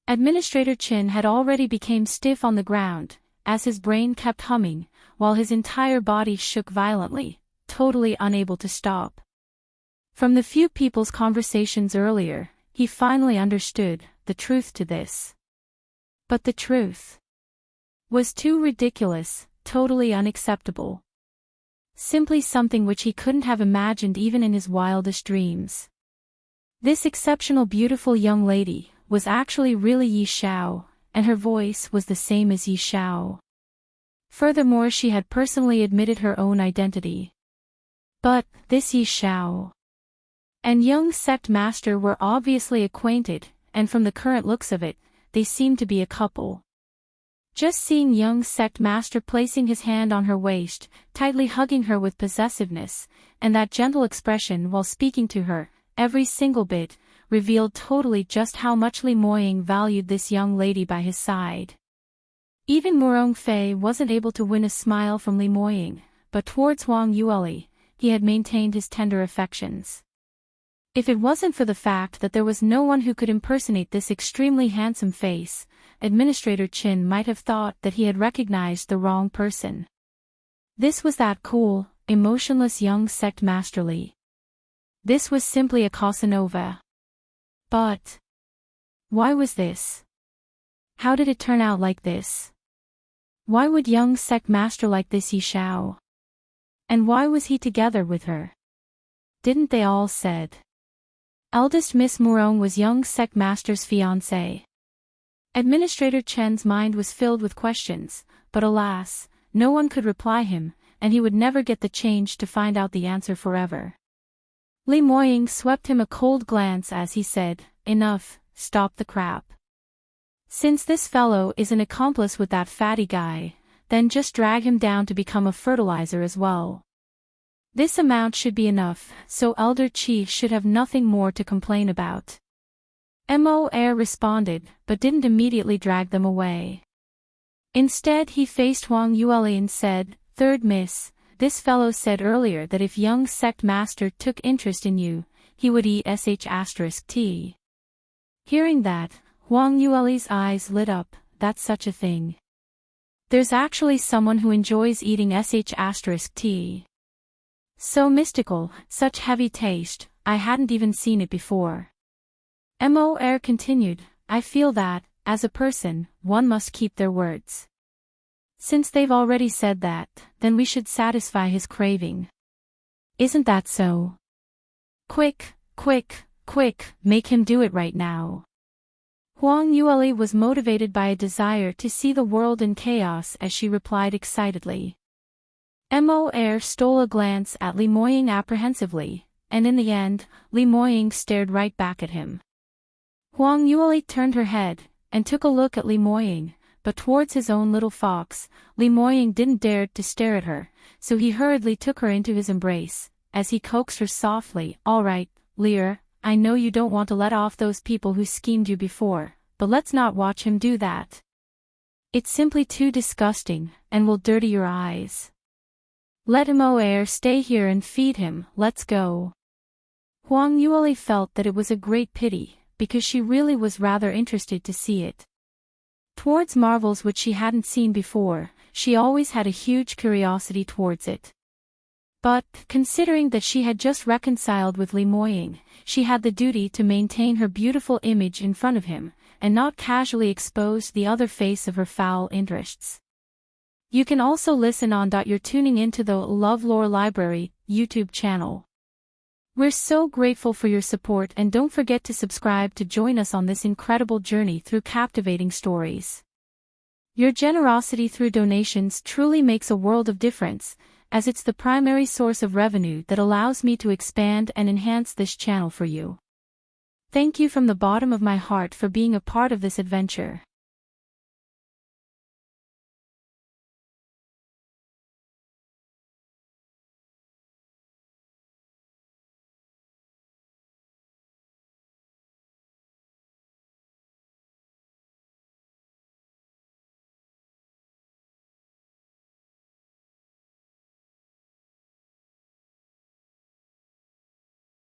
Administrator Qin had already become stiff on the ground, as his brain kept humming, while his entire body shook violently, totally unable to stop. From the few people's conversations earlier, he finally understood the truth to this. But the truth was too ridiculous, totally unacceptable. Simply something which he couldn't have imagined even in his wildest dreams. This exceptional beautiful young lady was actually really Yi Xiao, and her voice was the same as Yi Xiao. Furthermore, she had personally admitted her own identity. But this Yi Xiao and young sect master were obviously acquainted, and from the current looks of it, they seemed to be a couple. Just seeing young sect master placing his hand on her waist, tightly hugging her with possessiveness, and that gentle expression while speaking to her, every single bit, revealed totally just how much Li Moying valued this young lady by his side. Even Murong Fei wasn't able to win a smile from Li Moying, but towards Huang Yueli, he had maintained his tender affections. If it wasn't for the fact that there was no one who could impersonate this extremely handsome face, Administrator Qin might have thought that he had recognized the wrong person. This was that cool, emotionless young sect master Li. This was simply a Casanova. But why was this? How did it turn out like this? Why would young sect master like this Yi Xiao? And why was he together with her? Didn't they all said? Eldest Miss Murong was young sect master's fiancée. Administrator Chen's mind was filled with questions, but alas, no one could reply him, and he would never get the change to find out the answer forever. Li Moying swept him a cold glance as he said, "Enough, stop the crap. Since this fellow is an accomplice with that fatty guy, then just drag him down to become a fertilizer as well. This amount should be enough, so Elder Chief should have nothing more to complain about." Mo Air responded, but didn't immediately drag them away. Instead he faced Huang Yueli and said, "Third Miss, this fellow said earlier that if young sect master took interest in you, he would eat sh*t. Hearing that, Huang Yueli's eyes lit up. That's such a thing. There's actually someone who enjoys eating sh*t. So mystical, such heavy taste, I hadn't even seen it before. Mo Air continued, "I feel that, as a person, one must keep their words. Since they've already said that, then we should satisfy his craving. Isn't that so? Quick, quick, quick, make him do it right now." Huang Yueli was motivated by a desire to see the world in chaos as she replied excitedly. Mo Air stole a glance at Li Moying apprehensively, and in the end, Li Moying stared right back at him. Huang Yueli turned her head, and took a look at Li Moying, but towards his own little fox, Li Moying didn't dare to stare at her, so he hurriedly took her into his embrace, as he coaxed her softly, "All right, Lear, I know you don't want to let off those people who schemed you before, but let's not watch him do that." It's simply too disgusting, and will dirty your eyes. Let Immerse stay here and feed him, let's go. Huang Yueli felt that it was a great pity, because she really was rather interested to see it. Towards marvels which she hadn't seen before, she always had a huge curiosity towards it. But, considering that she had just reconciled with Li Moying, she had the duty to maintain her beautiful image in front of him, and not casually expose the other face of her foul interests. You can also listen on. You're tuning into the LoveLore Library YouTube channel. We're so grateful for your support, and don't forget to subscribe to join us on this incredible journey through captivating stories. Your generosity through donations truly makes a world of difference, as it's the primary source of revenue that allows me to expand and enhance this channel for you. Thank you from the bottom of my heart for being a part of this adventure.